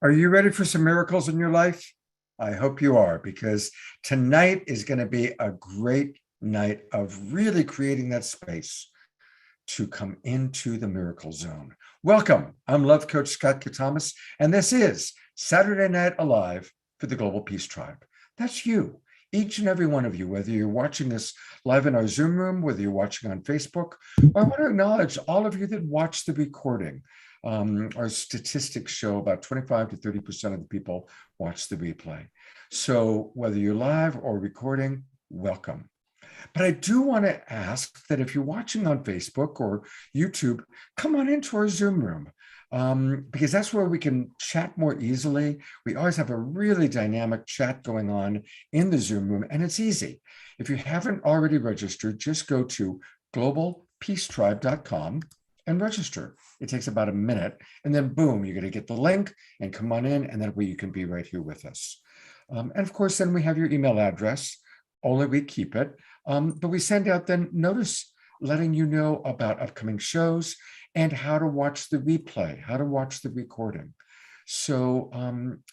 Are you ready for some miracles in your life? I hope you are, because tonight is going to be a great night of really creating that space to come into the miracle zone. Welcome. I'm Love Coach Scott Thomas, and this is Saturday Night Alive for the Global Peace Tribe. That's you, each and every one of you, whether you're watching this live in our Zoom room, whether you're watching on Facebook. I want to acknowledge all of you that watch the recording. Our statistics show about 25 to 30% of the people watch the replay. So whether you're live or recording, welcome. But I do want to ask that if you're watching on Facebook or YouTube, come on into our Zoom room, because that's where we can chat more easily. We always have a really dynamic chat going on in the Zoom room, and it's easy. If you haven't already registered, just go to globalpeacetribe.com and register. It takes about a minute, and then boom, you're going to get the link and come on in, and that way you can be right here with us. And of course, then we have your email address. Only we keep it, but we send out then notice letting you know about upcoming shows and how to watch the replay, how to watch the recording. So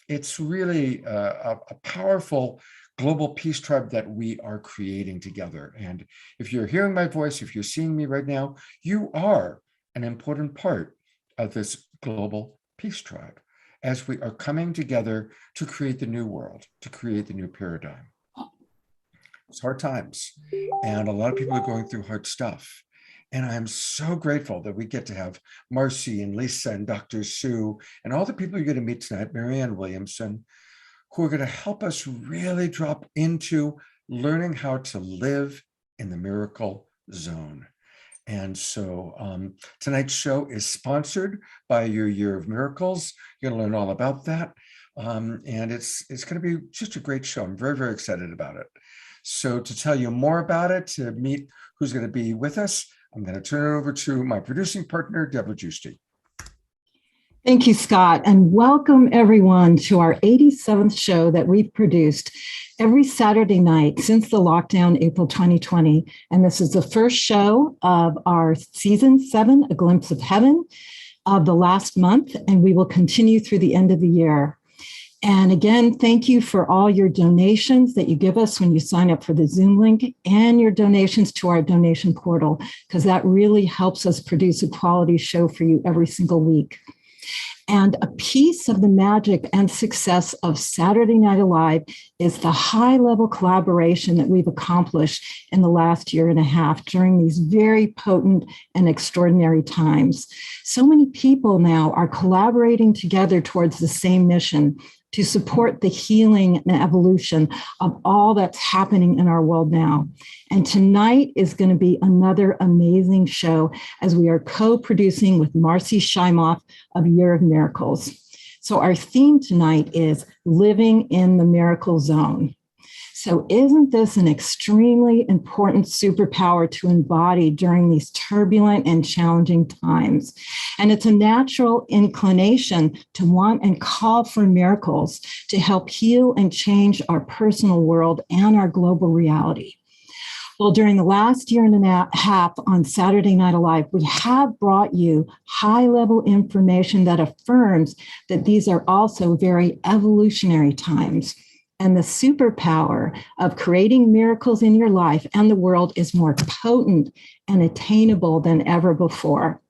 it's really a powerful global peace tribe that we are creating together. And if you're hearing my voice, if you're seeing me right now, you are an important part of this global peace tribe as we are coming together to create the new world, to create the new paradigm. It's hard times, and a lot of people are going through hard stuff. And I'm so grateful that we get to have Marci and Lisa and Dr. Sue and all the people you're going to meet tonight, Marianne, Williamson, who are going to help us really drop into learning how to live in the miracle zone. And so tonight's show is sponsored by your Year of Miracles. You're going to learn all about that. And it's going to be just a great show. I'm very, very excited about it. So to tell you more about it, to meet who's going to be with us, I'm going to turn it over to my producing partner, Deva. Thank you, Scott, and welcome everyone to our 87th show that we've produced every Saturday night since the lockdown, April 2020. And this is the first show of our season 7, A Glimpse of Heaven, of the last month, and we will continue through the end of the year. And again, thank you for all your donations that you give us when you sign up for the Zoom link and your donations to our donation portal, because that really helps us produce a quality show for you every single week. And a piece of the magic and success of Saturday Night Alive is the high-level collaboration that we've accomplished in the last year and a half during these very potent and extraordinary times. So many people now are collaborating together towards the same mission to support the healing and evolution of all that's happening in our world now. And tonight is going to be another amazing show as we are co-producing with Marci Shimoff of Year of Miracles. So our theme tonight is living in the miracle zone. So isn't this an extremely important superpower to embody during these turbulent and challenging times? And it's a natural inclination to want and call for miracles to help heal and change our personal world and our global reality. Well, during the last year and a half on Saturday Night Alive, we have brought you high-level information that affirms that these are also very evolutionary times. And the superpower of creating miracles in your life and the world is more potent and attainable than ever before.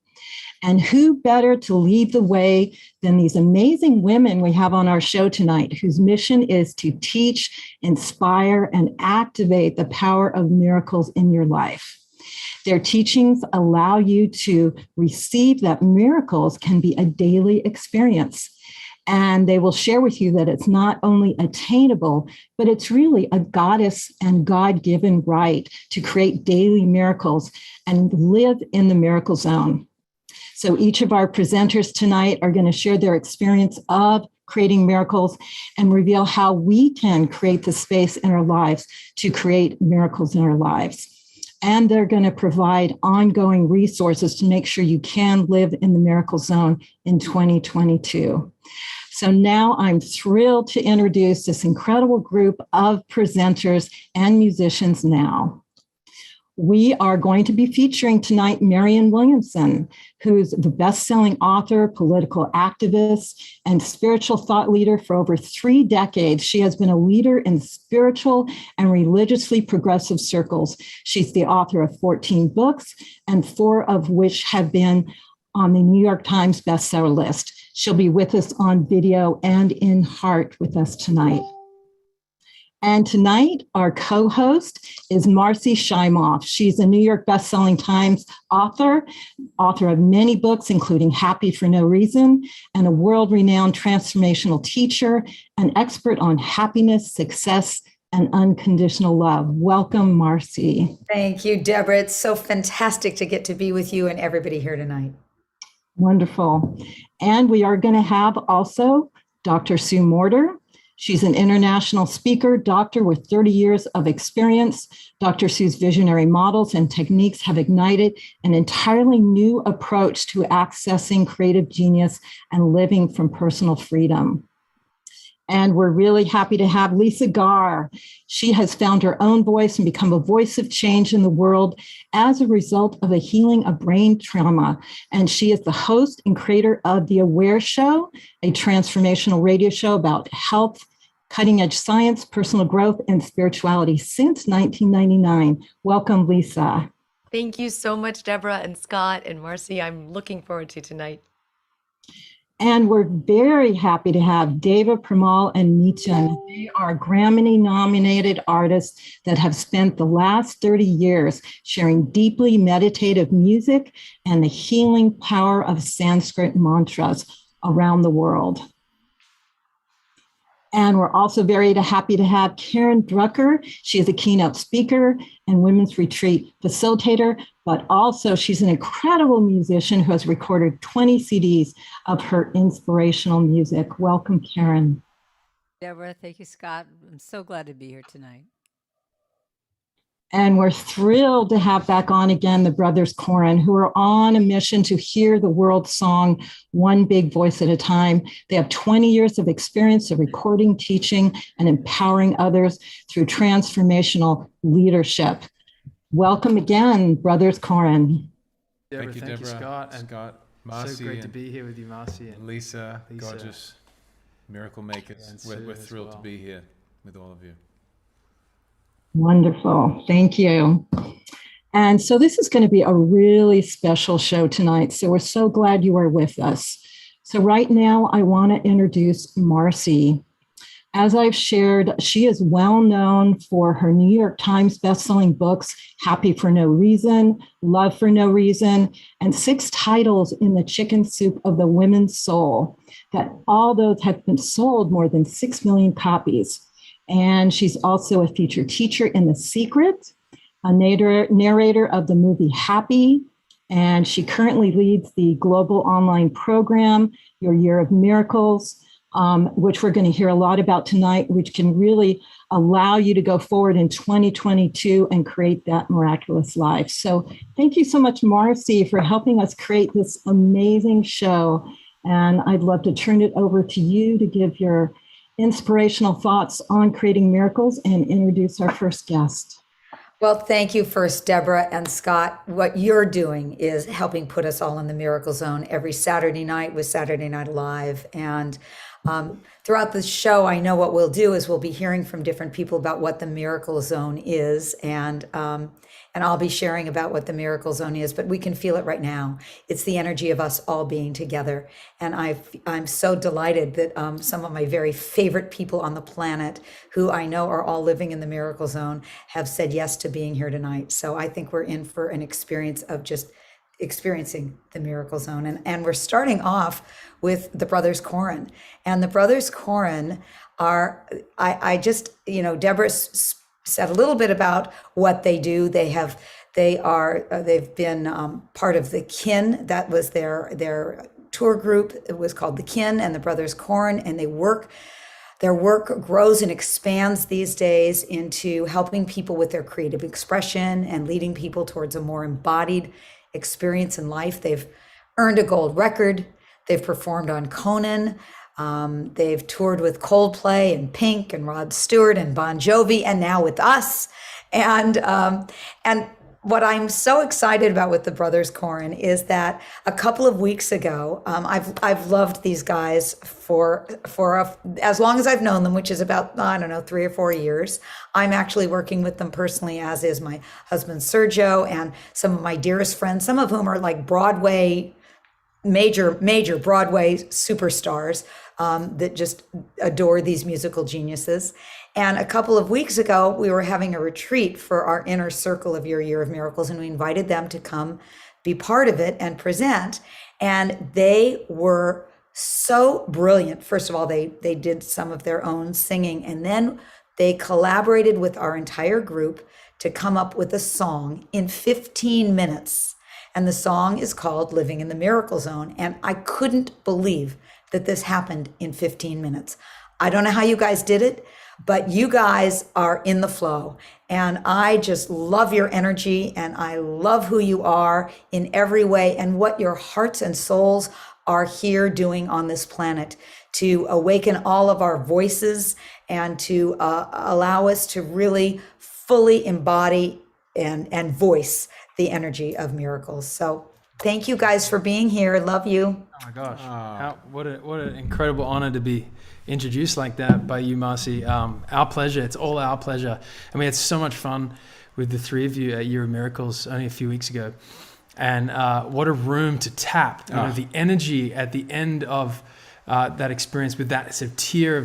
And who better to lead the way than these amazing women we have on our show tonight, whose mission is to teach, inspire, and activate the power of miracles in your life. Their teachings allow you to receive that miracles can be a daily experience. And they will share with you that it's not only attainable, but it's really a goddess and God-given right to create daily miracles and live in the miracle zone. So each of our presenters tonight are going to share their experience of creating miracles and reveal how we can create the space in our lives to create miracles in our lives. And they're going to provide ongoing resources to make sure you can live in the miracle zone in 2022. So now I'm thrilled to introduce this incredible group of presenters and musicians now. We are going to be featuring tonight Marianne Williamson, who's the best-selling author, political activist, and spiritual thought leader for over 3 decades. She has been a leader in spiritual and religiously progressive circles. She's the author of 14 books, and 4 of which have been on the New York Times bestseller list. She'll be with us on video and in heart with us tonight. And tonight, our co-host is Marci Shimoff. She's a New York bestselling Times author of many books, including Happy for No Reason, and a world-renowned transformational teacher, an expert on happiness, success, and unconditional love. Welcome, Marci. Thank you, Deborah. It's so fantastic to get to be with you and everybody here tonight. Wonderful. And we are going to have also Dr. Sue Morter. She's an international speaker, doctor with 30 years of experience. Dr. Sue's visionary models and techniques have ignited an entirely new approach to accessing creative genius and living from personal freedom. And we're really happy to have Lisa Garr. She has found her own voice and become a voice of change in the world as a result of the healing of brain trauma. And she is the host and creator of The Aware Show, a transformational radio show about health, cutting-edge science, personal growth, and spirituality since 1999. Welcome, Lisa. Thank you so much, Deborah and Scott and Marci. I'm looking forward to tonight. And we're very happy to have Deva, Premal, and Miten. They are Grammy-nominated artists that have spent the last 30 years sharing deeply meditative music and the healing power of Sanskrit mantras around the world. And we're also very happy to have Karen Drucker. She is a keynote speaker and women's retreat facilitator, but also she's an incredible musician who has recorded 20 CDs of her inspirational music. Welcome, Karen. Deborah, thank you, Scott. I'm so glad to be here tonight. And we're thrilled to have back on again the brothers Koren, who are on a mission to hear the world song one big voice at a time. They have 20 years of experience of recording, teaching, and empowering others through transformational leadership. Welcome again, brothers Koren. Deborah, thank you, Scott. And Scott, Marci, so great to be here with you, Marci. And Lisa, gorgeous miracle makers. We're thrilled to be here with all of you. Wonderful. Thank you. And so this is going to be a really special show tonight. So we're so glad you are with us. So right now, I want to introduce Marci. As I've shared, she is well known for her New York Times bestselling books, Happy for No Reason, Love for No Reason, and 6 titles in the chicken soup of the women's soul, that all those have been sold more than 6 million copies. And she's also a featured teacher in The Secret, a narrator of the movie Happy, and she currently leads the global online program, Your Year of Miracles, which we're going to hear a lot about tonight, which can really allow you to go forward in 2022 and create that miraculous life. So thank you so much, Marci, for helping us create this amazing show. And I'd love to turn it over to you to give your inspirational thoughts on creating miracles and introduce our first guest. Well, thank you first, Deborah and Scott. What you're doing is helping put us all in the miracle zone every Saturday night with Saturday Night Live. And throughout the show, I know what we'll do is we'll be hearing from different people about what the miracle zone is. And I'll be sharing about what the miracle zone is, but we can feel it right now. It's the energy of us all being together. And I'm so delighted that some of my very favorite people on the planet, who I know are all living in the miracle zone, have said yes to being here tonight. So I think we're in for an experience of just experiencing the miracle zone. And we're starting off with the brothers Koren. And the brothers Koren are, I just, Deborah said a little bit about what they do. They've been part of the Kin. That was their tour group. It was called the Kin and the Brothers Koren, and their work grows and expands these days into helping people with their creative expression and leading people towards a more embodied experience in life. They've earned a gold record. They've performed on Conan. They've toured with Coldplay and Pink and Rod Stewart and Bon Jovi, and now with us. And what I'm so excited about with the brothers Koren is that a couple of weeks ago, I've loved these guys for as long as I've known them, which is about, I don't know, 3 or 4 years. I'm actually working with them personally, as is my husband Sergio and some of my dearest friends, some of whom are like Broadway, major Broadway superstars that just adore these musical geniuses. And a couple of weeks ago, we were having a retreat for our inner circle of your Year of Miracles, and we invited them to come be part of it and present. And they were so brilliant. First of all, they did some of their own singing, and then they collaborated with our entire group to come up with a song in 15 minutes. And the song is called Living in the Miracle Zone. And I couldn't believe that this happened in 15 minutes. I don't know how you guys did it, but you guys are in the flow. And I just love your energy, and I love who you are in every way and what your hearts and souls are here doing on this planet to awaken all of our voices and to allow us to really fully embody and voice the energy of miracles. So thank you guys for being here. Love you. Oh my gosh. What an incredible honor to be introduced like that by you, Marci. Our pleasure. It's all our pleasure. And we had so much fun with the three of you at Year of Miracles only a few weeks ago. And what a room to tap. You know, the energy at the end of that experience with that sort of tier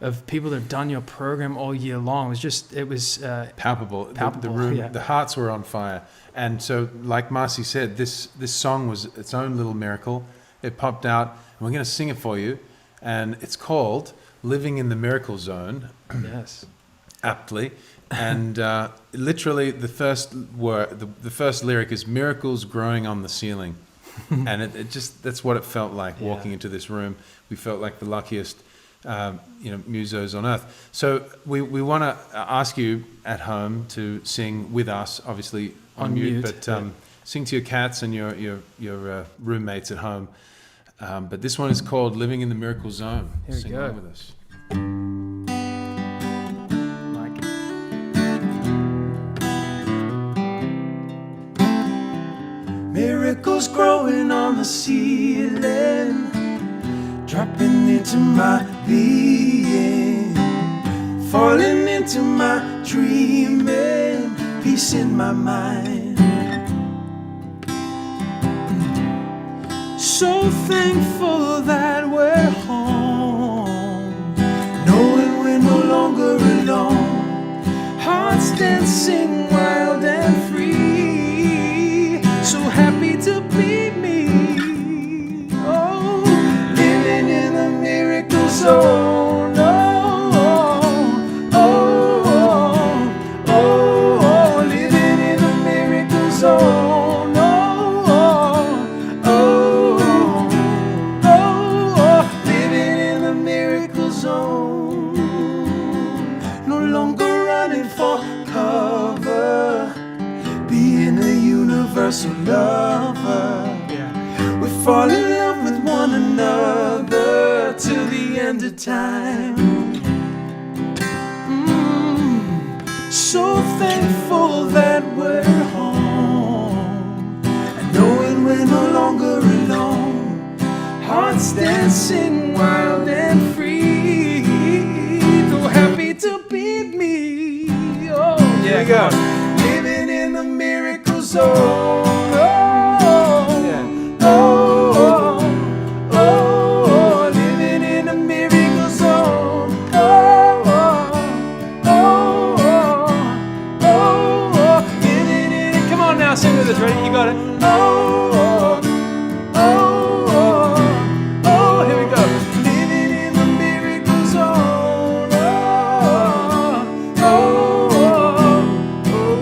of people that have done your program all year long it was palpable. The room, yeah. The hearts were on fire. And so, like Marci said, this song was its own little miracle. It popped out, and we're going to sing it for you. And it's called Living in the Miracle Zone. Yes. Aptly. And literally the first word, the first lyric is miracles growing on the ceiling. And it just, that's what it felt like walking into this room. We felt like the luckiest, musos on earth. So we want to ask you at home to sing with us, obviously on mute, but sing to your cats and your roommates at home. But this one is called Living in the Miracle Zone. Here we Sing go. along with us. Miracles growing on the ceiling, dropping into my being, falling into my dreaming, peace in my mind. So thankful that we're home, knowing we're no longer alone, hearts dancing wild and free, so happy to be me. Oh, living in the miracle zone. Oh, living in the miracle zone. Universal lover, yeah. We fall in love with one another till the end of time. So thankful that we're home, and knowing we're no longer alone, hearts dancing wild and free, so happy to be me. Oh, yeah, go. Living in the miracle zone. Living in the miracle zone. Living in it. Come on now, sing with us. Ready? You got it. Here we go. Living in the miracle zone.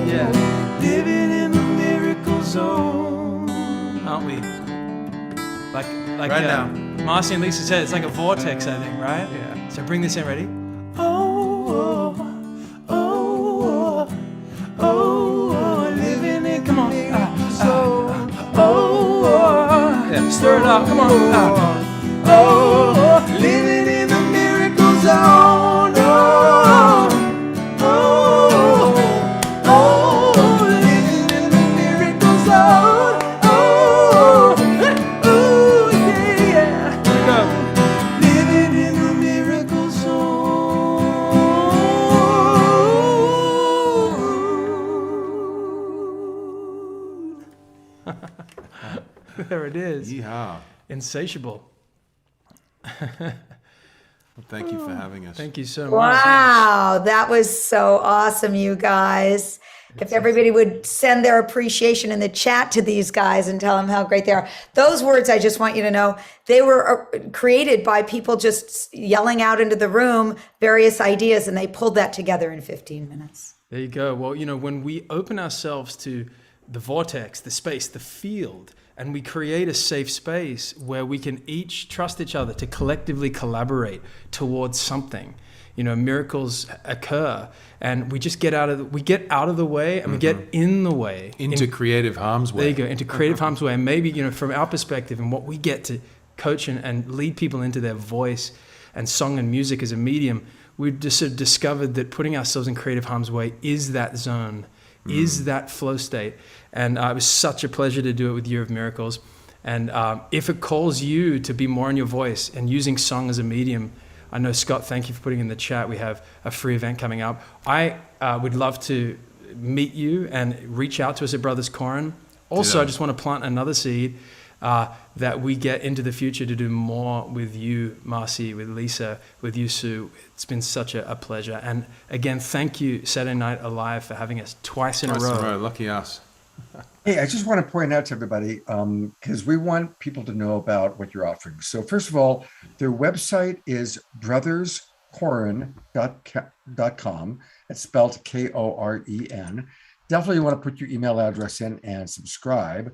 Yeah. Living in the miracle zone. Aren't we? Like Right now. Marci and Lisa said, it's like a vortex, I think, right? Yeah. So bring this in, ready? Living in, come on. Yeah. Stir it up, come on. Living in the miracle zone. Living in the There it is. Yeehaw. Insatiable. Well, thank you for having us. Thank you so much. Wow, that was so awesome, you guys. If everybody would send their appreciation in the chat to these guys and tell them how great they are. Those words, I just want you to know, they were created by people just yelling out into the room various ideas, and they pulled that together in 15 minutes. There you go. Well, when we open ourselves to the vortex, the space, the field, and we create a safe space where we can each trust each other to collectively collaborate towards something, miracles occur, and we just get out of the way, and we get in the way Into creative harm's way. There you go, into creative harm's way. And maybe, from our perspective and what we get to coach and lead people into their voice and song and music as a medium, we've just sort of discovered that putting ourselves in creative harm's way is that zone, is that flow state. And it was such a pleasure to do it with Year of Miracles. And if it calls you to be more in your voice and using song as a medium, I know, Scott, thank you for putting in the chat. We have a free event coming up. I would love to meet you and reach out to us at Brothers Koren. Also, I just want to plant another seed that we get into the future to do more with you, Marci, with Lisa, with you, Sue. It's been such a pleasure. And again, thank you, Saturday Night Alive, for having us twice in a row. Lucky us. Hey, I just want to point out to everybody, because we want people to know about what you're offering. So first of all, their website is brotherskoren.com. It's spelled Koren. Definitely want to put your email address in and subscribe.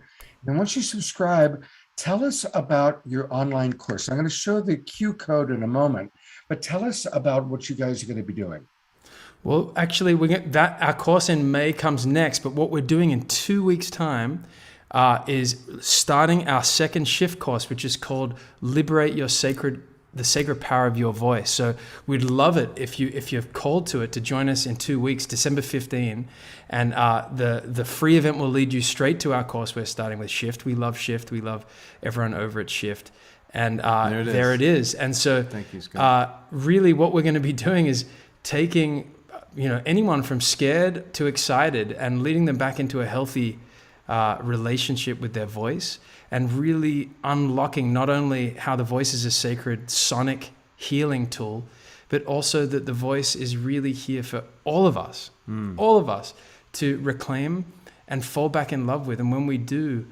And once you subscribe, tell us about your online course. I'm going to show the Q code in a moment, but tell us about what you guys are going to be doing. Well, actually, our course in May comes next, but what we're doing in 2 weeks' time is starting our second shift course, which is called Liberate the Sacred Power of Your Voice. So we'd love it if you're called to it to join us in 2 weeks, December 15. And the free event will lead you straight to our course. We're starting with Shift. We love Shift. We love everyone over at Shift. And there it is. And so thank you, Scott. Really what we're going to be doing is taking anyone from scared to excited and leading them back into a healthy relationship with their voice, and really unlocking not only how the voice is a sacred sonic healing tool, but also that the voice is really here for all of us to reclaim and fall back in love with. And when we do,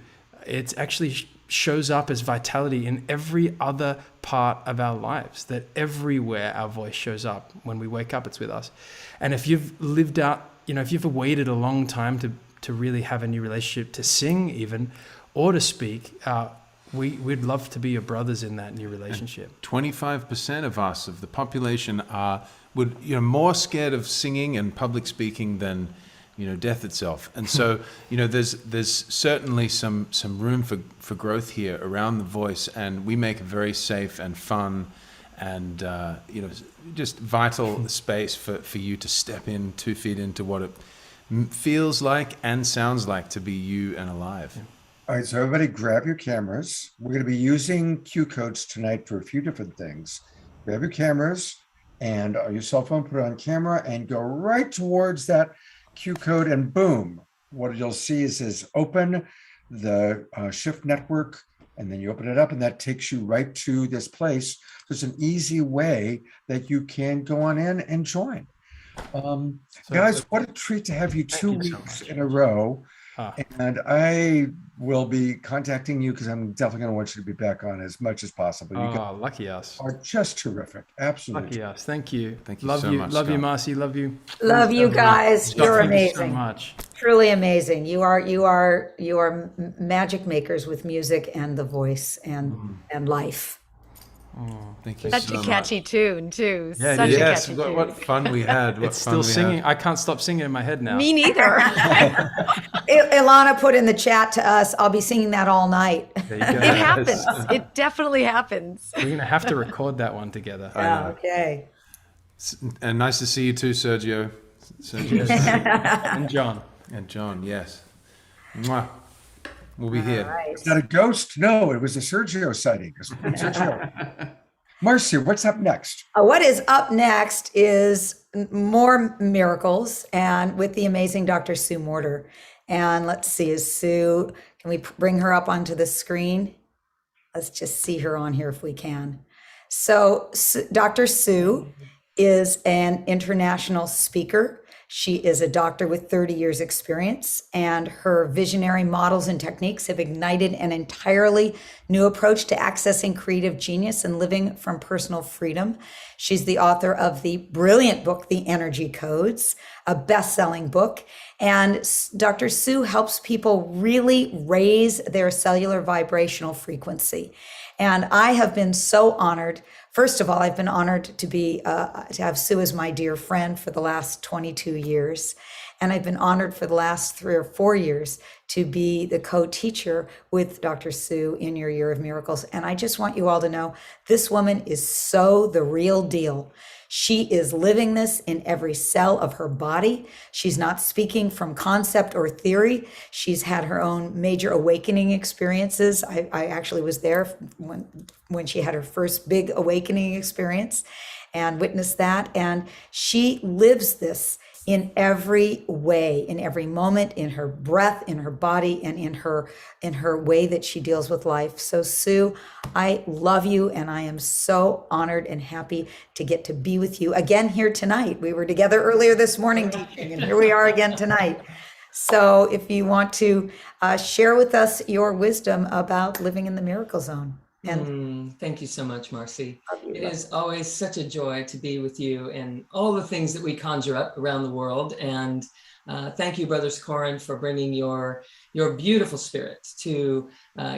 it actually shows up as vitality in every other part of our lives, that everywhere our voice shows up. When we wake up, it's with us. And if you've lived out, if you've waited a long time to really have a new relationship, to sing even, or to speak, we'd love to be your brothers in that new relationship. 25% of us, of the population, would more scared of singing and public speaking than death itself. And so there's certainly some room for growth here around the voice, and we make a very safe and fun and just vital space for you to step in 2 feet into what it feels like and sounds like to be you and alive. All right, so everybody grab your cameras. We're going to be using Q codes tonight for a few different things. Grab your cameras and your cell phone, put it on camera, and go right towards that Q code, and boom, what you'll see is open the Shift network, and then you open it up, and that takes you right to this place. So it's an easy way that you can go on in and join. Guys, what a treat to have you 2 weeks in a row. And I will be contacting you because I'm definitely going to want you to be back on as much as possible. You guys lucky us. are just terrific. Absolutely. Lucky us. Thank you. Thank you love so you. much, Love you, Scott. Marci. Love you. Love you guys. Scott, You're thank amazing. you so much. Truly amazing. You are magic makers with music and the voice and life. Thank you Such so a catchy tune, too. Yeah, Such a Yes, catchy what tune. fun we had. What It's fun still we singing. had. I can't stop singing in my head now. Me neither. Ilana put in the chat to us, I'll be singing that all night. There you go. It happens. It definitely happens. We're going to have to record that one together. Okay. And nice to see you too, Sergio. And John. And John, yes. Mwah. We'll be here. Right. Is that a ghost? No, it was a Sergio sighting. Sergio. Marci, what's up next? What is up next is more miracles, and with the amazing Dr. Sue Morter. And let's see, is Sue Can we bring her up onto the screen? Let's just see her on here if we can. So Dr. Sue is an international speaker. She is a doctor with 30 years experience, and her visionary models and techniques have ignited an entirely new approach to accessing creative genius and living from personal freedom. She's the author of the brilliant book, The Energy Codes, a best-selling book. And Dr. Sue helps people really raise their cellular vibrational frequency. And I have been so honored. First of all, I've been honored to have Sue as my dear friend for the last 22 years. And I've been honored for the last 3 or 4 years to be the co-teacher with Dr. Sue in your Year of Miracles. And I just want you all to know, this woman is so the real deal. She is living this in every cell of her body. She's not speaking from concept or theory. She's had her own major awakening experiences. I actually was there when she had her first big awakening experience and witnessed that. And she lives this in every way, in every moment, in her breath, in her body, and in her way that she deals with life. So Sue, I love you, and I am so honored and happy to get to be with you again here tonight. We were together earlier this morning teaching, and here we are again tonight. So if you want to share with us your wisdom about living in the miracle zone. And thank you so much, Marci. It is always such a joy to be with you and all the things that we conjure up around the world. And thank you, Brothers Koren, for bringing your beautiful spirit to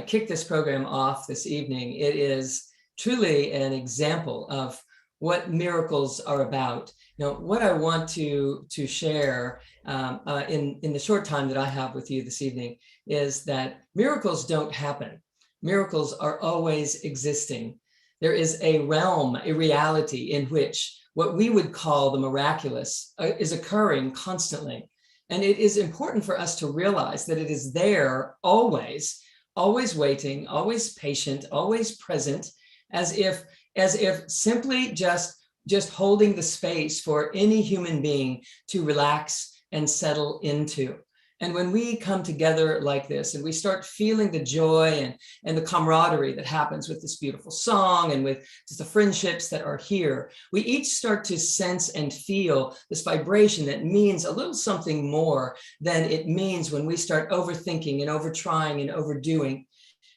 kick this program off this evening. It is truly an example of what miracles are about. You know, what I want to share in the short time that I have with you this evening is that miracles don't happen. Miracles are always existing. There is a realm, a reality in which what we would call the miraculous is occurring constantly. And it is important for us to realize that it is there always, always waiting, always patient, always present, as if simply just holding the space for any human being to relax and settle into. And when we come together like this and we start feeling the joy and the camaraderie that happens with this beautiful song and with just the friendships that are here, we each start to sense and feel this vibration that means a little something more than it means when we start overthinking and overtrying and overdoing.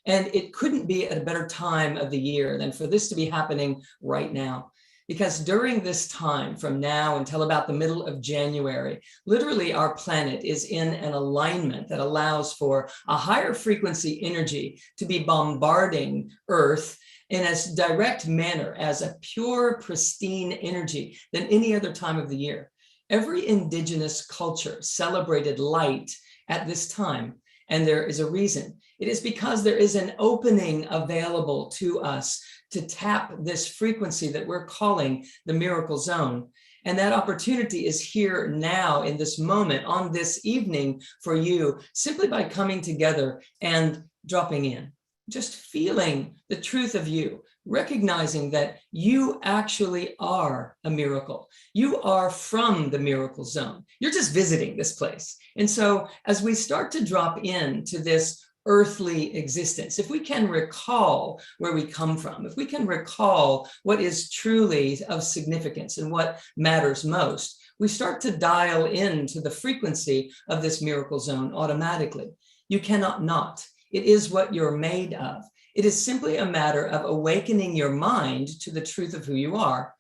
And it couldn't be at a better time of the year than for this to be happening right now. Because during this time, from now until about the middle of January, literally our planet is in an alignment that allows for a higher frequency energy to be bombarding Earth in as direct manner as a pure, pristine energy than any other time of the year. Every indigenous culture celebrated light at this time, and there is a reason. It is because there is an opening available to us to tap this frequency that we're calling the miracle zone. And that opportunity is here now in this moment, on this evening for you, simply by coming together and dropping in, just feeling the truth of you, recognizing that you actually are a miracle. You are from the miracle zone. You're just visiting this place. And so as we start to drop into this earthly existence, if we can recall where we come from, if we can recall what is truly of significance and what matters most, we start to dial into the frequency of this miracle zone automatically. You cannot not. It is what you're made of. It is simply a matter of awakening your mind to the truth of who you are.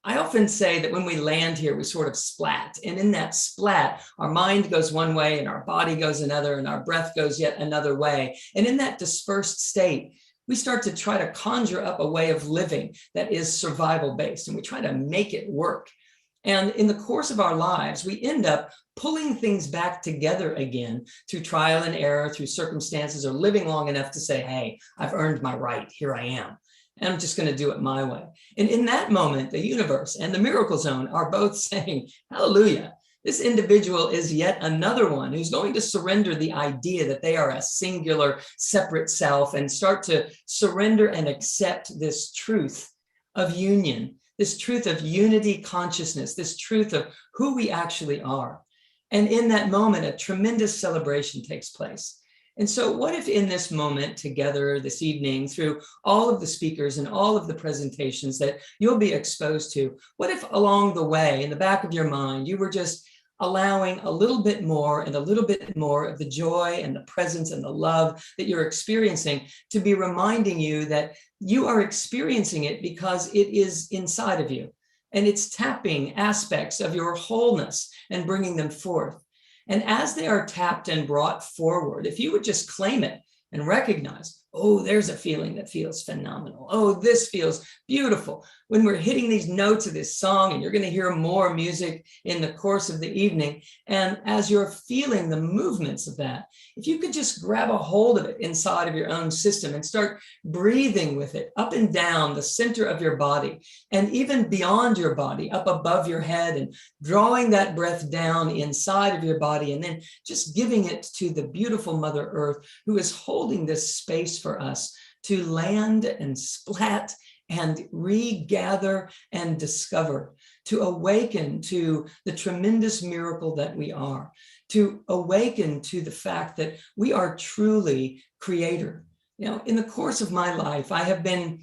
I often say that when we land here, we sort of splat. And in that splat, our mind goes one way and our body goes another and our breath goes yet another way. And in that dispersed state, we start to try to conjure up a way of living that is survival based, and we try to make it work. And in the course of our lives, we end up pulling things back together again through trial and error, through circumstances, or living long enough to say, hey, I've earned my right, here I am. And I'm just going to do it my way. And in that moment, the universe and the miracle zone are both saying, hallelujah, this individual is yet another one who's going to surrender the idea that they are a singular, separate self and start to surrender and accept this truth of union, this truth of unity consciousness, this truth of who we actually are. And in that moment, a tremendous celebration takes place. And so what if in this moment together this evening, through all of the speakers and all of the presentations that you'll be exposed to, what if along the way, in the back of your mind, you were just allowing a little bit more and a little bit more of the joy and the presence and the love that you're experiencing to be reminding you that you are experiencing it because it is inside of you. And it's tapping aspects of your wholeness and bringing them forth. And as they are tapped and brought forward, if you would just claim it and recognize, oh, there's a feeling that feels phenomenal. Oh, this feels beautiful. When we're hitting these notes of this song, and you're going to hear more music in the course of the evening, and as you're feeling the movements of that, if you could just grab a hold of it inside of your own system and start breathing with it up and down the center of your body, and even beyond your body, up above your head, and drawing that breath down inside of your body, and then just giving it to the beautiful Mother Earth, who is holding this space for us to land and splat and regather and discover, to awaken to the tremendous miracle that we are, to awaken to the fact that we are truly creator. You know, in the course of my life, I have been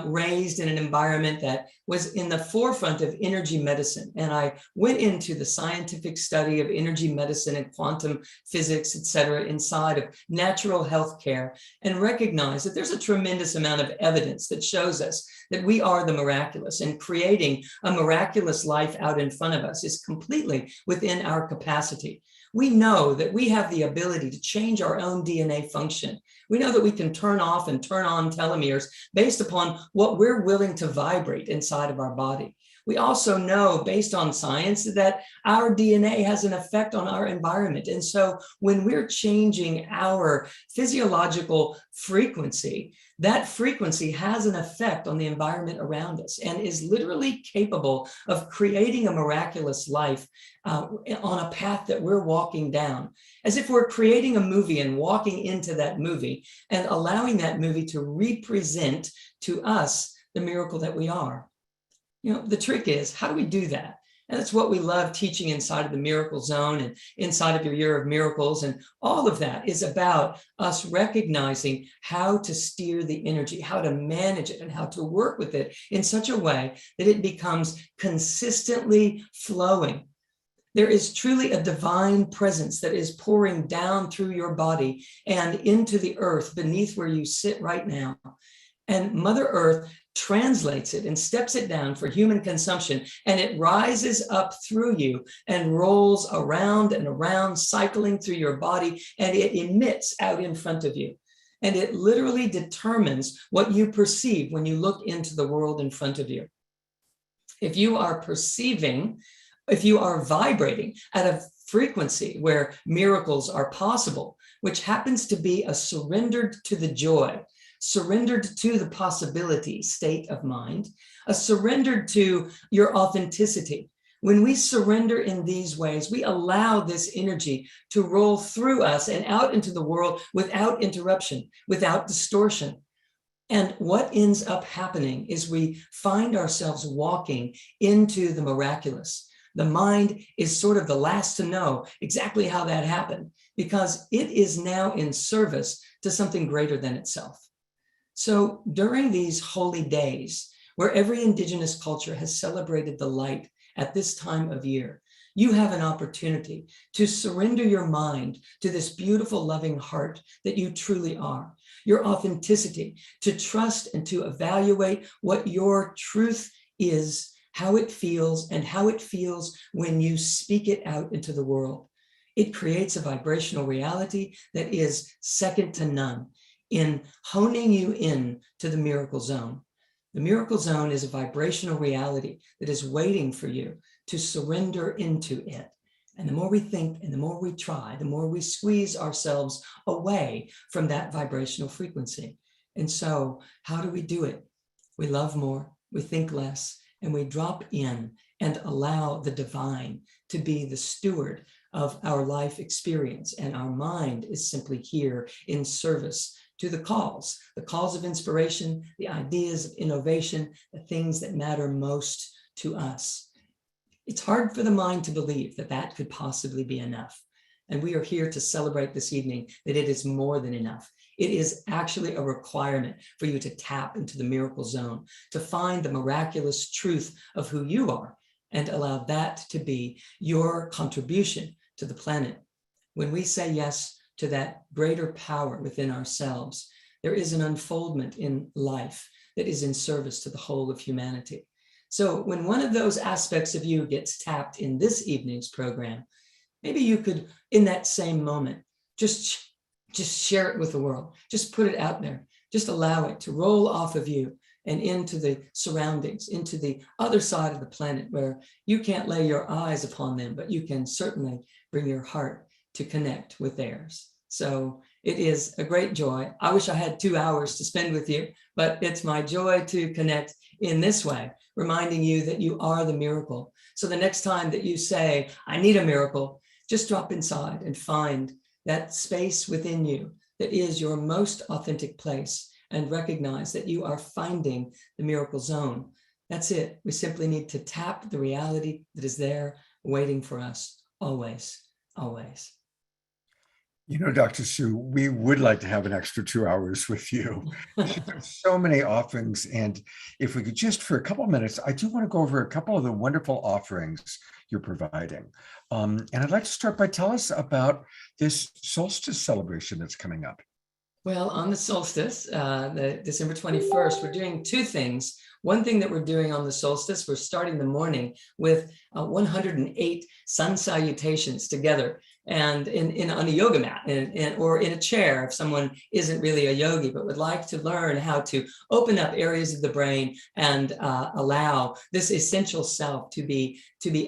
raised in an environment that was in the forefront of energy medicine. And I went into the scientific study of energy medicine and quantum physics, et cetera, inside of natural health care, and recognized that there's a tremendous amount of evidence that shows us that we are the miraculous, and creating a miraculous life out in front of us is completely within our capacity. We know that we have the ability to change our own DNA function. We know that we can turn off and turn on telomeres based upon what we're willing to vibrate inside of our body. We also know, based on science, that our DNA has an effect on our environment. And so when we're changing our physiological frequency, that frequency has an effect on the environment around us and is literally capable of creating a miraculous life on a path that we're walking down, as if we're creating a movie and walking into that movie and allowing that movie to represent to us the miracle that we are. You know, the trick is, how do we do that? And that's what we love teaching inside of the Miracle Zone and inside of your Year of Miracles. And all of that is about us recognizing how to steer the energy, how to manage it, and how to work with it in such a way that it becomes consistently flowing. There is truly a divine presence that is pouring down through your body and into the earth beneath where you sit right now. And Mother Earth translates it and steps it down for human consumption, and it rises up through you and rolls around and around, cycling through your body, and it emits out in front of you. And it literally determines what you perceive when you look into the world in front of you. If you are perceiving, if you are vibrating at a frequency where miracles are possible, which happens to be a surrendered to the joy, surrendered to the possibility state of mind, a surrendered to your authenticity. When we surrender in these ways, we allow this energy to roll through us and out into the world without interruption, without distortion. And what ends up happening is we find ourselves walking into the miraculous. The mind is sort of the last to know exactly how that happened, because it is now in service to something greater than itself. So during these holy days, where every indigenous culture has celebrated the light at this time of year, you have an opportunity to surrender your mind to this beautiful, loving heart that you truly are, your authenticity, to trust and to evaluate what your truth is, how it feels, and how it feels when you speak it out into the world. It creates a vibrational reality that is second to none in honing you in to the miracle zone. The miracle zone is a vibrational reality that is waiting for you to surrender into it. And the more we think and the more we try, the more we squeeze ourselves away from that vibrational frequency. And so how do we do it? We love more, we think less, and we drop in and allow the divine to be the steward of our life experience. And our mind is simply here in service to the calls of inspiration, the ideas of innovation, the things that matter most to us. It's hard for the mind to believe that that could possibly be enough. And we are here to celebrate this evening that it is more than enough. It is actually a requirement for you to tap into the miracle zone, to find the miraculous truth of who you are and allow that to be your contribution to the planet. When we say yes to that greater power within ourselves, there is an unfoldment in life that is in service to the whole of humanity. So when one of those aspects of you gets tapped in this evening's program, maybe you could, in that same moment, just share it with the world. Just put it out there. Just allow it to roll off of you and into the surroundings, into the other side of the planet where you can't lay your eyes upon them, but you can certainly bring your heart to connect with theirs. So it is a great joy. I wish I had 2 hours to spend with you, but it's my joy to connect in this way, reminding you that you are the miracle. So the next time that you say, I need a miracle, just drop inside and find that space within you that is your most authentic place and recognize that you are finding the miracle zone. That's it. We simply need to tap the reality that is there waiting for us always, always. You know, Dr. Sue, we would like to have an extra 2 hours with you. There's so many offerings. And if we could just for a couple of minutes, I do want to go over a couple of the wonderful offerings you're providing. And I'd like to start by telling us about this solstice celebration that's coming up. Well, on the solstice, the December 21st, we're doing two things. One thing that we're doing on the solstice, we're starting the morning with 108 sun salutations together, and on a yoga mat or in a chair if someone isn't really a yogi but would like to learn how to open up areas of the brain and allow this essential self to be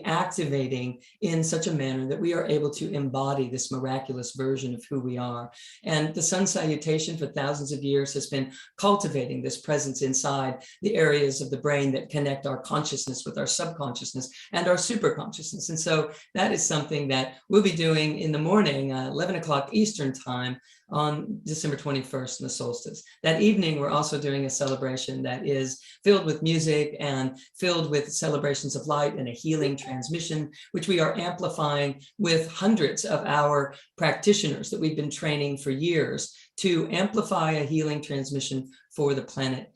activating in such a manner that we are able to embody this miraculous version of who we are. And the sun salutation for thousands of years has been cultivating this presence inside the areas of the brain that connect our consciousness with our subconsciousness and our superconsciousness. And so that is something that we'll be doing in the morning, 11 o'clock Eastern time on December 21st, the solstice. That evening, we're also doing a celebration that is filled with music and filled with celebrations of light and a healing transmission, which we are amplifying with hundreds of our practitioners that we've been training for years to amplify a healing transmission for the planet,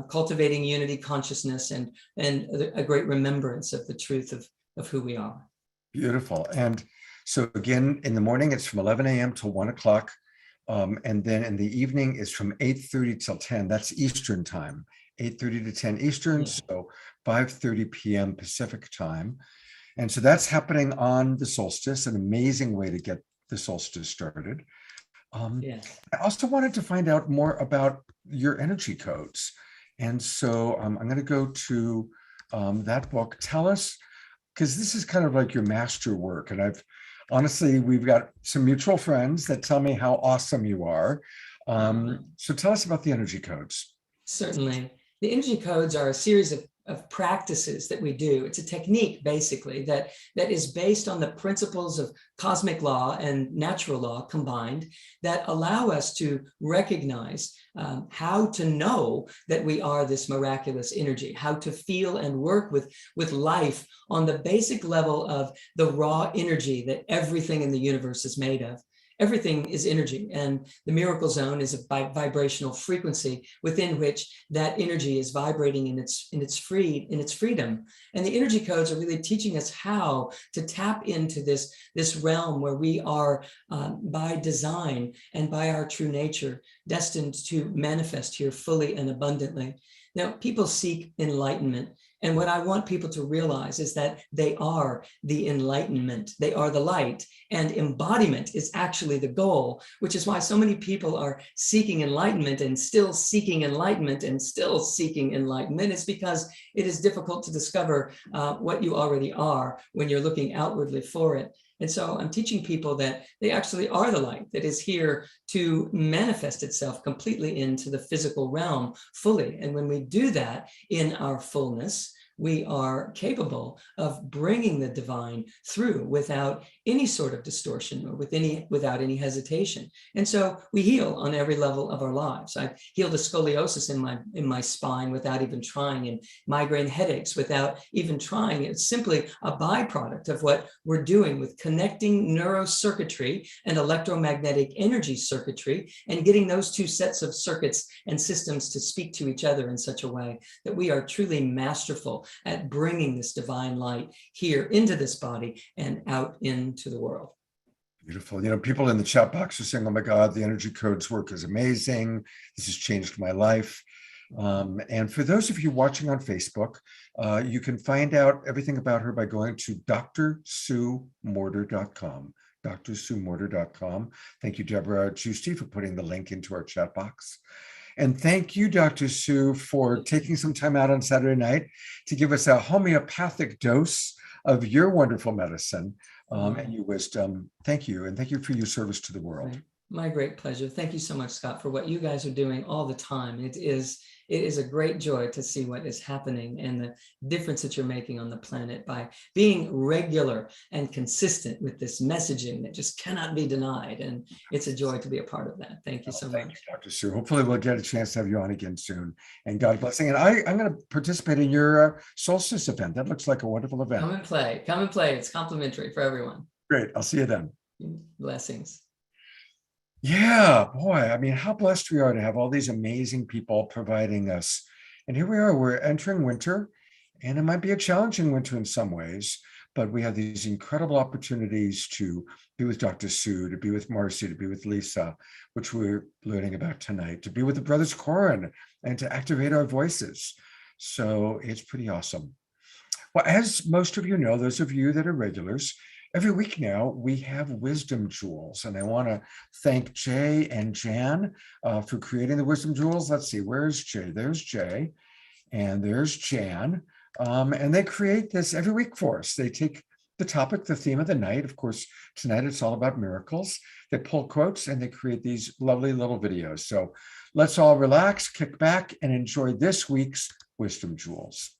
cultivating unity consciousness and a great remembrance of the truth of who we are. Beautiful. And so again, in the morning, it's from 11 a.m. till 1 o'clock. And then in the evening, it's from 8:30 till 10. That's Eastern time, 8:30 to 10 Eastern, so 5:30 p.m. Pacific time. And so that's happening on the solstice, an amazing way to get the solstice started. I also wanted to find out more about your energy codes. And so I'm going to go to that book. Tell us, because this is kind of like your master work. And honestly, we've got some mutual friends that tell me how awesome you are. So tell us about the energy codes. Certainly. The energy codes are a series of practices that we do. It's a technique, basically, that is based on the principles of cosmic law and natural law combined that allow us to recognize how to know that we are this miraculous energy, how to feel and work with life on the basic level of the raw energy that everything in the universe is made of. Everything is energy, and the miracle zone is a vibrational frequency within which that energy is vibrating in its freedom. And the energy codes are really teaching us how to tap into this realm where we are by design and by our true nature destined to manifest here fully and abundantly. Now, people seek enlightenment. And what I want people to realize is that they are the enlightenment, they are the light, and embodiment is actually the goal, which is why so many people are seeking enlightenment and still seeking enlightenment and still seeking enlightenment. It's because it is difficult to discover what you already are when you're looking outwardly for it. And so I'm teaching people that they actually are the light that is here to manifest itself completely into the physical realm fully. And when we do that in our fullness, we are capable of bringing the divine through without any sort of distortion or without any hesitation. And so we heal on every level of our lives. I've healed a scoliosis in my spine without even trying, and migraine headaches without even trying. It's simply a byproduct of what we're doing with connecting neurocircuitry and electromagnetic energy circuitry and getting those two sets of circuits and systems to speak to each other in such a way that we are truly masterful at bringing this divine light here into this body and out into the world. Beautiful. You know, people in the chat box are saying, oh my God, the energy codes work is amazing. This has changed my life. And for those of you watching on Facebook, you can find out everything about her by going to drsuemorter.com. drsuemorter.com. Thank you, Deborah Giusti, for putting the link into our chat box. And thank you, Dr. Sue, for taking some time out on Saturday night to give us a homeopathic dose of your wonderful medicine and your wisdom. Thank you. And thank you for your service to the world. My great pleasure. Thank you so much, Scott, for what you guys are doing all the time. It is a great joy to see what is happening and the difference that you're making on the planet by being regular and consistent with this messaging that just cannot be denied. And it's a joy to be a part of that. Thank you so much. Thank you, Dr. Sue. Hopefully we'll get a chance to have you on again soon. And God blessing. And I'm going to participate in your solstice event. That looks like a wonderful event. Come and play. Come and play. It's complimentary for everyone. Great. I'll see you then. Blessings. Yeah, boy, I mean, how blessed we are to have all these amazing people providing us. And here we are, we're entering winter, and it might be a challenging winter in some ways, but we have these incredible opportunities to be with Dr. Sue, to be with Marci, to be with Lisa, which we're learning about tonight, to be with the brothers Koren, and to activate our voices. So it's pretty awesome. Well, as most of you know, those of you that are regulars, every week now, we have wisdom jewels, and I want to thank Jay and Jan for creating the wisdom jewels. Let's see, where's Jay? There's Jay, and there's Jan, and they create this every week for us. They take the topic, the theme of the night. Of course, tonight it's all about miracles. They pull quotes, and they create these lovely little videos. So let's all relax, kick back, and enjoy this week's wisdom jewels.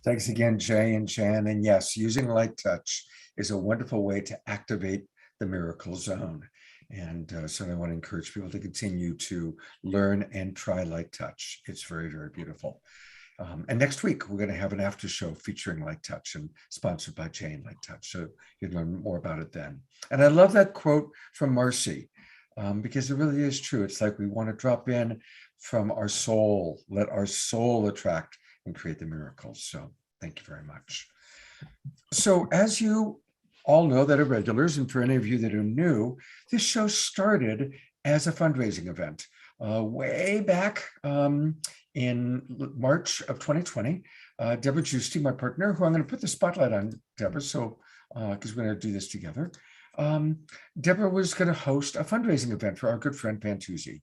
Thanks again, Jay and Jan. And yes, using light touch is a wonderful way to activate the miracle zone. And so I want to encourage people to continue to learn and try light touch. It's very, very beautiful. And next week, we're going to have an after show featuring Light Touch and sponsored by Jane Light Touch. So you'll learn more about it then. And I love that quote from Marci, because it really is true. It's like we want to drop in from our soul, let our soul attract and create the miracles. So thank you very much. So as you all know that are regulars, and for any of you that are new, this show started as a fundraising event way back in March of 2020. Deborah Giusti, my partner, who I'm going to put the spotlight on, Deborah, so because we're going to do this together. Deborah was going to host a fundraising event for our good friend Pantuzzi.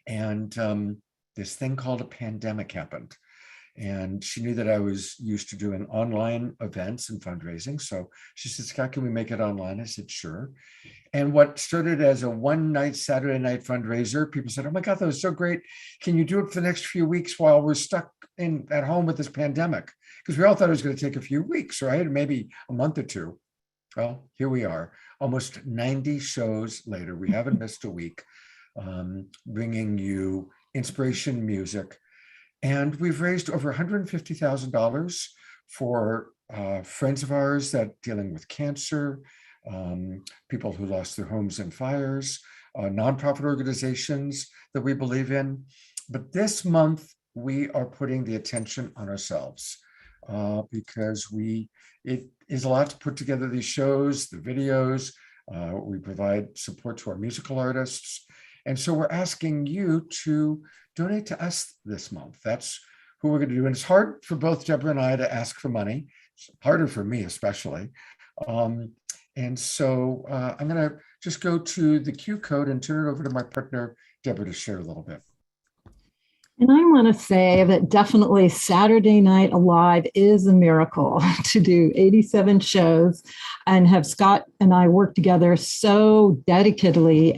And this thing called a pandemic happened. And she knew that I was used to doing online events and fundraising. So she said, Scott, can we make it online? I said, sure. And what started as a one-night Saturday night fundraiser, people said, oh my God, that was so great. Can you do it for the next few weeks while we're stuck at home with this pandemic? Because we all thought it was going to take a few weeks, right? Maybe a month or two. Well, here we are, almost 90 shows later. We haven't missed a week, bringing you inspiration music. And we've raised over $150,000 for friends of ours that dealing with cancer, people who lost their homes in fires, nonprofit organizations that we believe in. But this month, we are putting the attention on ourselves because it is a lot to put together these shows, the videos. We provide support to our musical artists. And so we're asking you to donate to us this month. That's who we're going to do. And it's hard for both Deborah and I to ask for money. It's harder for me, especially. And so I'm going to just go to the Q code and turn it over to my partner, Deborah, to share a little bit. And I want to say that definitely Saturday Night Alive is a miracle to do 87 shows and have Scott and I work together so dedicatedly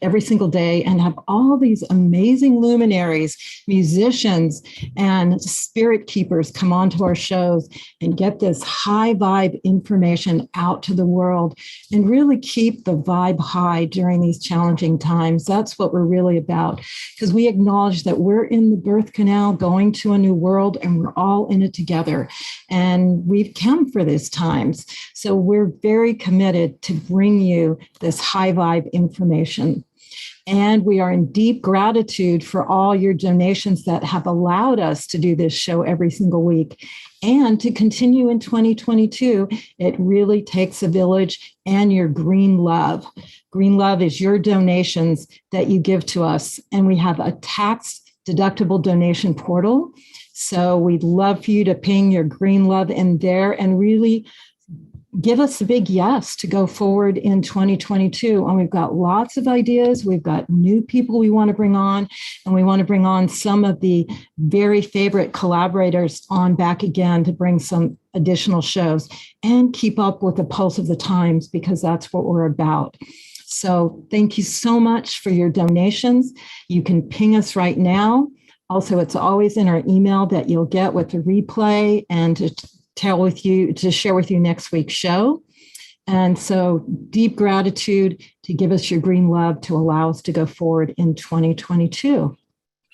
every single day and have all these amazing luminaries, musicians, and spirit keepers come onto our shows and get this high vibe information out to the world and really keep the vibe high during these challenging times. That's what we're really about, because we acknowledge that we're in the birth canal going to a new world and we're all in it together. And we've come for these times. So we're very committed to bring you this high vibe information. And we are in deep gratitude for all your donations that have allowed us to do this show every single week. And to continue in 2022, it really takes a village and your green love. Green love is your donations that you give to us. And we have a tax deductible donation portal. So we'd love for you to ping your green love in there and really give us a big yes to go forward in 2022. And we've got lots of ideas. We've got new people we want to bring on, and we want to bring on some of the very favorite collaborators on back again to bring some additional shows and keep up with the pulse of the times, because that's what we're about. So thank you so much for your donations. You can ping us right now. Also, it's always in our email that you'll get with the replay and to share with you next week's show. And so deep gratitude to give us your green love to allow us to go forward in 2022.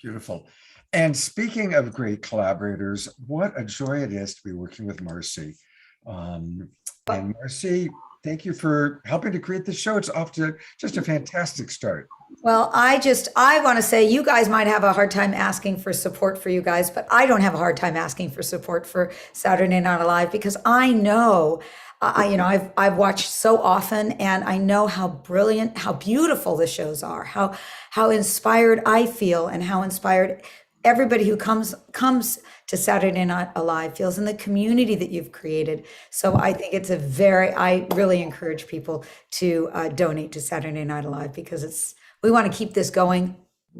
Beautiful. And speaking of great collaborators, what a joy it is to be working with Marci. And Marci, thank you for helping to create the show. It's off to just a fantastic start. Well, I want to say you guys might have a hard time asking for support for you guys, but I don't have a hard time asking for support for Saturday Night Alive, because I know, I've watched so often, and I know how brilliant, how beautiful the shows are, how inspired I feel, and how inspired everybody who comes to Saturday Night Alive feels in the community that you've created. So I think I really encourage people to donate to Saturday Night Alive, because we want to keep this going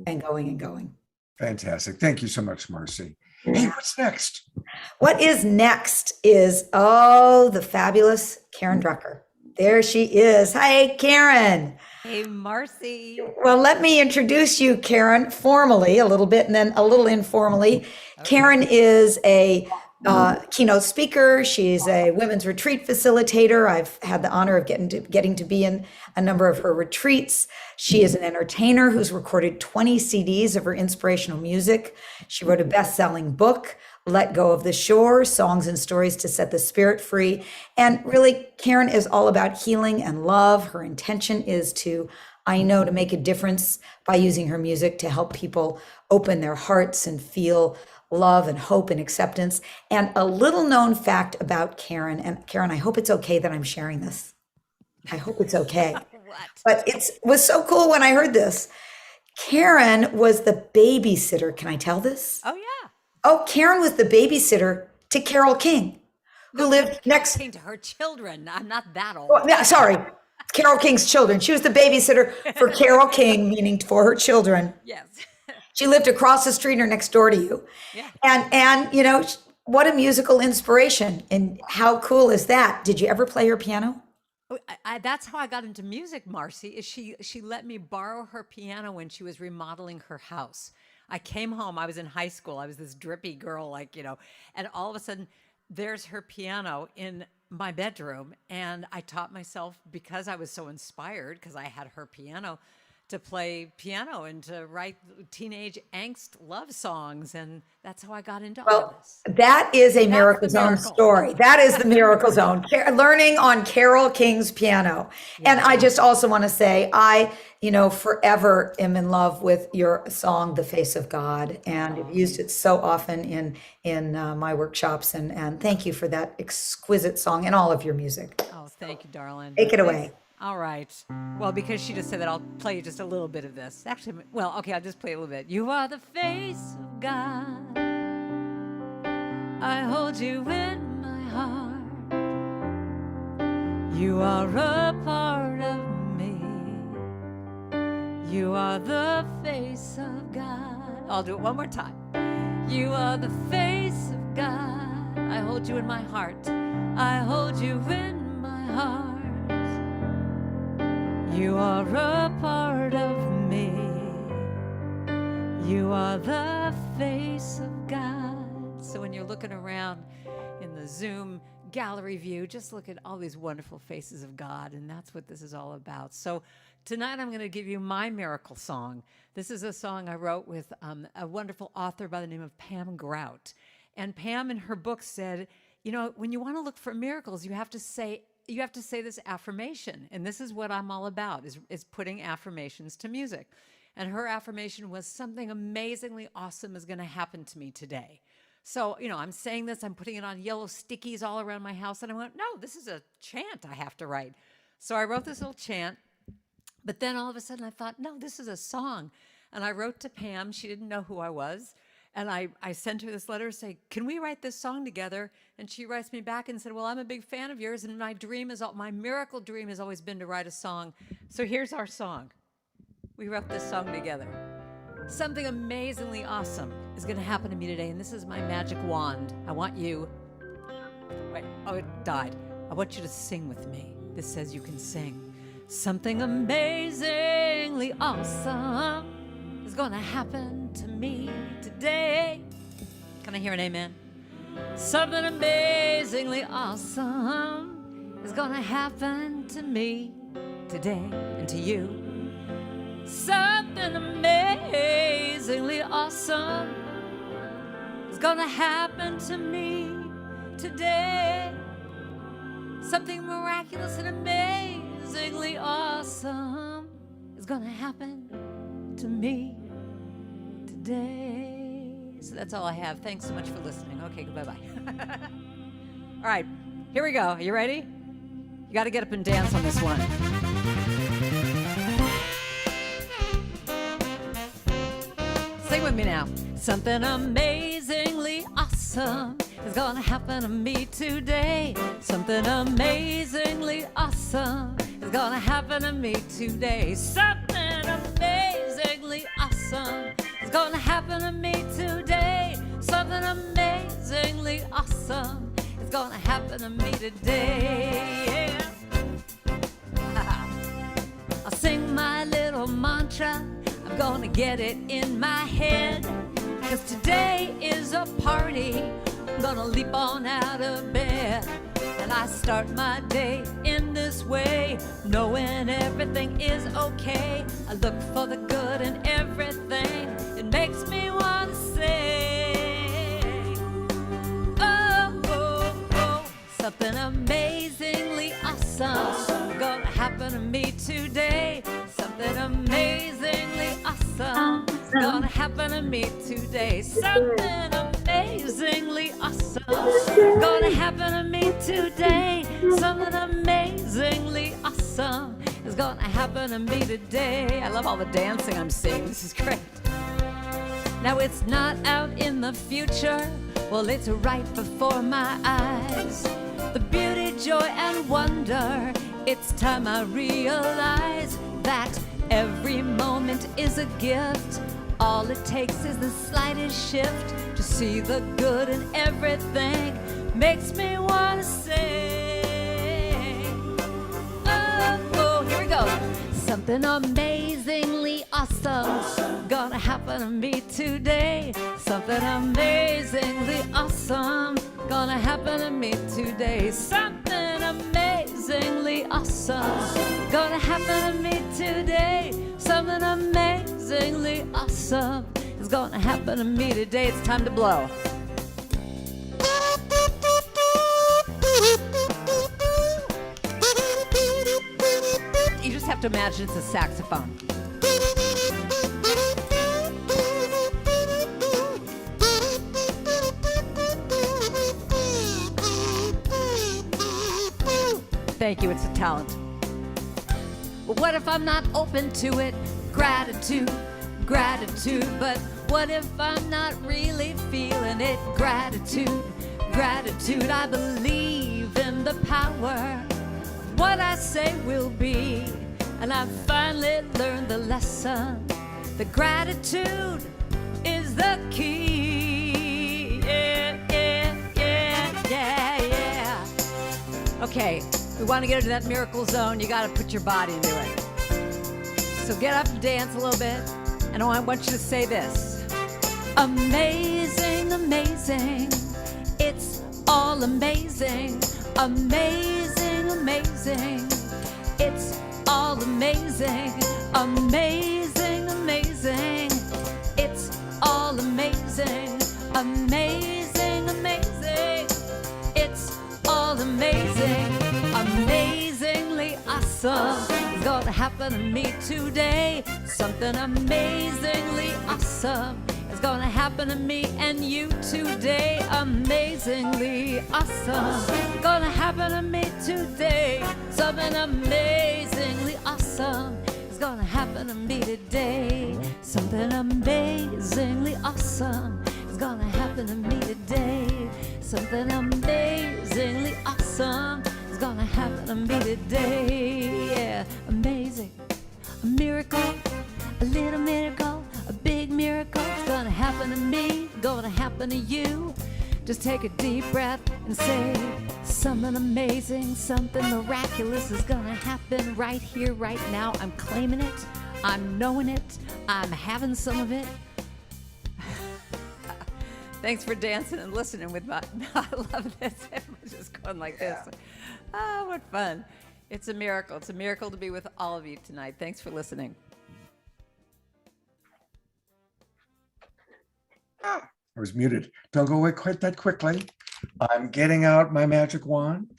and going and going. Fantastic. Thank you so much, Marci. Hey, what's next? What is next is, the fabulous Karen Drucker. There she is. Hi, Karen. Hey, Marci. Well, let me introduce you, Karen, formally a little bit and then a little informally. Okay. Karen is a keynote speaker. She's a women's retreat facilitator. I've had the honor of getting to be in a number of her retreats. She is an entertainer who's recorded 20 CDs of her inspirational music. She wrote a best-selling book, let go of the shore, songs and stories to set the spirit free. And really, Karen is all about healing and love. Her intention is to, I know, to make a difference by using her music to help people open their hearts and feel love and hope and acceptance. And a little known fact about Karen, and Karen, I hope it's okay that I'm sharing this. I hope it's okay. But it was so cool when I heard this. Karen was the babysitter. Can I tell this? Oh, yeah. Oh, Karen was the babysitter to Carole King, who lived next to her children. I'm not that old. Oh, yeah, sorry, Carole King's children. She was the babysitter for Carole King, meaning for her children. Yes. She lived across the street or next door to you. Yeah. And you know, what a musical inspiration. And how cool is that? Did you ever play her piano? That's how I got into music, Marci, is she let me borrow her piano when she was remodeling her house. I came home, I was in high school, I was this drippy girl, and all of a sudden there's her piano in my bedroom. And I taught myself, because I was so inspired, because I had her piano, to play piano and to write teenage angst love songs. And that's how I got into all of this. That is a Miracle Zone story. That is the Miracle Zone, learning on Carole King's piano. Yeah. And I just also want to say, I, forever am in love with your song, The Face of God. And I've used it so often in my workshops. And thank you for that exquisite song and all of your music. Oh, thank you, darling. Take it away. All right. Well, because she just said that, I'll play you just a little bit of this. Actually, well, okay, I'll just play a little bit. You are the face of God. I hold you in my heart. You are a part of me. You are the face of God. I'll do it one more time. You are the face of God. I hold you in my heart. I hold you in my heart. You are a part of me. You are the face of God. So when you're looking around in the Zoom gallery view, just look at all these wonderful faces of God, and that's what this is all about. So tonight I'm going to give you my miracle song. This is a song I wrote with a wonderful author by the name of Pam Grout. And Pam in her book said, when you want to look for miracles, you have to say this affirmation. And this is what I'm all about, is putting affirmations to music. And her affirmation was, something amazingly awesome is going to happen to me today. So, I'm saying this, I'm putting it on yellow stickies all around my house. And I went, no, this is a chant I have to write. So I wrote this little chant. But then all of a sudden I thought, no, this is a song. And I wrote to Pam. She didn't know who I was. And I sent her this letter saying, can we write this song together? And she writes me back and said, well, I'm a big fan of yours. And my miracle dream has always been to write a song. So here's our song. We wrote this song together. Something amazingly awesome is going to happen to me today. And this is my magic wand. I want you, it died. I want you to sing with me. This says you can sing. Something amazingly awesome is going to happen to me today. Can I hear an amen? Something amazingly awesome is going to happen to me today and to you. Something amazingly awesome is going to happen to me today. Something miraculous and amazingly awesome is going to happen to me today. So that's all I have. Thanks so much for listening. Okay, bye-bye. All right, here we go. Are you ready? You got to get up and dance on this one. Sing with me now. Something amazingly awesome is gonna happen to me today. Something amazingly awesome is gonna happen to me today. Something amazingly awesome is gonna happen to me today. Something amazingly awesome is gonna happen to me today. I'll sing my little mantra. I'm gonna get it in my head, 'cause today is a party. I'm gonna leap on out of bed, and I start my day in this way, knowing everything is okay. I look for the good in everything. It makes me wanna sing. Something amazingly awesome gonna happen to me today. Something amazingly awesome gonna happen to me today. Something amazingly awesome gonna happen to me today. Something amazingly awesome is gonna happen to me today. I love all the dancing I'm seeing. This is great. Now it's not out in the future. Well, it's right before my eyes. The beauty, joy, and wonder. It's time I realize that every moment is a gift. All it takes is the slightest shift to see the good in everything. Makes me wanna sing. Oh, here we go. Something amazingly awesome gonna happen to me today. Something amazingly awesome gonna happen to me today. Something amazingly awesome gonna happen to me today. Something amazingly awesome is gonna happen to me today. It's time to blow. You just have to imagine it's a saxophone. Thank you, it's a talent. But what if I'm not open to it? Gratitude, gratitude. But what if I'm not really feeling it? Gratitude, gratitude. I believe in the power. What I say will be. And I finally learned the lesson. The gratitude is the key. Yeah, yeah, yeah, yeah, yeah. Okay, we want to get into that miracle zone. You got to put your body into it. So get up and dance a little bit. And I want you to say this. Amazing, amazing. It's all amazing. Amazing, amazing. It's all amazing. Amazing, amazing. It's all amazing. Amazing, amazing. It's all amazing. Amazingly awesome is gonna happen to me today. Something amazingly awesome is gonna happen to me and you today. Amazingly awesome gonna happen to me today. Something amazingly awesome is gonna happen to me today. Something amazingly awesome is gonna happen to me today. Something amazingly awesome is gonna happen to me today. Yeah, amazing. A miracle, a little miracle, a big miracle. It's gonna happen to me, gonna happen to you. Just take a deep breath and say something amazing, something miraculous is gonna happen right here, right now. I'm claiming it, I'm knowing it, I'm having some of it. Thanks for dancing and listening with my, I love this. Everyone's just going like this. Oh, what fun. It's a miracle. It's a miracle to be with all of you tonight. Thanks for listening. I was muted. Don't go away quite that quickly. I'm getting out my magic wand.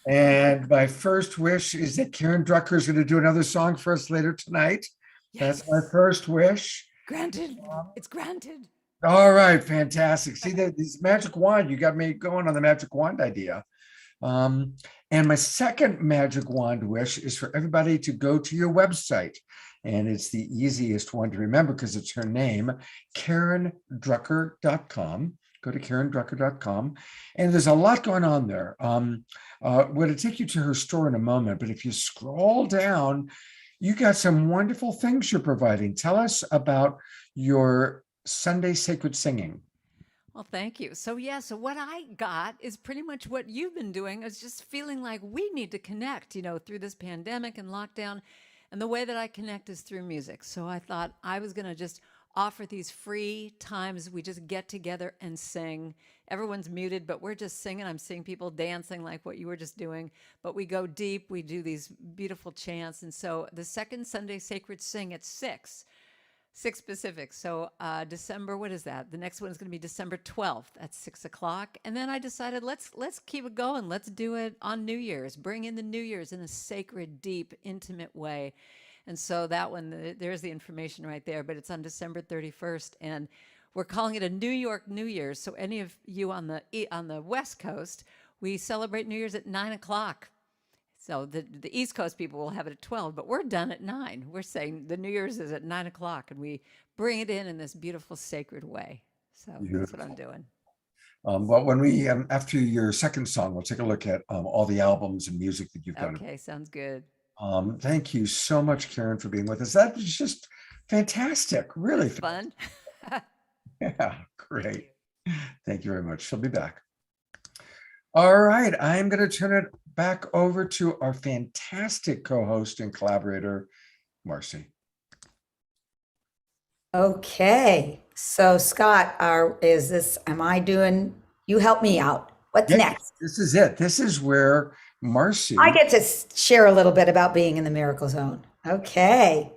And my first wish is that Karen Drucker is going to do another song for us later tonight. Yes. That's my first wish. Granted. It's granted. All right, fantastic. See that this magic wand, you got me going on the magic wand idea. And my second magic wand wish is for everybody to go to your website. And it's the easiest one to remember because it's her name, KarenDrucker.com. Go to KarenDrucker.com. And there's a lot going on there. We're going to take you to her store in a moment, but if you scroll down, you got some wonderful things you're providing. Tell us about your Sunday sacred singing. Well, thank you. So what I got is pretty much what you've been doing. Is just feeling like we need to connect, through this pandemic and lockdown. And the way that I connect is through music. So I thought I was going to just offer these free times we just get together and sing. Everyone's muted, but we're just singing. I'm seeing people dancing like what you were just doing. But we go deep. We do these beautiful chants. And so the second Sunday Sacred Sing at 6. 6 Pacific. So December, what is that? The next one is going to be December 12th at 6 o'clock. And then I decided let's keep it going. Let's do it on New Year's. Bring in the New Year's in a sacred, deep, intimate way. And so that one, there's the information right there. But it's on December 31st, and we're calling it a New York New Year's. So any of you on the West Coast, we celebrate New Year's at 9 o'clock. So the East Coast people will have it at 12, but we're done at 9. We're saying the New Year's is at 9 o'clock, and we bring it in this beautiful, sacred way. So that's what I'm doing. Well, when we, after your second song, we'll take a look at all the albums and music that you've done. Okay, sounds good. Thank you so much, Karen, for being with us. That was just fantastic, really Fun. Yeah, great. Thank you very much. She'll be back. All right, I'm going to turn it back over to our fantastic co-host and collaborator, Marci. Okay, so Scott, am I doing, you help me out. What's next? This is it. This is where Marci. I get to share a little bit about being in the Miracle Zone. Okay.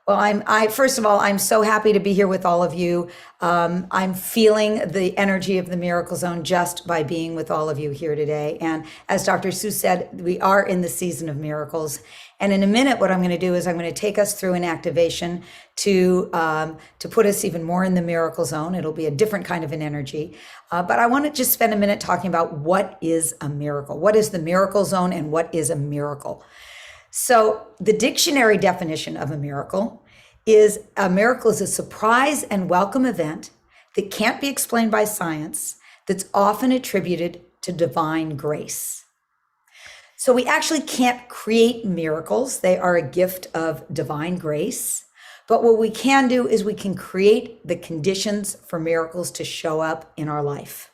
Well, first of all, I'm so happy to be here with all of you. I'm feeling the energy of the Miracle Zone just by being with all of you here today. And as Dr. Sue said, we are in the season of miracles. And in a minute, what I'm going to do is I'm going to take us through an activation to put us even more in the Miracle Zone. It'll be a different kind of an energy. But I want to just spend a minute talking about what is a miracle. What is the Miracle Zone and what is a miracle? So the dictionary definition of a miracle is a surprise and welcome event that can't be explained by science, that's often attributed to divine grace. So we actually can't create miracles. They are a gift of divine grace. But what we can do is we can create the conditions for miracles to show up in our life.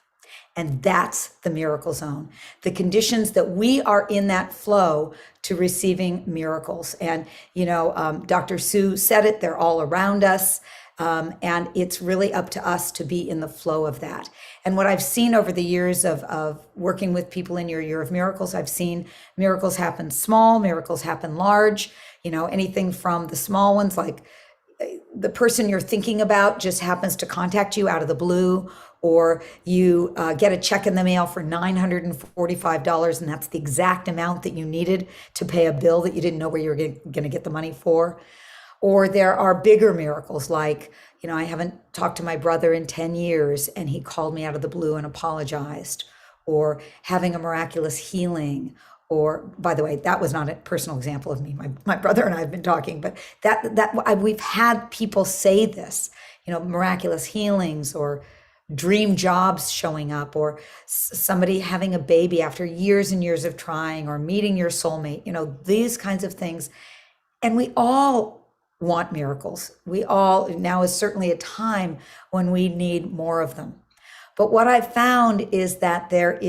And that's the Miracle Zone, the conditions that we are in that flow to receiving miracles. And, Dr. Sue said it, they're all around us. And it's really up to us to be in the flow of that. And what I've seen over the years of working with people in your year of miracles, I've seen miracles happen small, miracles happen large, anything from the small ones, like the person you're thinking about just happens to contact you out of the blue, or you get a check in the mail for $945, and that's the exact amount that you needed to pay a bill that you didn't know where you were going to get the money for. Or there are bigger miracles like, I haven't talked to my brother in 10 years and he called me out of the blue and apologized, or having a miraculous healing. Or, by the way, that was not a personal example of me. My brother and I have been talking, but we've had people say this, miraculous healings, or dream jobs showing up, or somebody having a baby after years and years of trying, or meeting your soulmate, these kinds of things. And we all want miracles. Now is certainly a time when we need more of them. But what I've found is that there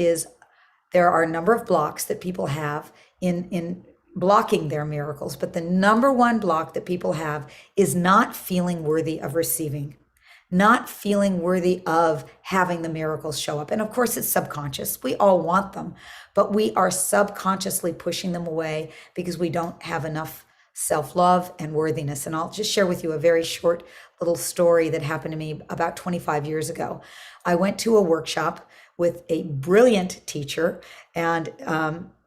are a number of blocks that people have in blocking their miracles. But the number one block that people have is not feeling worthy of receiving, not feeling worthy of having the miracles show up. And of course, it's subconscious. We all want them, but we are subconsciously pushing them away because we don't have enough self-love and worthiness. And I'll just share with you a very short little story that happened to me about 25 years ago. I went to a workshop with a brilliant teacher, and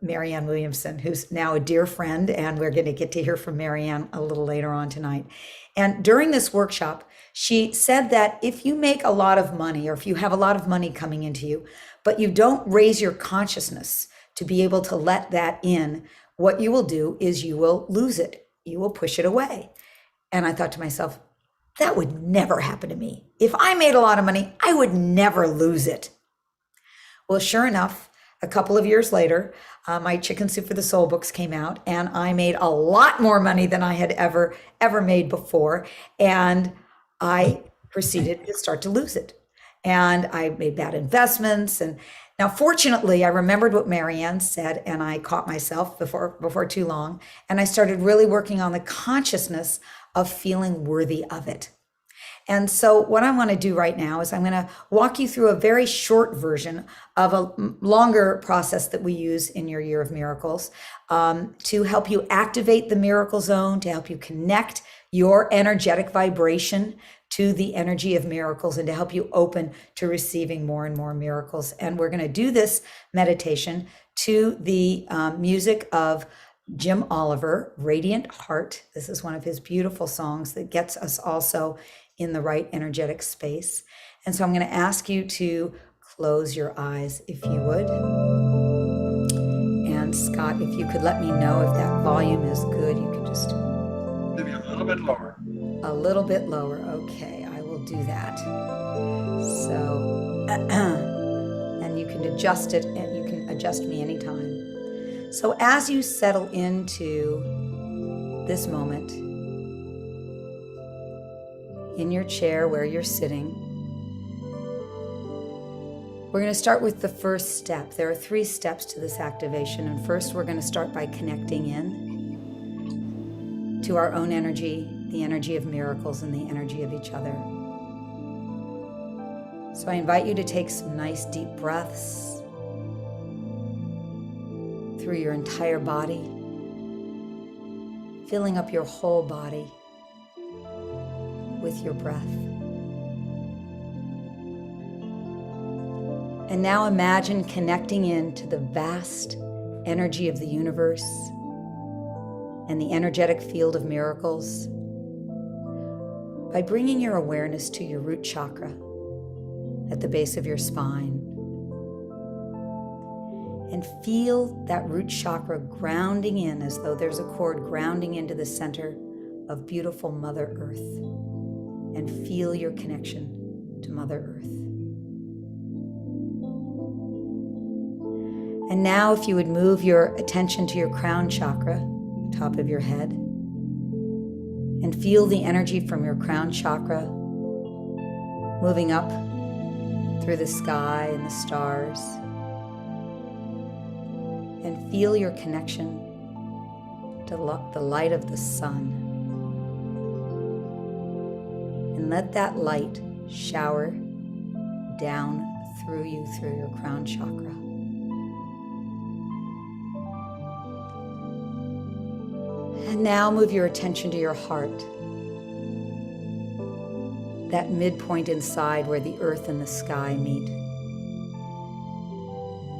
Marianne Williamson, who's now a dear friend, and we're going to get to hear from Marianne a little later on tonight. And during this workshop, she said that if you make a lot of money, or if you have a lot of money coming into you, but you don't raise your consciousness to be able to let that in, what you will do is you will lose it. You will push it away. And I thought to myself, that would never happen to me. If I made a lot of money, I would never lose it. Well, sure enough, a couple of years later, my Chicken Soup for the Soul books came out, and I made a lot more money than I had ever made before. And I proceeded to start to lose it. And I made bad investments. And now, fortunately, I remembered what Marianne said, and I caught myself before too long. And I started really working on the consciousness of feeling worthy of it. And so what I want to do right now is I'm going to walk you through a very short version of a longer process that we use in your Year of Miracles to help you activate the Miracle Zone, to help you connect your energetic vibration to the energy of miracles and to help you open to receiving more and more miracles. And we're going to do this meditation to the music of Jim Oliver, Radiant Heart. This is one of his beautiful songs that gets us also in the right energetic space. And so I'm going to ask you to close your eyes, if you would. And Scott, if you could let me know if that volume is good, you could just... Maybe a little bit lower. A little bit lower. Okay, I will do that. So, and you can adjust it, and you can adjust me anytime. So as you settle into this moment, in your chair where you're sitting, we're going to start with the first step. There are 3 steps to this activation. And first, we're going to start by connecting in to our own energy, the energy of miracles, and the energy of each other. So I invite you to take some nice deep breaths through your entire body, filling up your whole body with your breath. And now imagine connecting into the vast energy of the universe and the energetic field of miracles by bringing your awareness to your root chakra at the base of your spine. And feel that root chakra grounding in as though there's a cord grounding into the center of beautiful Mother Earth. And feel your connection to Mother Earth. And now if you would move your attention to your crown chakra, top of your head, and feel the energy from your crown chakra moving up through the sky and the stars. And feel your connection to the light of the sun. And let that light shower down through you, through your crown chakra. And now move your attention to your heart, that midpoint inside where the earth and the sky meet.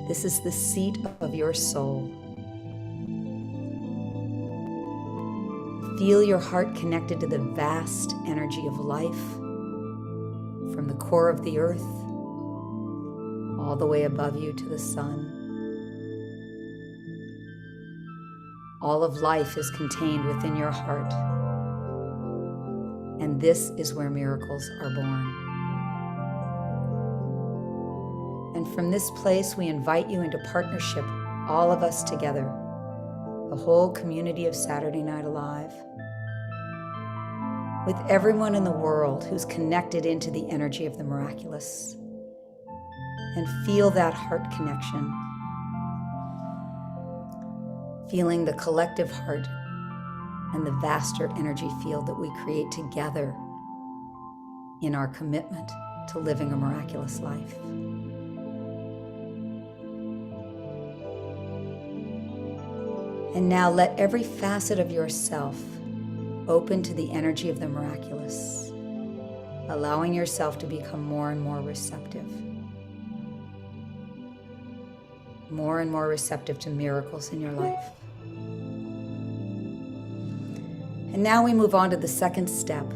This is the seat of your soul. Feel your heart connected to the vast energy of life from the core of the earth all the way above you to the sun. All of life is contained within your heart, and this is where miracles are born. And from this place, we invite you into partnership, all of us together, the whole community of Saturday Night Alive, with everyone in the world who's connected into the energy of the miraculous. And feel that heart connection. Feeling the collective heart and the vaster energy field that we create together in our commitment to living a miraculous life. And now let every facet of yourself open to the energy of the miraculous, allowing yourself to become more and more receptive. More and more receptive to miracles in your life. And now we move on to the second step,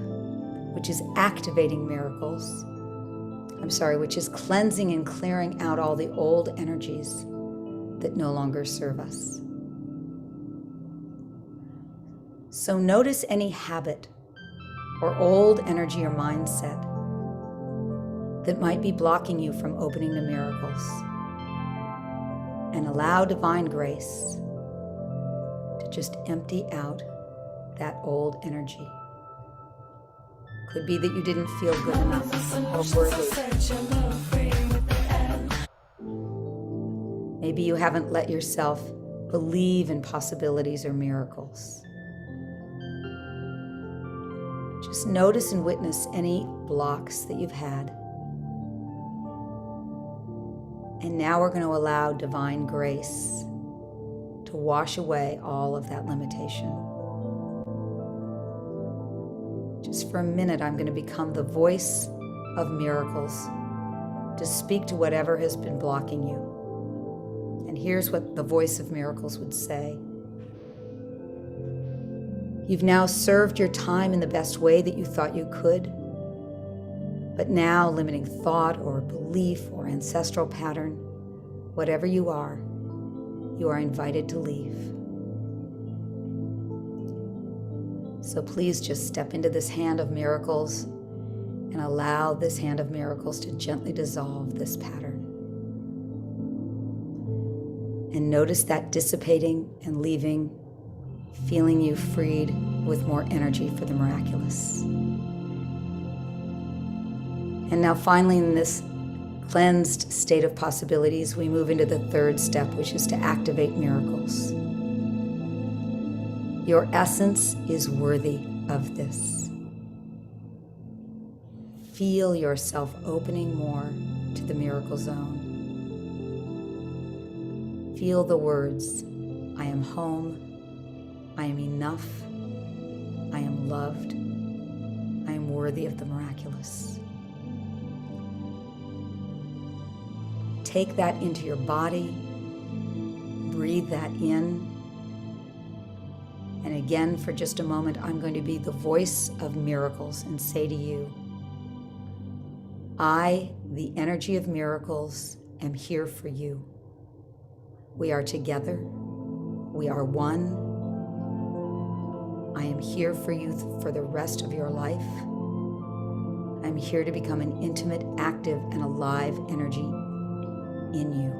which is activating miracles. Which is cleansing and clearing out all the old energies that no longer serve us. So notice any habit or old energy or mindset that might be blocking you from opening to miracles. And allow divine grace to just empty out that old energy. Could be that you didn't feel good enough or worthy. Maybe you haven't let yourself believe in possibilities or miracles. Just notice and witness any blocks that you've had. And now we're going to allow divine grace to wash away all of that limitation. just for a minute, I'm going to become the voice of miracles to speak to whatever has been blocking you. And here's what the voice of miracles would say. You've now served your time in the best way that you thought you could, but now limiting thought or belief or ancestral pattern, whatever you are invited to leave. So please just step into this hand of miracles and allow this hand of miracles to gently dissolve this pattern. And notice that dissipating and leaving, feeling you freed with more energy for the miraculous. And now finally, in this cleansed state of possibilities, we move into the third step, which is to activate miracles. Your essence is worthy of this. Feel yourself opening more to the miracle zone. Feel the words, I am home, I am enough, I am loved, I am worthy of the miraculous. Take that into your body, breathe that in. And again, for just a moment, I'm going to be the voice of miracles and say to you, I, the energy of miracles, am here for you. We are together. We are one. I am here for you for the rest of your life. I'm here to become an intimate, active, and alive energy in you.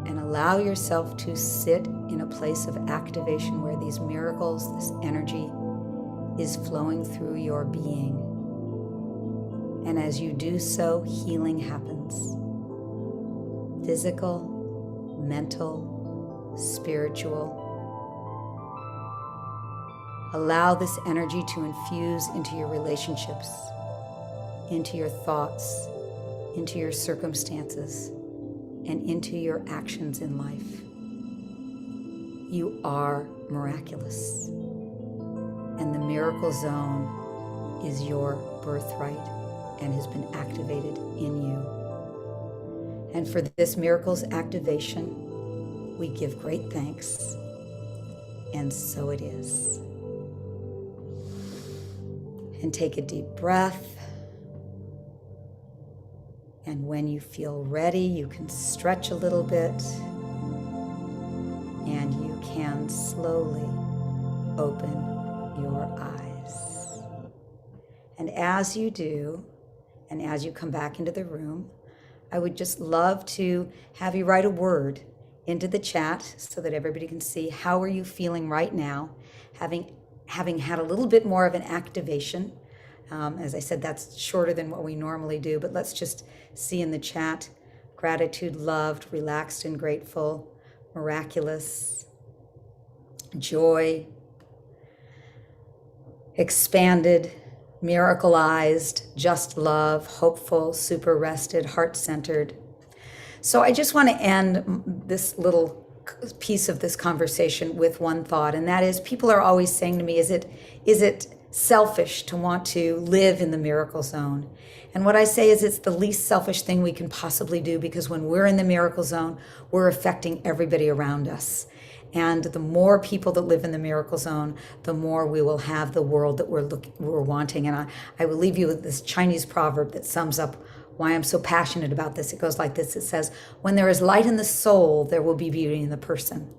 And allow yourself to sit in a place of activation where these miracles, this energy, is flowing through your being. And as you do so, healing happens. Physical, mental, spiritual. Allow this energy to infuse into your relationships, into your thoughts, into your circumstances, and into your actions in life. You are miraculous, and the miracle zone is your birthright and has been activated in you. And for this miracles activation, we give great thanks, and so it is. And take a deep breath. And when you feel ready, you can stretch a little bit, and you can slowly open your eyes. And as you do, and as you come back into the room, I would just love to have you write a word into the chat so that everybody can see how are you feeling right now, having had a little bit more of an activation. As I said, that's shorter than what we normally do, but let's just see in the chat, gratitude, loved, relaxed and grateful, miraculous, joy, expanded, miracleized, just love, hopeful, super rested, heart-centered. So I just want to end this little piece of this conversation with one thought, and that is, people are always saying to me, is it selfish to want to live in the miracle zone? And what I say is, it's the least selfish thing we can possibly do, because when we're in the miracle zone, we're affecting everybody around us. And the more people that live in the miracle zone, the more we will have the world that we're wanting. And I will leave you with this Chinese proverb that sums up why I'm so passionate about this. It goes like this. It says, when there is light in the soul, there will be beauty in the person.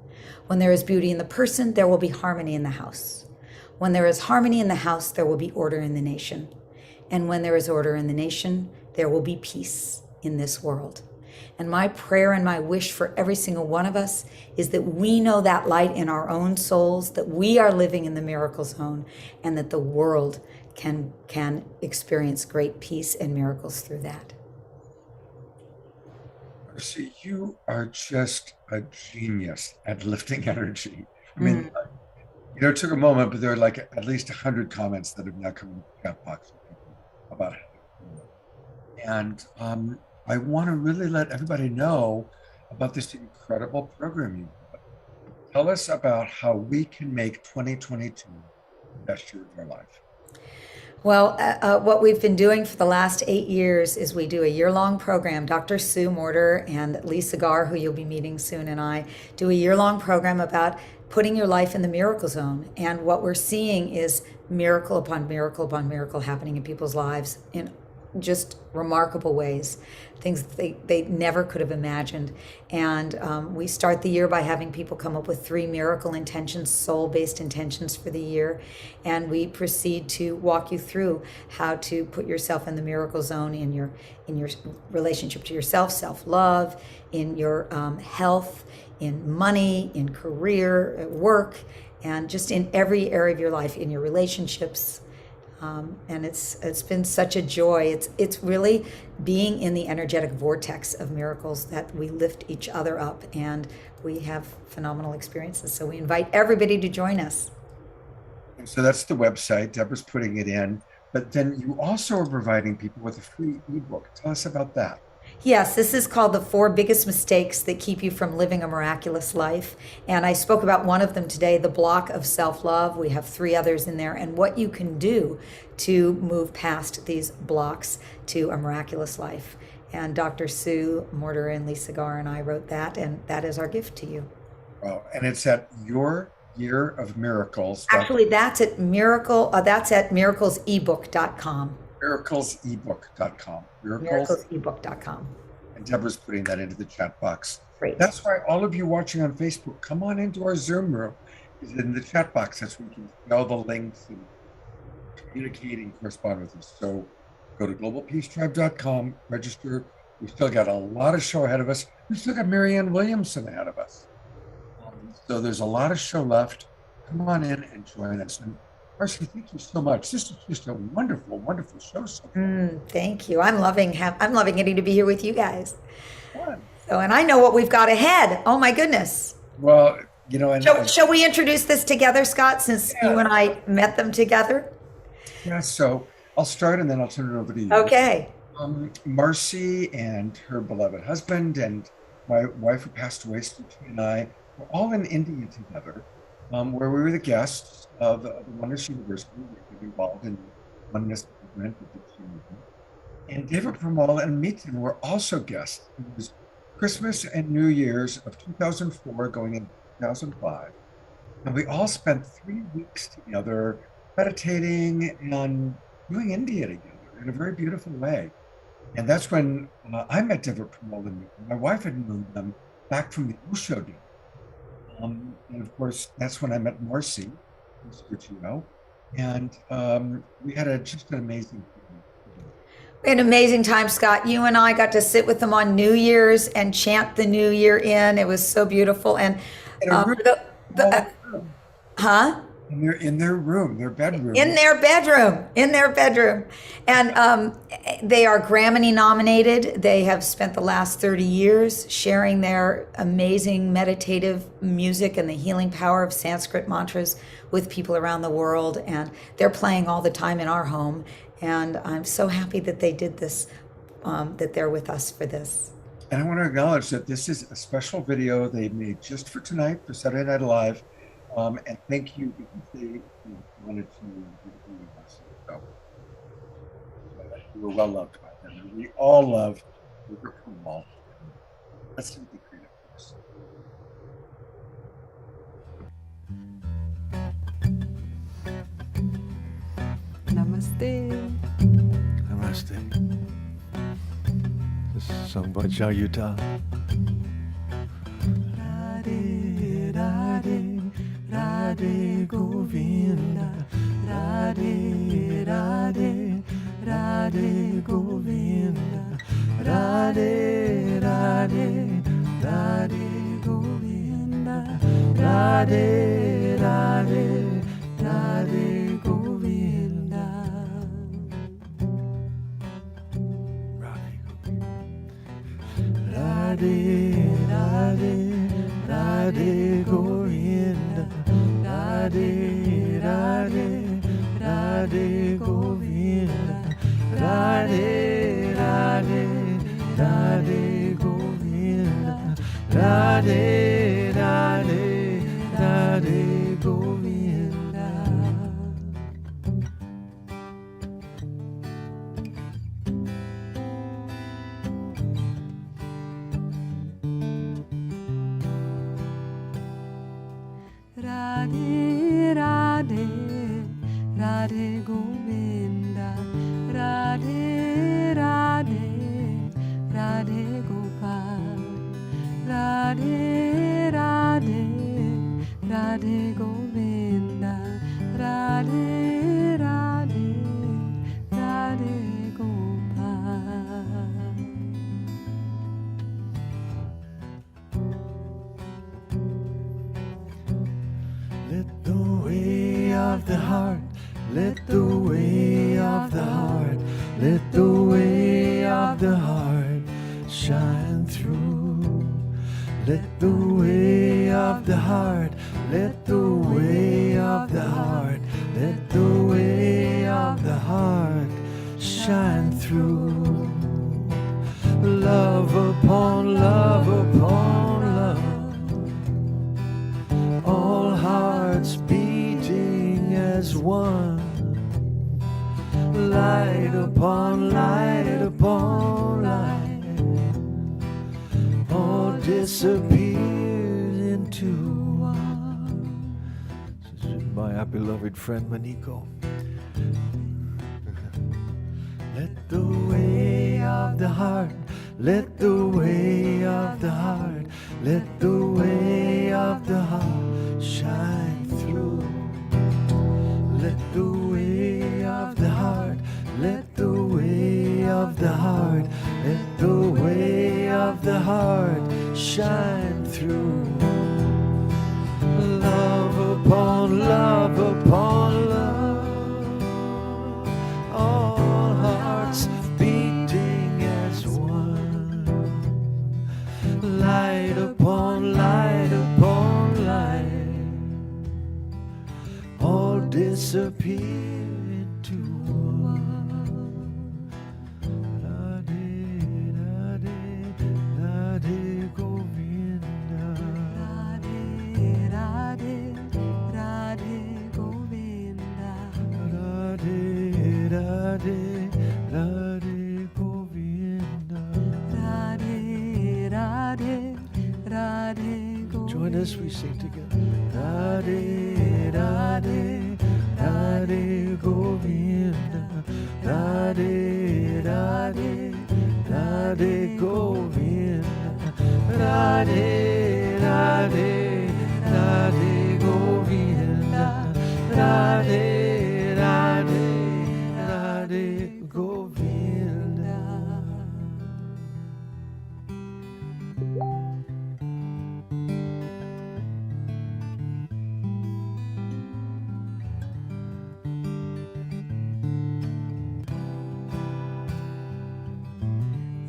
When there is beauty in the person, there will be harmony in the house. When there is harmony in the house, there will be order in the nation. And when there is order in the nation, there will be peace in this world. And my prayer and my wish for every single one of us is that we know that light in our own souls, that we are living in the miracle zone, and that the world can experience great peace and miracles through that. Marci, you are just a genius at lifting energy. I mean, it took a moment, but there are like at least 100 comments that have now come in the chat box about it. And I want to really let everybody know about this incredible program you have. Tell us about how we can make 2022 the best year of our life. Well, what we've been doing for the last 8 years is we do a year-long program. Dr. Sue Morter and Lisa Garr, who you'll be meeting soon, and I do a year-long program about putting your life in the miracle zone. And what we're seeing is miracle upon miracle upon miracle happening in people's lives in just remarkable ways, things they never could have imagined. And we start the year by having people come up with 3 miracle intentions, soul-based intentions for the year. And we proceed to walk you through how to put yourself in the miracle zone in your relationship to yourself, self-love, in your health, in money, in career, at work, and just in every area of your life, in your relationships. And it's been such a joy. It's really being in the energetic vortex of miracles that we lift each other up, and we have phenomenal experiences. So we invite everybody to join us. And so that's the website. Deborah's putting it in. But then you also are providing people with a free ebook. Tell us about that. Yes, this is called the 4 biggest mistakes that keep you from living a miraculous life. And I spoke about one of them today, the block of self-love. We have 3 others in there, and what you can do to move past these blocks to a miraculous life. And Dr. Sue Morter and Lisa Garr and I wrote that, and that is our gift to you. Oh, and it's at Your Year of Miracles. Actually, that's at miraclesebook.com. Miraclesebook.com. Miraclesebook.com. And Deborah's putting that into the chat box. Great. That's why all of you watching on Facebook, come on into our Zoom room. It's in the chat box. That's where you can see all the links and communicate and correspond with us. So go to globalpeacetribe.com, register. We've still got a lot of show ahead of us. We've still got Marianne Williamson ahead of us. So there's a lot of show left. Come on in and join us. And Marci, thank you so much. This is just a wonderful, wonderful show so far. Thank you. I'm loving getting to be here with you guys. Fun. So, and I know what we've got ahead. Oh my goodness. Well, you know, and Shall we introduce this together, Scott, since you and I met them together? yeah, so I'll start and then I'll turn it over to you. Okay. Marci and her beloved husband and my wife who passed away, Steve, and I were all in India together, where we were the guests of the Oneness University. We were involved in Oneness movement with the community. And Deva, Premal, and Miten were also guests. It was Christmas and New Year's of 2004 going into 2005. And we all spent 3 weeks together meditating and doing India together in a very beautiful way. And that's when I met Deva, Premal, and Miten. My wife had known them back from the Osho days. And of course, that's when I met Marci, which you know. And we had just an amazing time. We had an amazing time, Scott. You and I got to sit with them on New Year's and chant the New Year in. It was so beautiful. And In their room, their bedroom. In their bedroom. And they are Grammy nominated. They have spent the last 30 years sharing their amazing meditative music and the healing power of Sanskrit mantras with people around the world. And they're playing all the time in our home. And I'm so happy that they did this, that they're with us for this. And I want to acknowledge that this is a special video they made just for tonight, for Saturday Night Live. And thank you because they wanted to be with us. So we were well loved by them. And we all love Drucker Premal. Let's do the creative first. Namaste. Namaste. This is sung by Jayuta. Radhe, Radhe, Radhe Govinda. Radhe, Radhe, Radhe Govinda. Radhe, Radhe, Radhe Govinda. Radhe, Radhe, Radhe Govinda. Radhe, Radhe, Radhe Govinda. Radhe, Radhe, Radhe Govinda. Radhe, Radhe, Radhe Govinda. Radhe, Radhe, Radhe Govinda, Radhe Radhe, Radhe Gopal, Radhe Radhe, Radhe Govinda, Radhe Radhe, Radhe Gopal. Let the way of the heart, let the way of the heart, let the way of the heart shine through. Let the way of the heart, let the way of the heart, let the way of the heart shine through. Love upon love upon love, all hearts beating as one. Light upon light upon light, all disappears into one. This is my beloved friend Maniko. Let the way of the heart, let the way of the heart, let the way of the heart shine through. Let the way of the heart, let the way of the heart, let the way of the heart shine through. Love upon love upon love, all hearts beating as one. Light upon light upon light, all disappear into one. Radhe, Radhe, Radhe Govinda. Radhe, Radhe, Radhe Govinda. Radhe, Radhe, Radhe Govinda. Radhe, Radhe, Radhe Govinda. Join us, we sing together. Radhe, Radhe, Radhe Govinda. Radhe, Radhe, Radhe Govinda. Radhe, Radhe, Radhe Govinda. Radhe, Radhe, Radhe Govinda.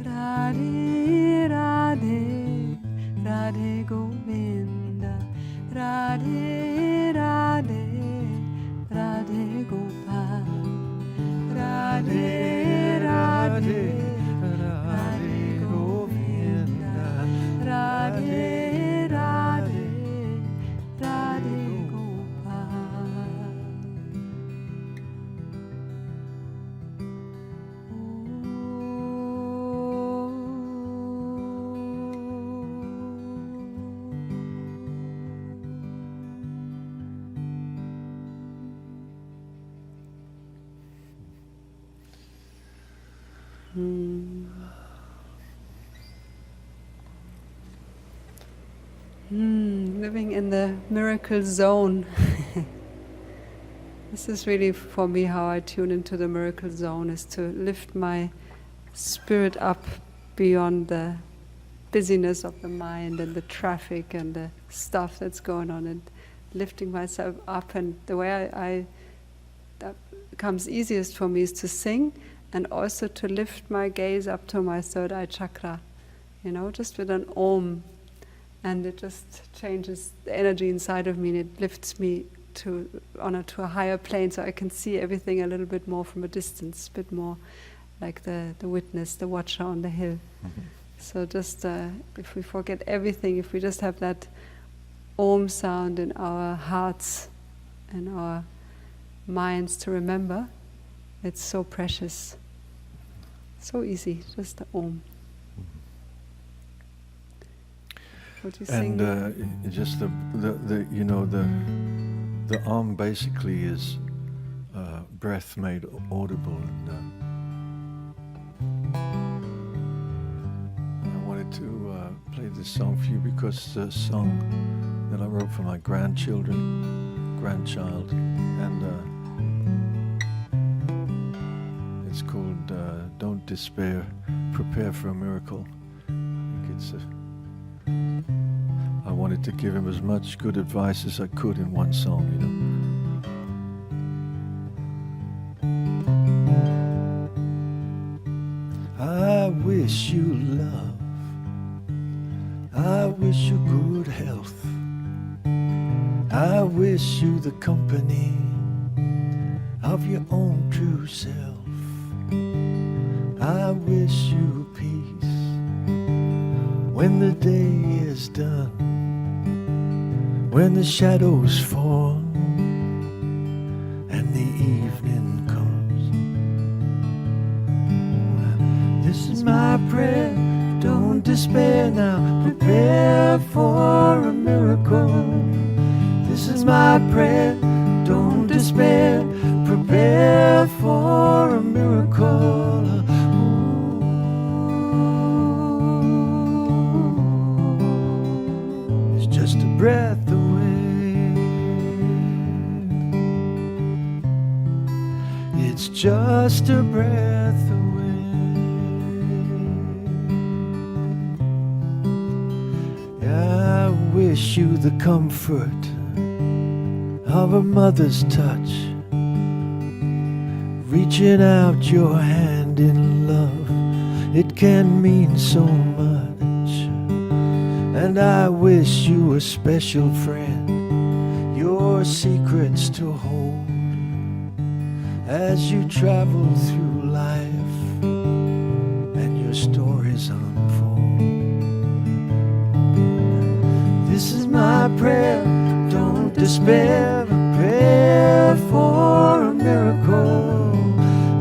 Radhe, Radhe, Radhe Govinda. Radhe, Radhe, Radhe Gopal. Radhe, Radhe, Radhe Govinda. Radhe, Radhe, Radhe Gopal. Living in the miracle zone. This is really for me how I tune into the miracle zone, is to lift my spirit up beyond the busyness of the mind and the traffic and the stuff that's going on, and lifting myself up. And the way that comes easiest for me is to sing, and also to lift my gaze up to my third eye chakra, just with an om. And it just changes the energy inside of me, and it lifts me to a higher plane, so I can see everything a little bit more from a distance, a bit more like the witness, the watcher on the hill. Mm-hmm. So just if we forget everything, if we just have that om sound in our hearts and our minds to remember, it's so precious, so easy, just the om. What you sing? And just the Om basically is breath made audible, and I wanted to play this song for you because it's a song that I wrote for my grandchild, and it's called Don't Despair, Prepare for a Miracle. I wanted to give him as much good advice as I could in one song, you know. I wish you love, I wish you good health, I wish you the company of your own true self. I wish you peace when the day is done, when the shadows fall and the evening comes. This is my prayer, don't despair now, prepare for a miracle. This is my prayer, don't despair, prepare for a miracle. It's just a breath away. It's just a breath away. I wish you the comfort of a mother's touch, reaching out your hand in love. It can mean so much. And I wish you a special friend, your secrets to hold as you travel through life and your stories unfold. This is my prayer, don't despair, prepare for a miracle.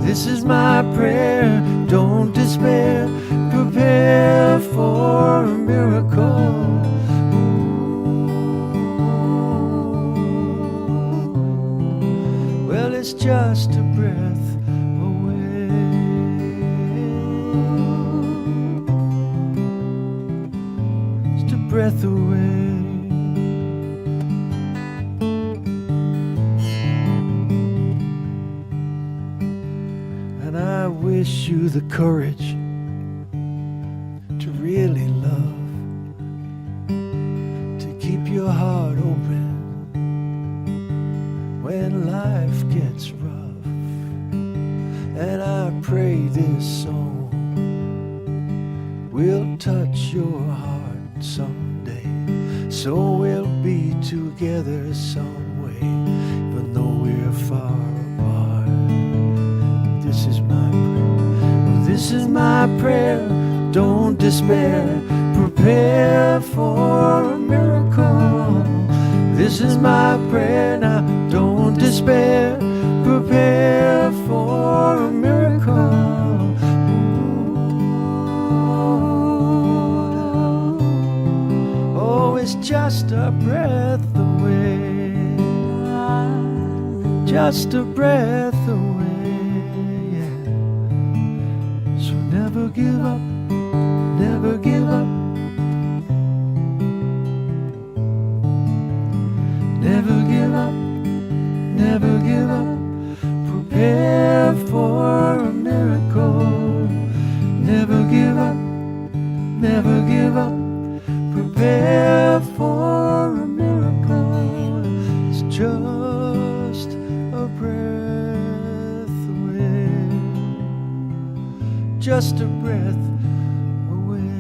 This is my prayer, don't despair, prepare for a miracle. Well, it's just a breath away. Just a breath away. I wish you the courage to really love, to keep your heart open when life gets rough. And I pray this song will touch your heart someday, so we'll be together some way, even though we're far apart. This is my prayer, this is my prayer, don't despair, prepare for a miracle. This is my prayer now, don't despair, prepare for a miracle. Oh, it's just a breath away, just a breath away. Never give up, never give up, never give up, never give up, prepare for a miracle. Never give up, never give up, prepare for a miracle. It's just a breath away, just a breath away.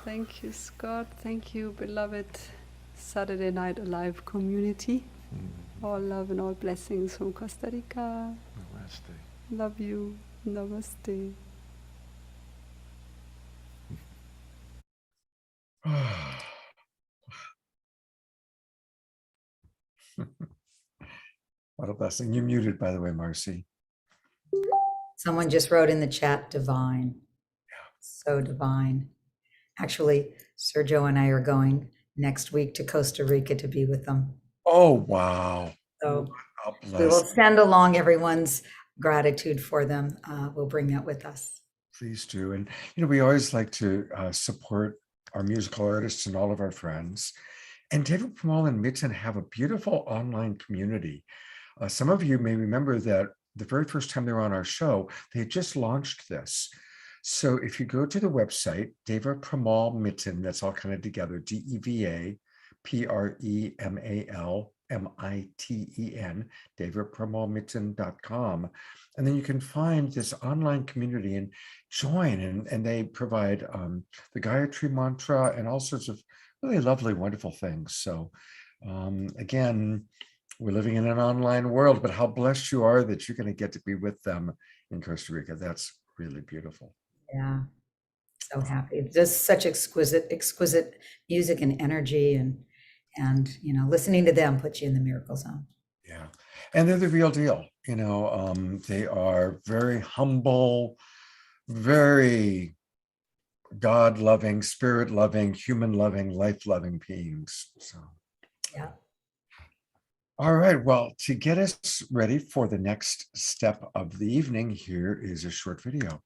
Thank you, Scott. Thank you, beloved Saturday Night Alive community. All love and all blessings from Costa Rica. Namaste. Love you. Namaste. What a blessing. You're muted, by the way, Marci. Someone just wrote in the chat, divine. So divine. Actually, Sergio and I are going next week to Costa Rica to be with them. Oh, wow. So God we will bless. send along everyone's gratitude for them. We'll bring that with us. Please do. And, we always like to support our musical artists and all of our friends. And Deva, Premal, and Miten have a beautiful online community. Some of you may remember that the very first time they were on our show, they had just launched this. So if you go to the website, Deva, Premal, Miten, that's all kind of together, DEVA, PREMAL, MITEN, devapremalmitten.com. And then you can find this online community and join. And they provide the Gayatri mantra and all sorts of really lovely, wonderful things. So again, we're living in an online world, but how blessed you are that you're going to get to be with them in Costa Rica. That's really beautiful. Yeah, so happy. Just such exquisite music and energy, and listening to them puts you in the miracle zone. Yeah, and they're the real deal. They are very humble, very God-loving, spirit-loving, human-loving, life-loving beings. So, yeah. All right. Well, to get us ready for the next step of the evening, here is a short video.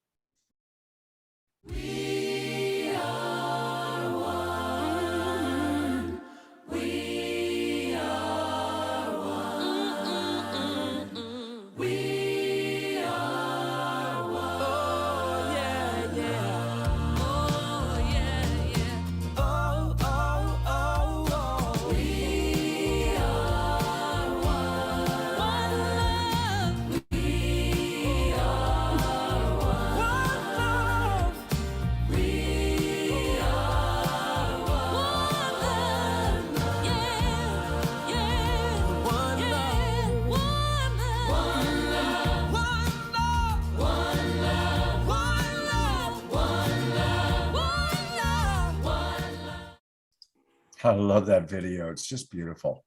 We are one. We are one. We are one. Oh, yeah, yeah. Oh, yeah, yeah. Oh, oh, oh, oh. We are one. One love. We are one. One love. We are one love, yeah, yeah, one love, one love, one love, one love, one love, one love, one love. I love that video. It's just beautiful.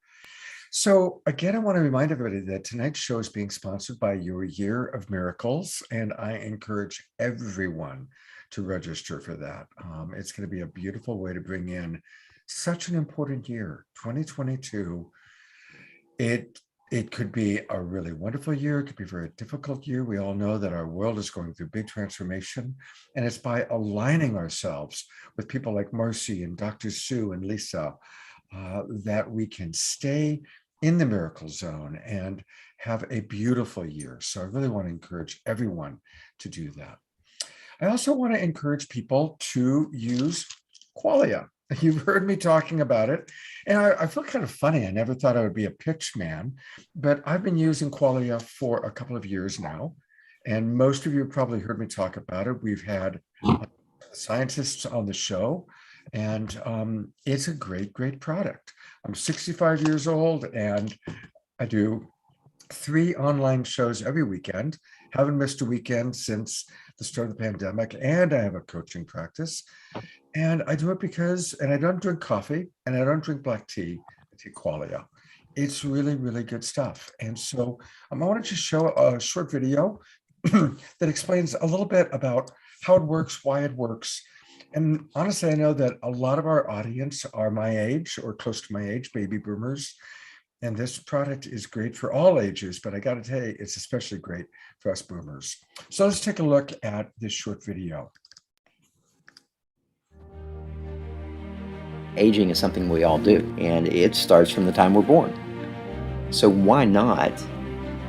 So again, I want to remind everybody that tonight's show is being sponsored by Your Year of Miracles, and I encourage everyone to register for that. It's going to be a beautiful way to bring in such an important year, 2022. It could be a really wonderful year. It could be a very difficult year. We all know that our world is going through big transformation, and it's by aligning ourselves with people like Marci and Dr. Sue and Lisa that we can stay in the miracle zone and have a beautiful year. So I really want to encourage everyone to do that. I also want to encourage people to use Qualia. You've heard me talking about it, and I feel kind of funny. I never thought I would be a pitch man, but I've been using Qualia for a couple of years now, and most of you have probably heard me talk about it. We've had scientists on the show, and it's a great, great product. I'm 65 years old, and I do 3 online shows every weekend. Haven't missed a weekend since the start of the pandemic, and I have a coaching practice. And I do it because, and I don't drink coffee, and I don't drink black tea. I take Qualia. It's really, really good stuff. And so I wanted to show a short video that explains a little bit about how it works, why it works. And honestly, I know that a lot of our audience are my age or close to my age, baby boomers. And this product is great for all ages, but I got to tell you, it's especially great for us boomers. So let's take a look at this short video. Aging is something we all do, and it starts from the time we're born. So why not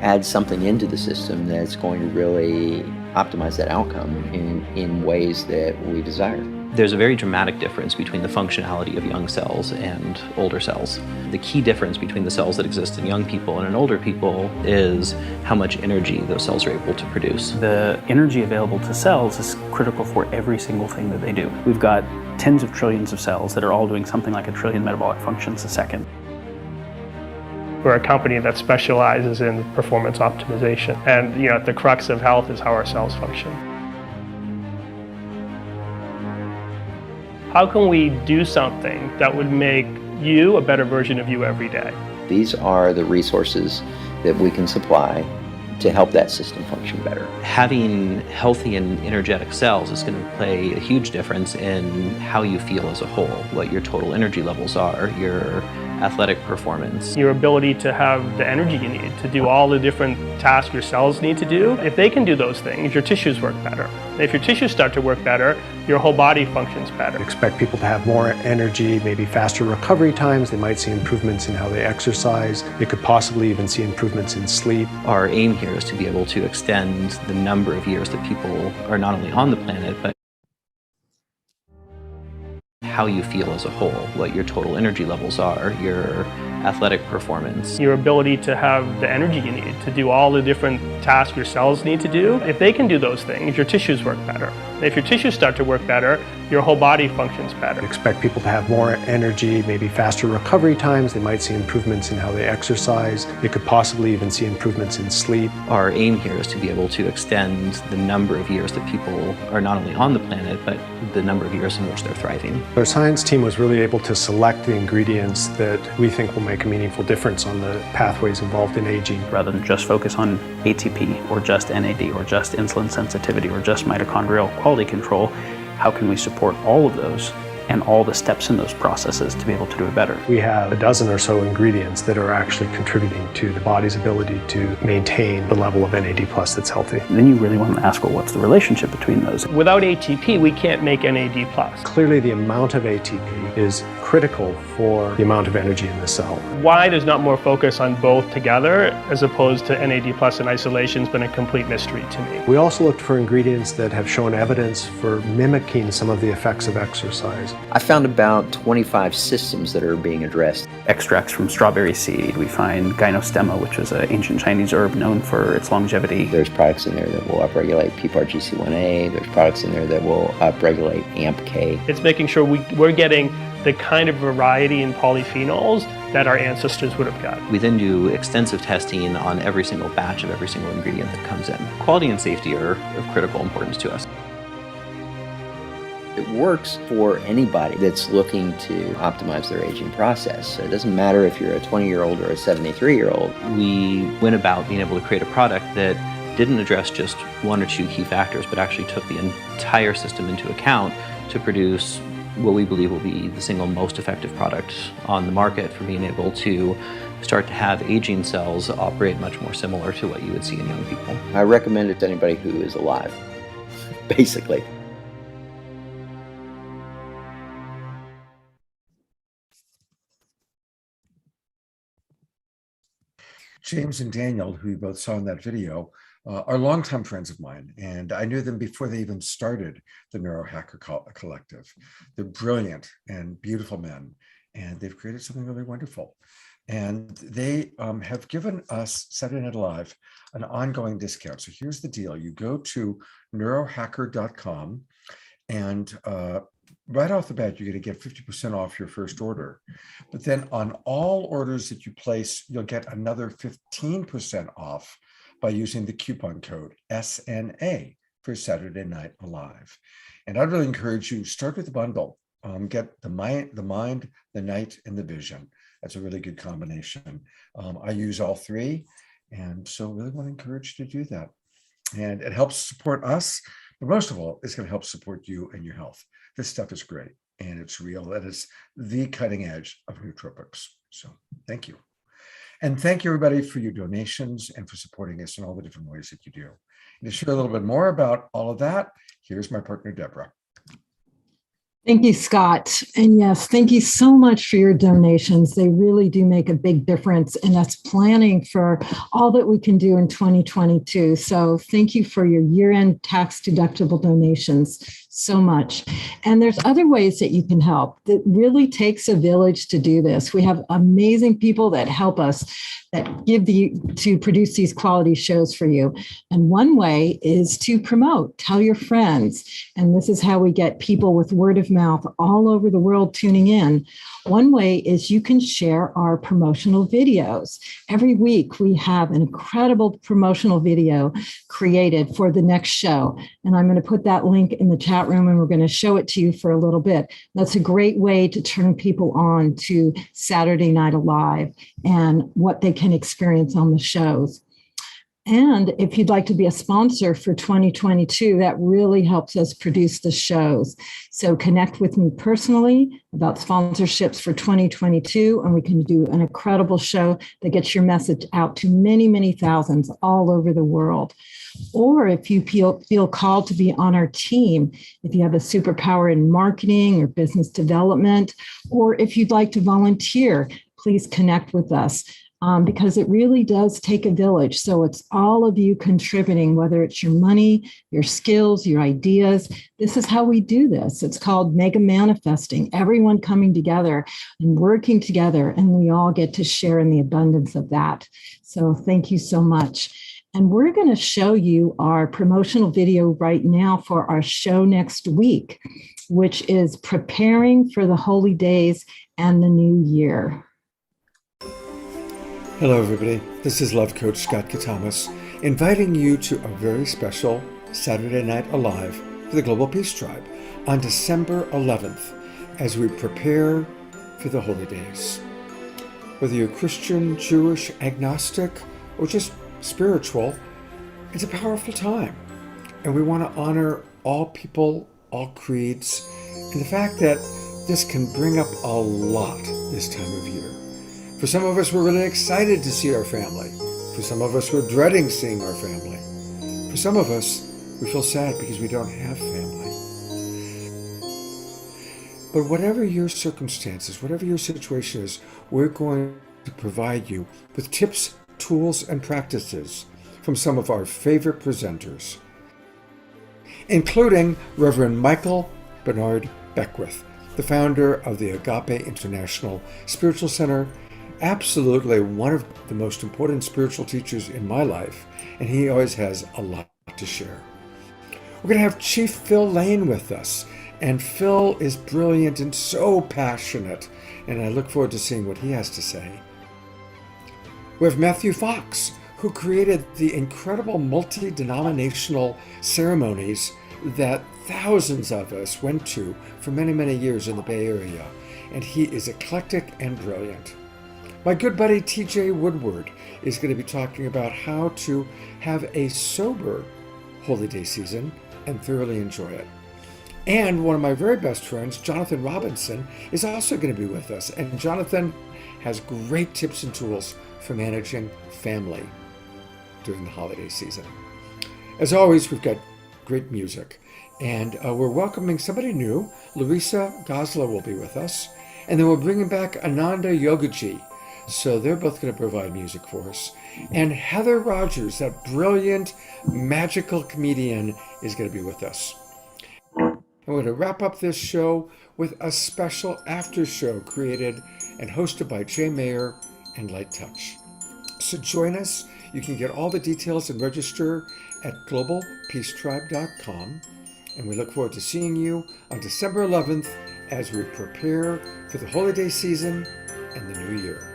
add something into the system that's going to really optimize that outcome in ways that we desire? There's a very dramatic difference between the functionality of young cells and older cells. The key difference between the cells that exist in young people and in older people is how much energy those cells are able to produce. The energy available to cells is critical for every single thing that they do. We've got tens of trillions of cells that are all doing something like 1 trillion metabolic functions a second. We're a company that specializes in performance optimization. And at the crux of health is how our cells function. How can we do something that would make you a better version of you every day? These are the resources that we can supply to help that system function better. Having healthy and energetic cells is going to play a huge difference in how you feel as a whole, what your total energy levels are, your athletic performance. Your ability to have the energy you need to do all the different tasks your cells need to do. If they can do those things, your tissues work better. And if your tissues start to work better, your whole body functions better. Expect people to have more energy, maybe faster recovery times. They might see improvements in how they exercise. They could possibly even see improvements in sleep. Our aim here is to be able to extend the number of years that people are not only on the planet, but how you feel as a whole, what your total energy levels are, your athletic performance. Your ability to have the energy you need to do all the different tasks your cells need to do. If they can do those things, your tissues work better. And if your tissues start to work better, your whole body functions better. Expect people to have more energy, maybe faster recovery times. They might see improvements in how they exercise. They could possibly even see improvements in sleep. Our aim here is to be able to extend the number of years that people are not only on the planet, but the number of years in which they're thriving. Our science team was really able to select the ingredients that we think will make a meaningful difference on the pathways involved in aging. Rather than just focus on ATP or just NAD or just insulin sensitivity or just mitochondrial quality control, how can we support all of those and all the steps in those processes to be able to do it better? We have a dozen or so ingredients that are actually contributing to the body's ability to maintain the level of NAD+ that's healthy. And then you really want to ask, well, what's the relationship between those? Without ATP, we can't make NAD+. Clearly, the amount of ATP is critical for the amount of energy in the cell. Why there's not more focus on both together as opposed to NAD+ in isolation has been a complete mystery to me. We also looked for ingredients that have shown evidence for mimicking some of the effects of exercise. I found about 25 systems that are being addressed. Extracts from strawberry seed. We find gynostemma, which is an ancient Chinese herb known for its longevity. There's products in there that will upregulate PPAR-GC1A. There's products in there that will upregulate AMPK. It's making sure we're getting the kind of variety in polyphenols that our ancestors would have got. We then do extensive testing on every single batch of every single ingredient that comes in. Quality and safety are of critical importance to us. It works for anybody that's looking to optimize their aging process. So it doesn't matter if you're a 20-year-old or a 73-year-old. We went about being able to create a product that didn't address just one or two key factors, but actually took the entire system into account to produce what we believe will be the single most effective product on the market for being able to start to have aging cells operate much more similar to what you would see in young people. I recommend it to anybody who is alive, basically. James and Daniel, who you both saw in that video, are longtime friends of mine, and I knew them before they even started the Neurohacker Collective. They're brilliant and beautiful men, and they've created something really wonderful. And they have given us, Saturday Night Live, an ongoing discount. So here's the deal. You go to neurohacker.com, and right off the bat, you're going to get 50% off your first order. But then on all orders that you place, you'll get another 15% off by using the coupon code SNA for Saturday Night Alive. And I'd really encourage you, start with the bundle. Get the mind, the night, and the vision. That's a really good combination. I use all three, and so really want to encourage you to do that. And it helps support us, but most of all, it's going to help support you and your health. This stuff is great, and it's real, and it's the cutting edge of nootropics. So thank you. And thank you, everybody, for your donations and for supporting us in all the different ways that you do. And to share a little bit more about all of that, here's my partner, Deborah. Thank you, Scott. And yes, thank you so much for your donations. They really do make a big difference in us planning for all that we can do in 2022. So thank you for your year-end tax-deductible donations. so much. And there's other ways that you can help. It really takes a village to do this. We have amazing people that help us, that to produce these quality shows for you. And one way is to promote, tell your friends. And this is how we get people with word of mouth all over the world tuning in. One way is you can share our promotional videos. Every week we have an incredible promotional video created for the next show. And I'm going to put that link in the chat room and we're going to show it to you for a little bit. That's a great way to turn people on to Saturday Night Alive and what they can experience on the shows. And if you'd like to be a sponsor for 2022, that really helps us produce the shows. So connect with me personally about sponsorships for 2022, and we can do an incredible show that gets your message out to many, many thousands all over the world. Or if you feel called to be on our team, if you have a superpower in marketing or business development, or if you'd like to volunteer, please connect with us. Because it really does take a village. So it's all of you contributing, whether it's your money, your skills, your ideas. This is how we do this. It's called mega manifesting, everyone coming together and working together, and we all get to share in the abundance of that. So thank you so much. And we're going to show you our promotional video right now for our show next week, which is preparing for the holy days and the new year. Hello, everybody. This is Love Coach Scott Katamas, inviting you to a very special Saturday Night Alive for the Global Peace Tribe on December 11th as we prepare for the holy days. Whether you're Christian, Jewish, agnostic, or just spiritual, it's a powerful time. And we want to honor all people, all creeds, and the fact that this can bring up a lot this time of year. For some of us, we're really excited to see our family. For some of us, we're dreading seeing our family. For some of us, we feel sad because we don't have family. But whatever your circumstances, whatever your situation is, we're going to provide you with tips, tools, and practices from some of our favorite presenters, including Reverend Michael Bernard Beckwith, the founder of the Agape International Spiritual Center, absolutely one of the most important spiritual teachers in my life, and he always has a lot to share. We're going to have Chief Phil Lane with us, and Phil is brilliant and so passionate, and I look forward to seeing what he has to say. We have Matthew Fox, who created the incredible multi-denominational ceremonies that thousands of us went to for many, many years in the Bay Area, and he is eclectic and brilliant. My good buddy TJ Woodward is going to be talking about how to have a sober holy day season and thoroughly enjoy it. And one of my very best friends, Jonathan Robinson, is also going to be with us. And Jonathan has great tips and tools for managing family during the holiday season. As always, we've got great music. And we're welcoming somebody new. Larissa Gosla will be with us. And then we're bringing back Ananda Yogaji. So they're both going to provide music for us. And Heather Rogers, that brilliant, magical comedian, is going to be with us. And we're going to wrap up this show with a special after show created and hosted by Jay Mayer and Light Touch. So join us. You can get all the details and register at globalpeacetribe.com. And we look forward to seeing you on December 11th as we prepare for the holiday season and the new year.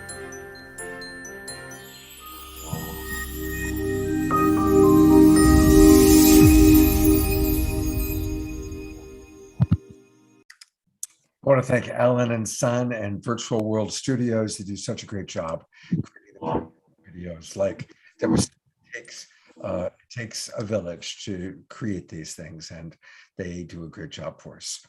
I want to thank Alan and Son and Virtual World Studios. They do such a great job creating videos. Like that was takes a village to create these things, and they do a great job for us.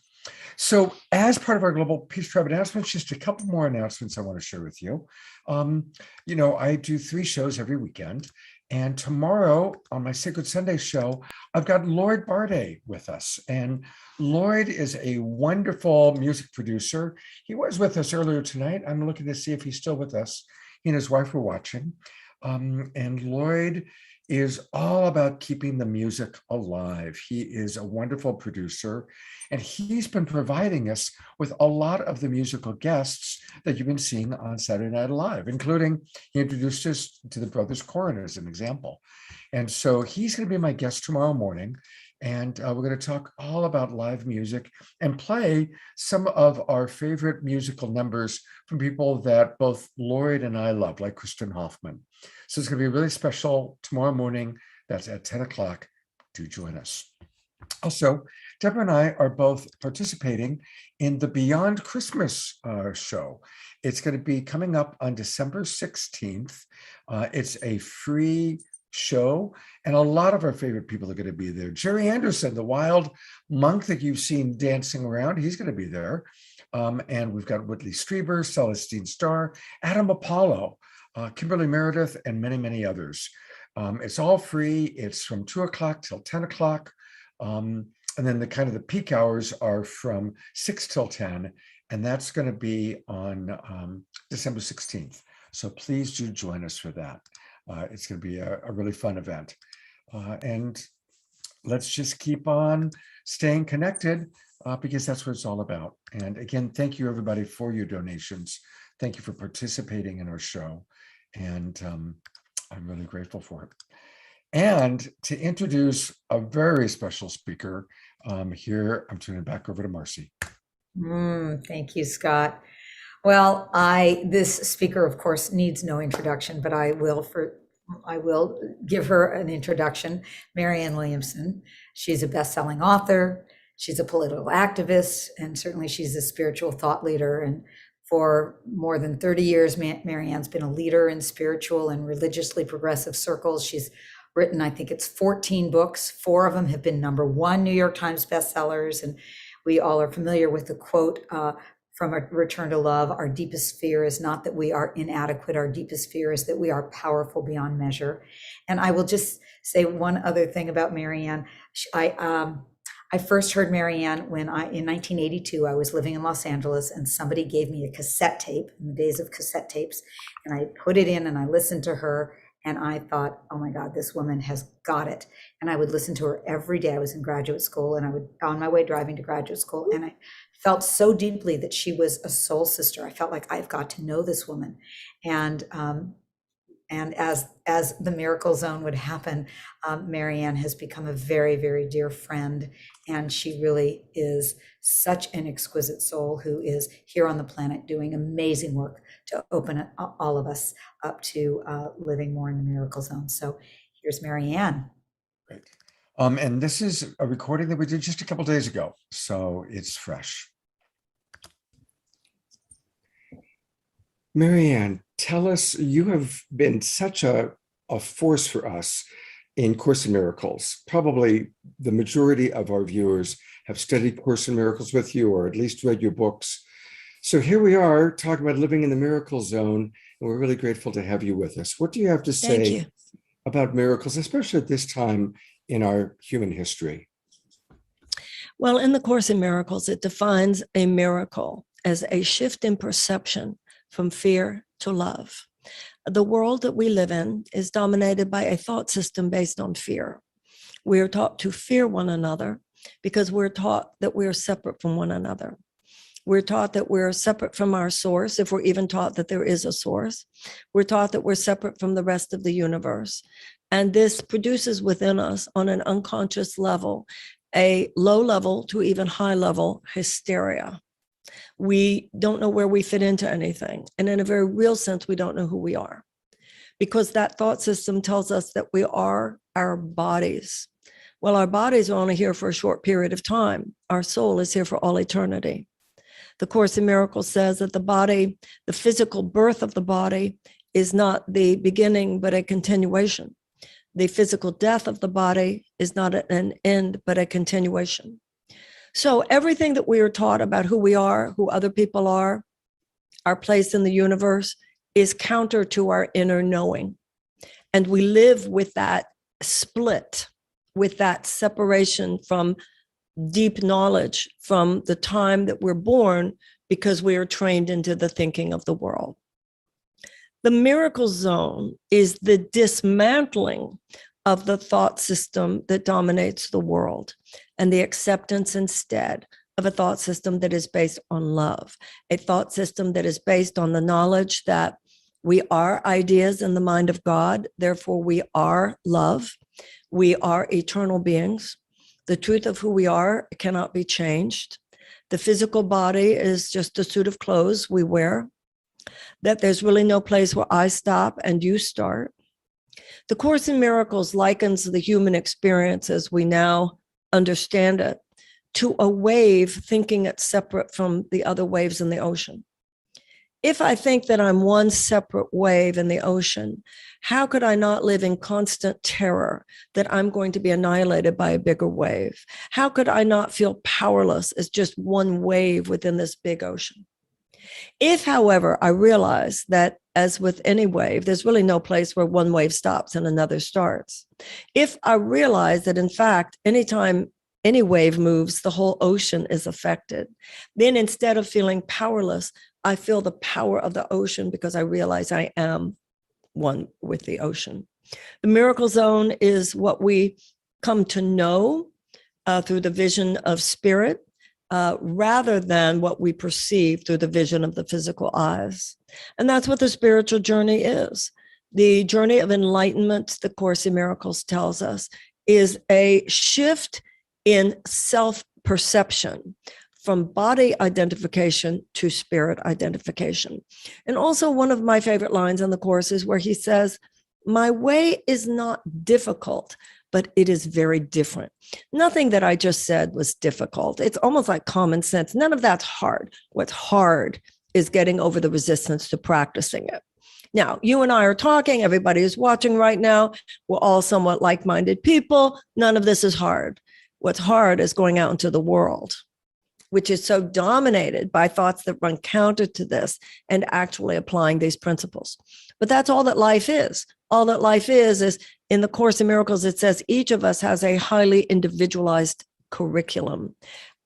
So as part of our Global Peace Tribe announcements, just a couple more announcements I want to share with you. I do 3 shows every weekend. And tomorrow on my Sacred Sunday show, I've got Lloyd Barday with us. And Lloyd is a wonderful music producer. He was with us earlier tonight. I'm looking to see if he's still with us. He and his wife were watching. And Lloyd is all about keeping the music alive. He is a wonderful producer, and he's been providing us with a lot of the musical guests that you've been seeing on Saturday Night Live, including he introduced us to the brothers Koren as an example. And so he's going to be my guest tomorrow morning. And we're going to talk all about live music and play some of our favorite musical numbers from people that both Lloyd and I love, like Kristen Hoffman. So it's going to be really special tomorrow morning. That's at 10 o'clock. Do join us. Also, Deborah and I are both participating in the Beyond Christmas show. It's going to be coming up on December 16th. It's a free show, and a lot of our favorite people are going to be there. Jerry Anderson, the wild monk that you've seen dancing around, he's going to be there. And we've got Whitley Strieber, Celestine Starr, Adam Apollo, Kimberly Meredith, and many, many others. It's all free. It's from 2 o'clock till 10 o'clock. And then the peak hours are from 6 till 10. And that's going to be on December 16th. So please do join us for that. It's going to be a really fun event. And let's just keep on staying connected because that's what it's all about. And again, thank you everybody for your donations. Thank you for participating in our show. And I'm really grateful for it. And to introduce a very special speaker here, I'm turning it back over to Marci. Thank you, Scott. Well, this speaker, of course, needs no introduction, but I will give her an introduction. Marianne Williamson. She's a best-selling author. She's a political activist, and certainly she's a spiritual thought leader. And for more than 30 years, Marianne's been a leader in spiritual and religiously progressive circles. She's written, I think it's 14 books. 4 of them have been #1 New York Times bestsellers. And we all are familiar with the quote from A Return to Love: "Our deepest fear is not that we are inadequate. Our deepest fear is that we are powerful beyond measure." And I will just say one other thing about Marianne. I first heard Marianne in 1982, I was living in Los Angeles, and somebody gave me a cassette tape in the days of cassette tapes. And I put it in and I listened to her, and I thought, oh my God, this woman has got it. And I would listen to her every day. I was in graduate school, and I would, on my way driving to graduate school, and I felt so deeply that she was a soul sister. I felt like I've got to know this woman. And as the Miracle Zone would happen, Marianne has become a very, very dear friend. And she really is such an exquisite soul who is here on the planet doing amazing work to open all of us up to living more in the Miracle Zone. So here's Marianne. Great. And this is a recording that we did just a couple days ago, so it's fresh. Marianne, tell us, you have been such a force for us in Course in Miracles. Probably the majority of our viewers have studied Course in Miracles with you, or at least read your books. So here we are talking about living in the Miracle Zone, and we're really grateful to have you with us. What do you have to say about miracles, especially at this time in our human history? Well, in the Course in Miracles, it defines a miracle as a shift in perception from fear to love. The world that we live in is dominated by a thought system based on fear. We are taught to fear one another because we're taught that we're separate from one another. We're taught that we're separate from our source, if we're even taught that there is a source. We're taught that we're separate from the rest of the universe. And this produces within us, on an unconscious level, a low level to even high level hysteria. We don't know where we fit into anything. And in a very real sense, we don't know who we are, because that thought system tells us that we are our bodies. Well, our bodies are only here for a short period of time. Our soul is here for all eternity. The Course in Miracles says that the body, the physical birth of the body, is not the beginning, but a continuation. The physical death of the body is not an end, but a continuation. So everything that we are taught about who we are, who other people are, our place in the universe, is counter to our inner knowing. And we live with that split, with that separation from deep knowledge from the time that we're born, because we are trained into the thinking of the world. The miracle zone is the dismantling of the thought system that dominates the world and the acceptance instead of a thought system that is based on love, a thought system that is based on the knowledge that we are ideas in the mind of God, therefore we are love, we are eternal beings. The truth of who we are cannot be changed. The physical body is just a suit of clothes we wear, that there's really no place where I stop and you start. The Course in Miracles likens the human experience as we now understand it to a wave thinking it's separate from the other waves in the ocean. If I think that I'm one separate wave in the ocean, how could I not live in constant terror that I'm going to be annihilated by a bigger wave? How could I not feel powerless as just one wave within this big ocean? If, however, I realize that, as with any wave, there's really no place where one wave stops and another starts. If I realize that, in fact, anytime any wave moves, the whole ocean is affected, then instead of feeling powerless, I feel the power of the ocean because I realize I am one with the ocean. The miracle zone is what we come to know through the vision of spirit, rather than what we perceive through the vision of the physical eyes. And that's what the spiritual journey is. The journey of enlightenment, the Course in Miracles tells us, is a shift in self-perception from body identification to spirit identification. And also one of my favorite lines in the Course is where he says, "My way is not difficult, but it is very different." Nothing that I just said was difficult. It's almost like common sense. None of that's hard. What's hard is getting over the resistance to practicing it. Now, you and I are talking. Everybody is watching right now. We're all somewhat like-minded people. None of this is hard. What's hard is going out into the world, which is so dominated by thoughts that run counter to this and actually applying these principles. But that's all that life is. All that life is in the Course in Miracles, it says each of us has a highly individualized curriculum.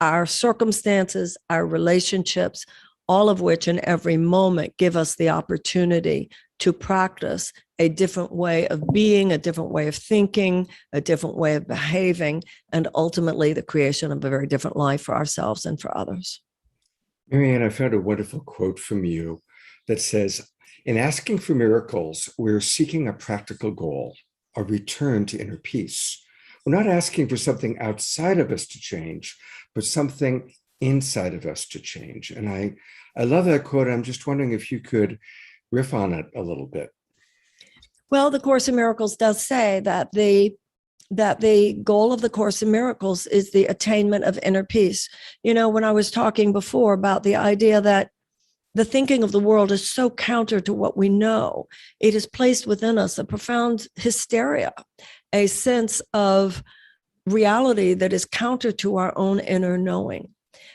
Our circumstances, our relationships, all of which in every moment give us the opportunity to practice a different way of being, a different way of thinking, a different way of behaving, and ultimately the creation of a very different life for ourselves and for others. Marianne, I found a wonderful quote from you that says, "In asking for miracles, we're seeking a practical goal, a return to inner peace. We're not asking for something outside of us to change, but something inside of us to change." And I love that quote. I'm just wondering if you could riff on it a little bit. Well, the Course in Miracles does say that the goal of the Course in Miracles is the attainment of inner peace. You know, when I was talking before about the idea that the thinking of the world is so counter to what we know, it has placed within us a profound hysteria, a sense of reality that is counter to our own inner knowing.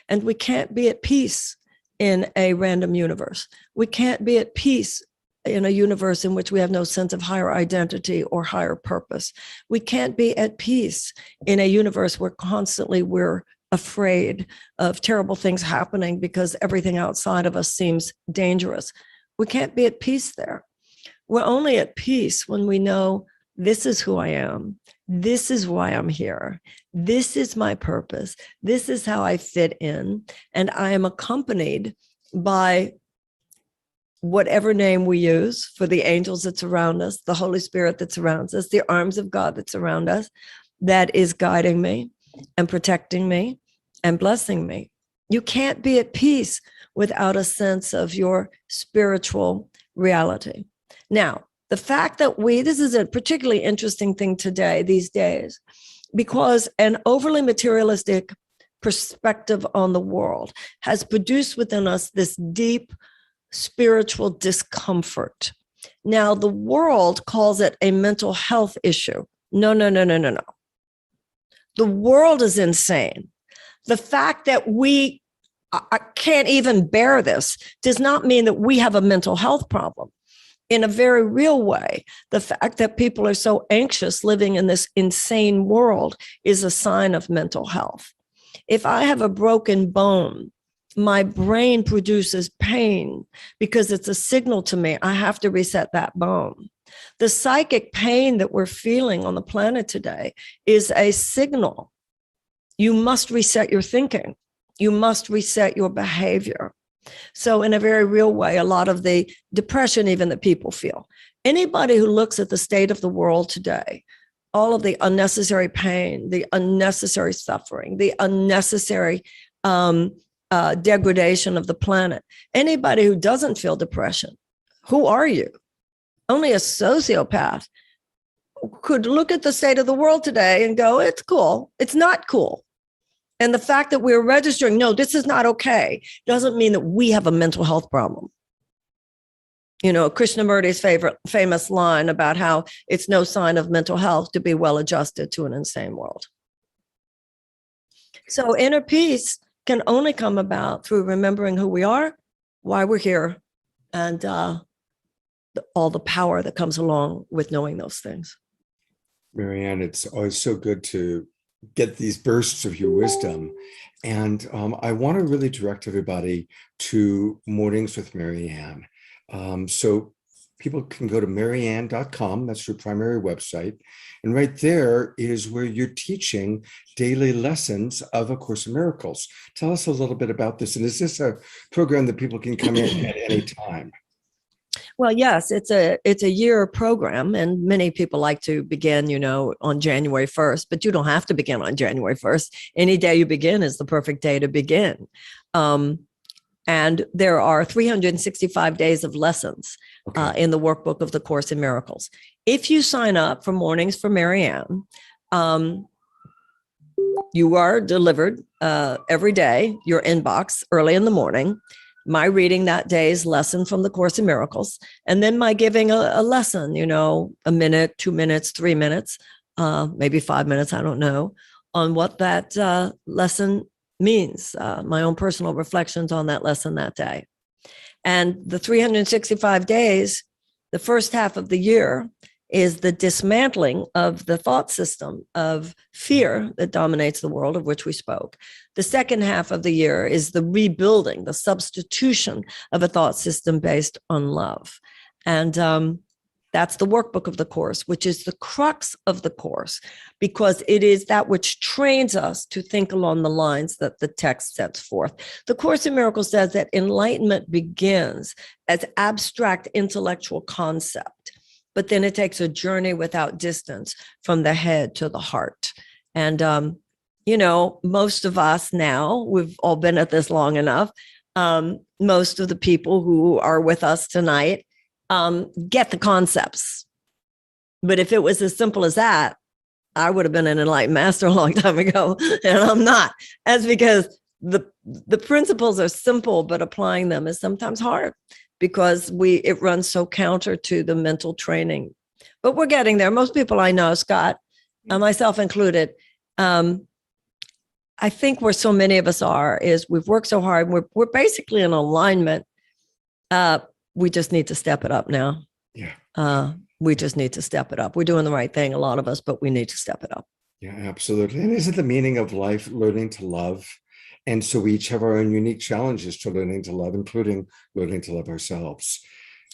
And we can't be at peace in a random universe. We can't be at peace in a universe in which we have no sense of higher identity or higher purpose. We can't be at peace in a universe where constantly we're afraid of terrible things happening because everything outside of us seems dangerous. We can't be at peace there. We're only at peace when we know this is who I am. This is why I'm here. This is my purpose. This is how I fit in. And I am accompanied by whatever name we use for the angels that surround us, the Holy Spirit that surrounds us, the arms of God that surround us, that is guiding me and protecting me and blessing me. You can't be at peace without a sense of your spiritual reality. Now, the fact that this is a particularly interesting thing today, these days, because an overly materialistic perspective on the world has produced within us this deep spiritual discomfort. Now, the world calls it a mental health issue. No. The world is insane. The fact that we can't even bear this does not mean that we have a mental health problem. In a very real way, the fact that people are so anxious living in this insane world is a sign of mental health. If I have a broken bone my brain produces pain because it's a signal to me. I have to reset that bone. The psychic pain that we're feeling on the planet today is a signal. You must reset your thinking. You must reset your behavior. So in a very real way, a lot of the depression even that people feel, anybody who looks at the state of the world today, all of the unnecessary pain, the unnecessary suffering, the unnecessary degradation of the planet, anybody who doesn't feel depression, who are you? Only a sociopath could look at the state of the world today and go, it's cool. It's not cool. And the fact that we're registering, no, this is not okay, doesn't mean that we have a mental health problem. You know, Krishnamurti's famous line about how it's no sign of mental health to be well adjusted to an insane world. So inner peace can only come about through remembering who we are, why we're here, and all the power that comes along with knowing those things. Marianne, it's always so good to get these bursts of your wisdom. And I want to really direct everybody to Mornings with Marianne. So people can go to marianne.com. That's your primary website. And right there is where you're teaching daily lessons of A Course in Miracles. Tell us a little bit about this. And is this a program that people can come in at any time? Well, yes, it's a year program, and many people like to begin, you know, on January 1st, but you don't have to begin on January 1st. Any day you begin is the perfect day to begin. And there are 365 days of lessons in the workbook of the Course in Miracles. If you sign up for Mornings for Marianne, you are delivered every day, your inbox early in the morning, my reading that day's lesson from the Course in Miracles, and then my giving a lesson, you know, a minute, 2 minutes, 3 minutes, maybe 5 minutes, I don't know, on what that lesson means, my own personal reflections on that lesson that day. And the 365 days, the first half of the year is the dismantling of the thought system of fear that dominates the world, of which we spoke. The second half of the year is the rebuilding, the substitution of a thought system based on love. And that's the workbook of the Course, which is the crux of the Course, because it is that which trains us to think along the lines that the text sets forth. The Course in Miracles says that enlightenment begins as abstract intellectual concept, but then it takes a journey without distance from the head to the heart. And, you know, most of us now, we've all been at this long enough. Most of the people who are with us tonight get the concepts. But if it was as simple as that, I would have been an enlightened master a long time ago, and I'm not. That's because the principles are simple, but applying them is sometimes hard, because it runs so counter to the mental training. But we're getting there. Most people I know, Scott, myself included, I think where so many of us are is we've worked so hard. We're basically in alignment. We just need to step it up now. Yeah. We just need to step it up. We're doing the right thing, a lot of us, but we need to step it up. Yeah, absolutely. And isn't the meaning of life learning to love? And so we each have our own unique challenges to learning to love, including learning to love ourselves.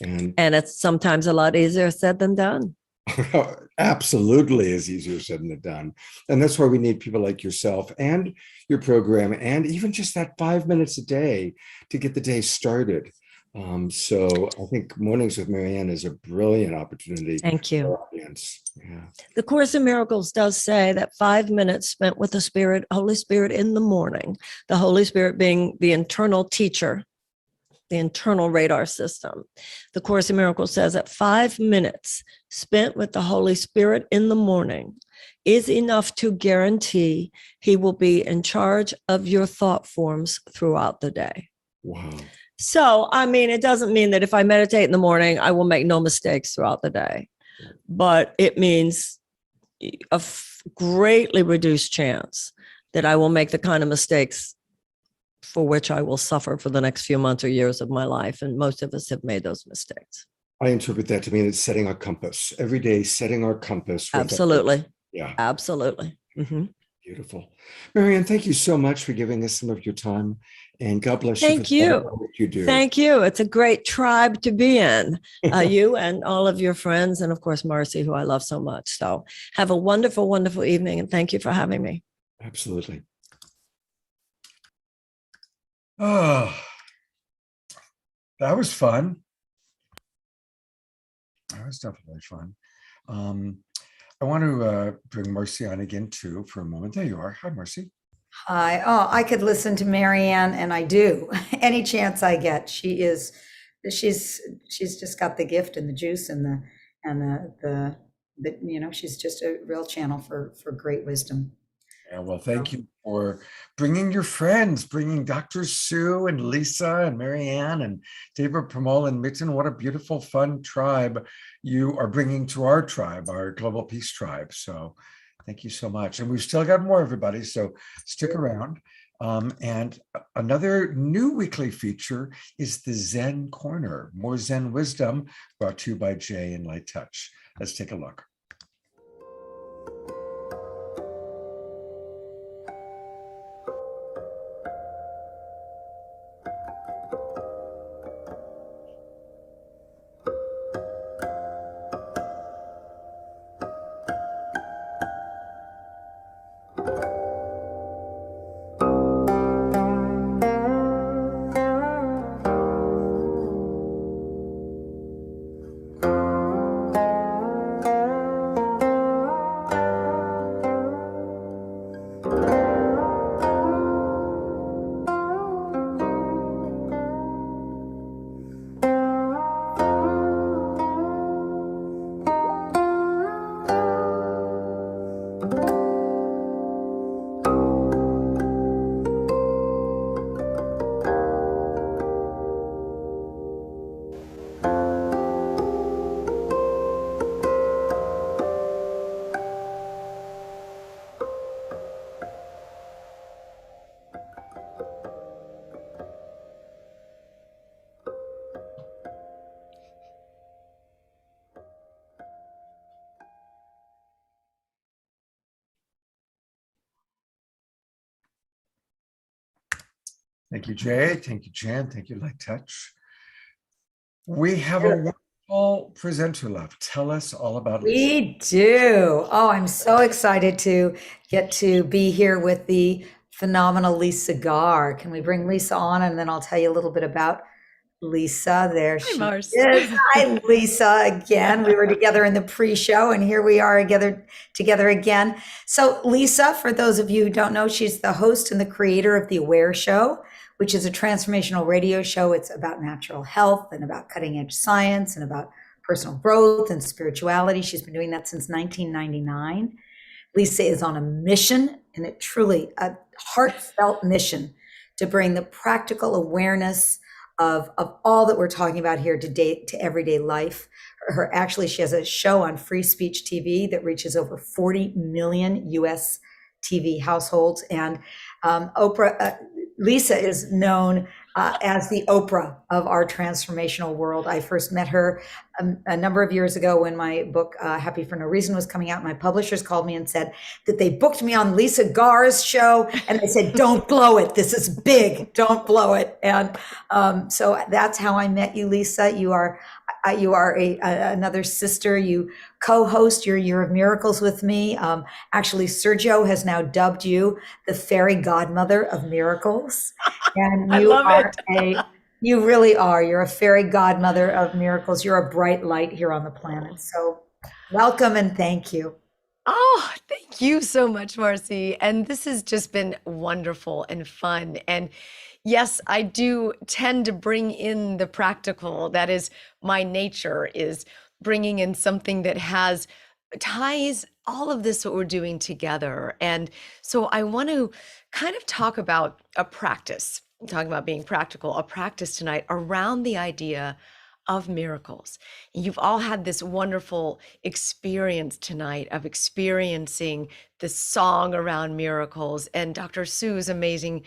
And it's sometimes a lot easier said than done. Absolutely is easier said than done. And that's why we need people like yourself and your program, and even just that 5 minutes a day to get the day started. So I think Mornings with Marianne is a brilliant opportunity. Thank you. For our audience. Yeah. The Course in Miracles does say that 5 minutes spent with the Spirit, Holy Spirit in the morning, the Holy Spirit being the internal teacher, the internal radar system. The Course in Miracles says that 5 minutes spent with the Holy Spirit in the morning is enough to guarantee he will be in charge of your thought forms throughout the day. Wow. So, I mean, it doesn't mean that if I meditate in the morning, I will make no mistakes throughout the day, but it means a greatly reduced chance that I will make the kind of mistakes for which I will suffer for the next few months or years of my life. And most of us have made those mistakes. I interpret that to mean it's setting our compass every day, setting our compass. Absolutely. Yeah. Absolutely. Mm-hmm. Beautiful. Marianne, thank you so much for giving us some of your time. And God bless Thank you for you. what you do. Thank you. It's a great tribe to be in, you and all of your friends, and of course, Marci, who I love so much. So have a wonderful, wonderful evening, and thank you for having me. Absolutely. Oh, that was fun. That was definitely fun. I want to bring Marci on again too for a moment. There you are. Hi, Marci. Hi. Oh, I could listen to Marianne, and I do any chance I get. She's just got the gift and the juice and the she's just a real channel for great wisdom. Yeah, well, thank you for bringing your friends, bringing Dr. Sue and Lisa and Marianne and Deva, Premal and Miten. What a beautiful, fun tribe you are bringing to our tribe, our Global Peace Tribe. So thank you so much. And we've still got more, everybody, so stick around. And another new weekly feature is the Zen Corner, more Zen wisdom brought to you by Jay and Light Touch. Let's take a look. Thank you, Jay. Thank you, Jan. Thank you, Light Touch. We have a wonderful presenter left. Tell us all about Lisa. We do. Oh, I'm so excited to get to be here with the phenomenal Lisa Garr. Can we bring Lisa on, and then I'll tell you a little bit about Lisa. There she Marci. is. Hi, Lisa, again. We were together in the pre-show, and here we are together again. So Lisa, for those of you who don't know, she's the host and the creator of The Aware Show, which is a transformational radio show. It's about natural health and about cutting edge science and about personal growth and spirituality. She's been doing that since 1999. Lisa is on a mission, and it truly a heartfelt mission to bring the practical awareness of all that we're talking about here today to everyday life. She has a show on Free Speech TV that reaches over 40 million US TV households. And Lisa is known as the Oprah of our transformational world. I first met her a number of years ago when my book, Happy for No Reason, was coming out. My publishers called me and said that they booked me on Lisa Garr's show. And they said, don't blow it. This is big. Don't blow it. And so that's how I met you, Lisa. You are another sister. You co-host your Year of Miracles with me. Actually, Sergio has now dubbed you the fairy godmother of miracles. And you really are. You're a fairy godmother of miracles. You're a bright light here on the planet. So welcome and thank you. Oh, thank you so much, Marci. And this has just been wonderful and fun. And yes, I do tend to bring in the practical. That is my nature, is bringing in something that ties all of this, what we're doing together. And so I want to kind of talk about a practice, talking about being practical, a practice tonight around the idea of miracles. You've all had this wonderful experience tonight of experiencing the song around miracles and Dr. Sue's amazing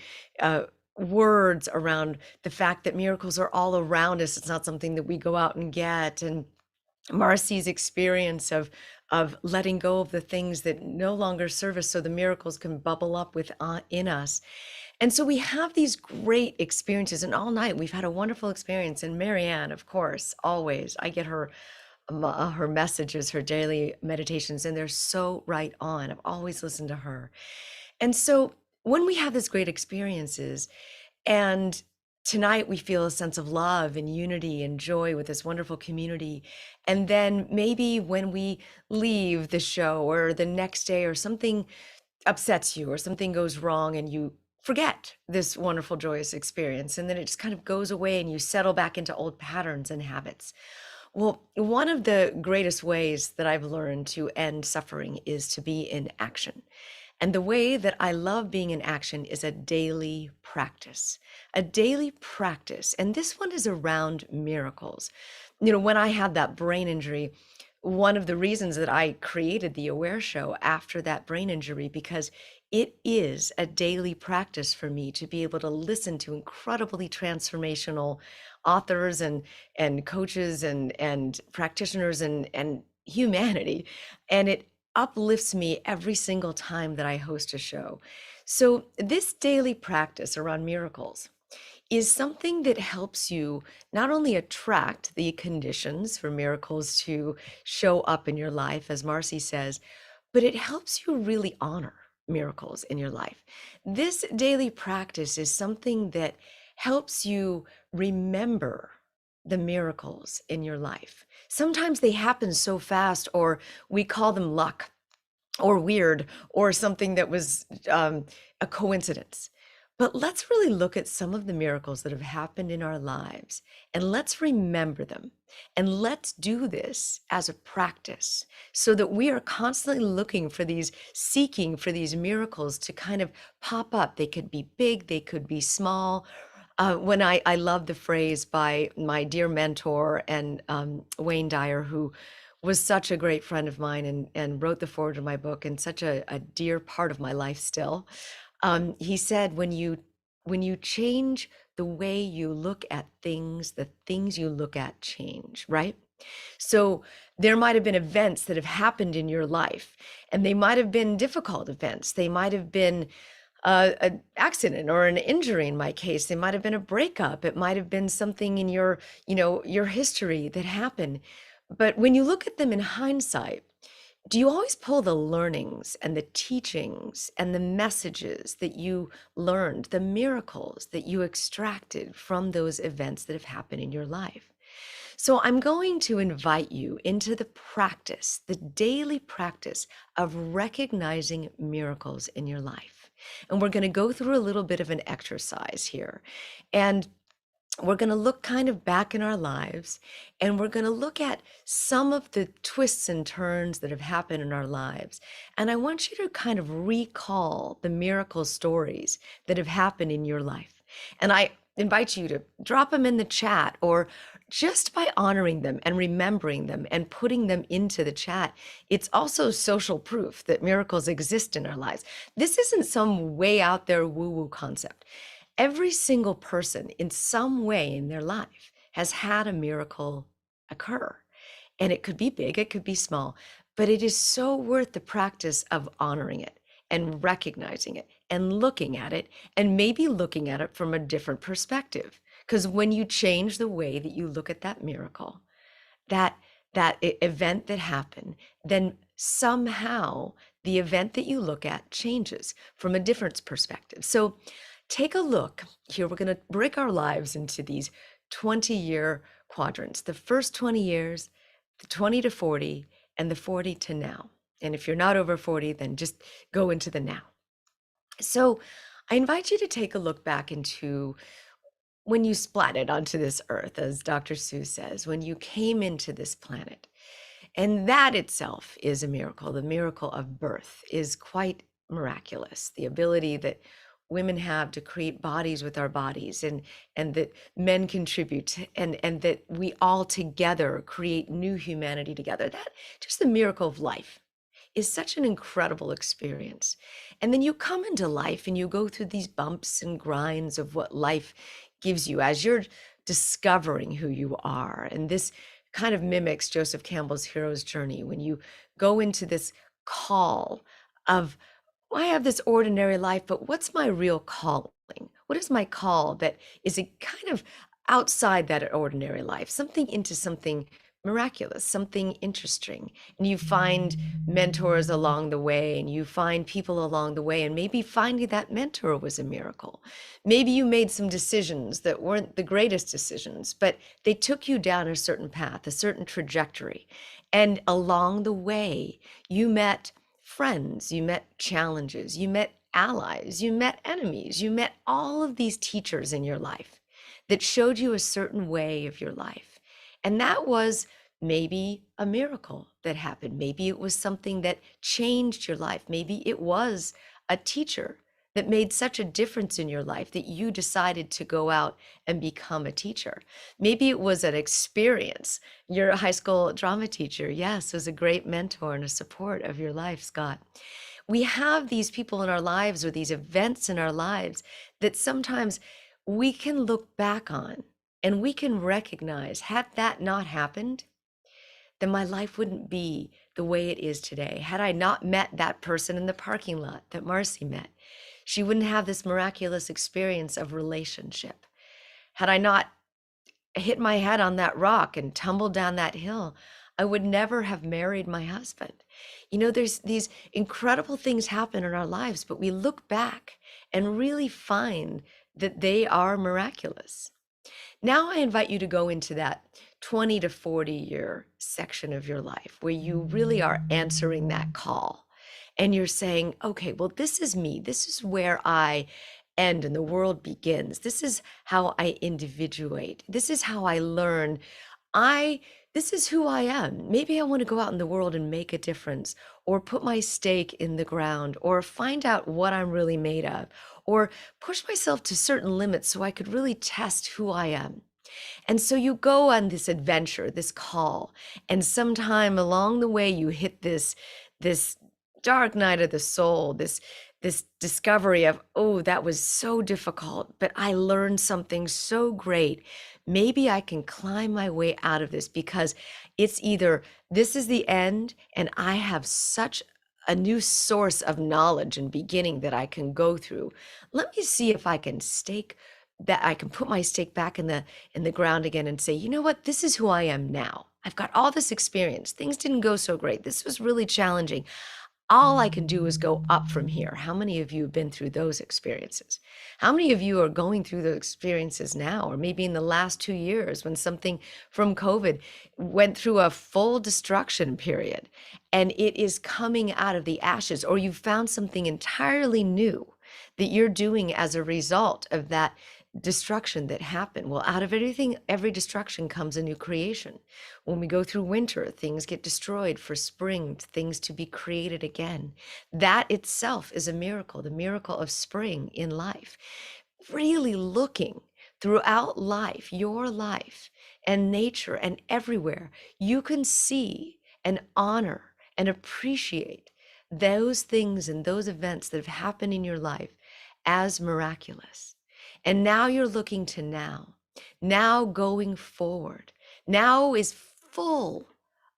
words around the fact that miracles are all around us. It's not something that we go out and get. And Marci's experience of letting go of the things that no longer serve us so the miracles can bubble up in us. And so we have these great experiences, and all night we've had a wonderful experience. And Marianne, of course, always, I get her messages, her daily meditations, and they're so right on. I've always listened to her. And so when we have these great experiences, and tonight we feel a sense of love and unity and joy with this wonderful community, and then maybe when we leave the show or the next day or something upsets you or something goes wrong and you forget this wonderful joyous experience, and then it just kind of goes away and you settle back into old patterns and habits. Well, one of the greatest ways that I've learned to end suffering is to be in action. And the way that I love being in action is a daily practice, a daily practice. And this one is around miracles. You know, when I had that brain injury, one of the reasons that I created the Aware Show after that brain injury, because it is a daily practice for me to be able to listen to incredibly transformational authors and coaches and practitioners and humanity. And it uplifts me every single time that I host a show. So this daily practice around miracles is something that helps you not only attract the conditions for miracles to show up in your life, as Marci says, but it helps you really honor miracles in your life. This daily practice is something that helps you remember the miracles in your life. Sometimes they happen so fast, or we call them luck or weird or something that was a coincidence. But let's really look at some of the miracles that have happened in our lives, and let's remember them. And let's do this as a practice so that we are constantly looking for these, seeking for these miracles to kind of pop up. They could be big, they could be small. When I love the phrase by my dear mentor and Wayne Dyer, who was such a great friend of mine and wrote the foreword of my book and such a dear part of my life still. He said, when you change the way you look at things, the things you look at change, right? So there might have been events that have happened in your life, and they might have been difficult events. They might have been an accident or an injury in my case. They might have been a breakup. It might have been something in your history that happened. But when you look at them in hindsight, do you always pull the learnings and the teachings and the messages that you learned, the miracles that you extracted from those events that have happened in your life? So I'm going to invite you into the practice, the daily practice of recognizing miracles in your life. And we're going to go through a little bit of an exercise here. And we're going to look kind of back in our lives, and we're going to look at some of the twists and turns that have happened in our lives. And I want you to kind of recall the miracle stories that have happened in your life. And I invite you to drop them in the chat, or just by honoring them and remembering them and putting them into the chat, it's also social proof that miracles exist in our lives. This isn't some way out there woo-woo concept. Every single person in some way in their life has had a miracle occur. And it could be big, it could be small, but it is so worth the practice of honoring it and recognizing it and looking at it, and maybe looking at it from a different perspective. Because when you change the way that you look at that miracle, that event that happened, then somehow the event that you look at changes from a different perspective. So take a look here. We're going to break our lives into these 20-year quadrants. The first 20 years, the 20 to 40, and the 40 to now. And if you're not over 40, then just go into the now. So I invite you to take a look back into when you splatted onto this earth, as Dr. Seuss says, when you came into this planet. And that itself is a miracle. The miracle of birth is quite miraculous. The ability that women have to create bodies with our bodies, and that men contribute, and that we all together create new humanity together. That just the miracle of life is such an incredible experience. And then you come into life and you go through these bumps and grinds of what life gives you as you're discovering who you are. And this kind of mimics Joseph Campbell's hero's journey, when you go into this call of, I have this ordinary life, but what's my real calling? What is my call that is a kind of outside that ordinary life, something into something miraculous, something interesting? And you find mentors along the way, and you find people along the way, and maybe finding that mentor was a miracle. Maybe you made some decisions that weren't the greatest decisions, but they took you down a certain path, a certain trajectory. And along the way, you met friends, you met challenges, you met allies, you met enemies, you met all of these teachers in your life that showed you a certain way of your life. And that was maybe a miracle that happened. Maybe it was something that changed your life. Maybe it was a teacher that made such a difference in your life that you decided to go out and become a teacher. Maybe it was an experience. Your high school drama teacher, yes, was a great mentor and a support of your life, Scott. We have these people in our lives or these events in our lives that sometimes we can look back on and we can recognize, had that not happened, then my life wouldn't be the way it is today. Had I not met that person in the parking lot that Marci met, she wouldn't have this miraculous experience of relationship. Had I not hit my head on that rock and tumbled down that hill, I would never have married my husband. You know, there's these incredible things happen in our lives, but we look back and really find that they are miraculous. Now I invite you to go into that 20 to 40 year section of your life where you really are answering that call. And you're saying, okay, well, this is me. This is where I end and the world begins. This is how I individuate. This is how I learn. This is who I am. Maybe I want to go out in the world and make a difference, or put my stake in the ground, or find out what I'm really made of, or push myself to certain limits so I could really test who I am. And so you go on this adventure, this call, and sometime along the way you hit this dark night of the soul, this discovery of, oh, that was so difficult, but I learned something so great. Maybe I can climb my way out of this, because it's either this is the end and I have such a new source of knowledge and beginning that I can go through. Let me see if I can put my stake back in the ground again and say, you know what, this is who I am now. I've got all this experience. Things didn't go so great. This was really challenging. All I can do is go up from here. How many of you have been through those experiences? How many of you are going through those experiences now, or maybe in the last 2 years when something from COVID went through a full destruction period and it is coming out of the ashes, or you found something entirely new that you're doing as a result of that destruction that happened? Well, out of every destruction comes a new creation. When we go through winter, things get destroyed for spring, things to be created again. That itself is a miracle, the miracle of spring in life. Really looking throughout life, your life and nature and everywhere, you can see and honor and appreciate those things and those events that have happened in your life as miraculous. And now you're looking to now going forward. Now is full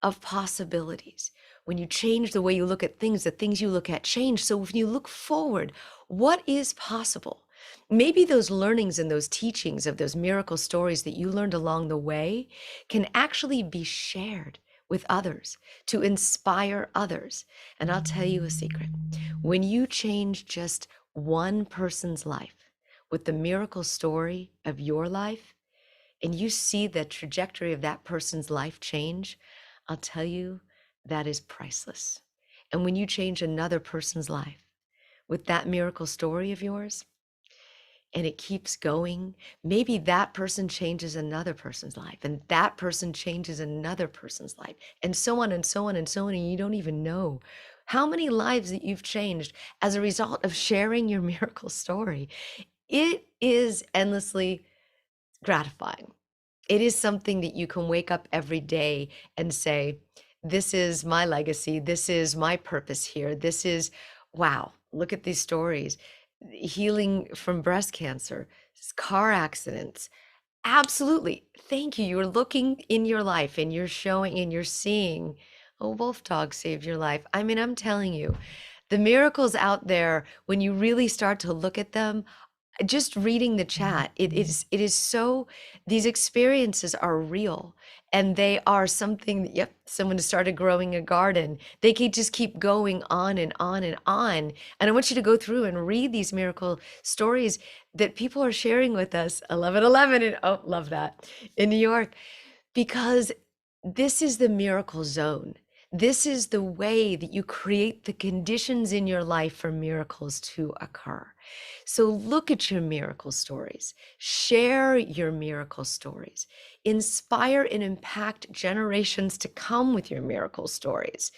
of possibilities. When you change the way you look at things, the things you look at change. So when you look forward, what is possible? Maybe those learnings and those teachings of those miracle stories that you learned along the way can actually be shared with others to inspire others. And I'll tell you a secret. When you change just one person's life with the miracle story of your life, and you see the trajectory of that person's life change, I'll tell you, that is priceless. And when you change another person's life with that miracle story of yours, and it keeps going, maybe that person changes another person's life, and that person changes another person's life, and so on and so on and so on, and you don't even know how many lives that you've changed as a result of sharing your miracle story. It is endlessly gratifying. It is something that you can wake up every day and say, this is my legacy. This is my purpose here. This is, wow, look at these stories. Healing from breast cancer, car accidents. Absolutely. Thank you. You're looking in your life and you're showing and you're seeing, a wolf dog saved your life. I mean, I'm telling you, the miracles out there, when you really start to look at them, just reading the chat, it is so, these experiences are real, and they are something that, yep, someone has started growing a garden. They can just keep going on and on and on. And I want you to go through and read these miracle stories that people are sharing with us. 1111, and oh, love that, in New York, because this is the miracle zone. This is the way that you create the conditions in your life for miracles to occur. So look at your miracle stories, share your miracle stories, inspire and impact generations to come with your miracle stories,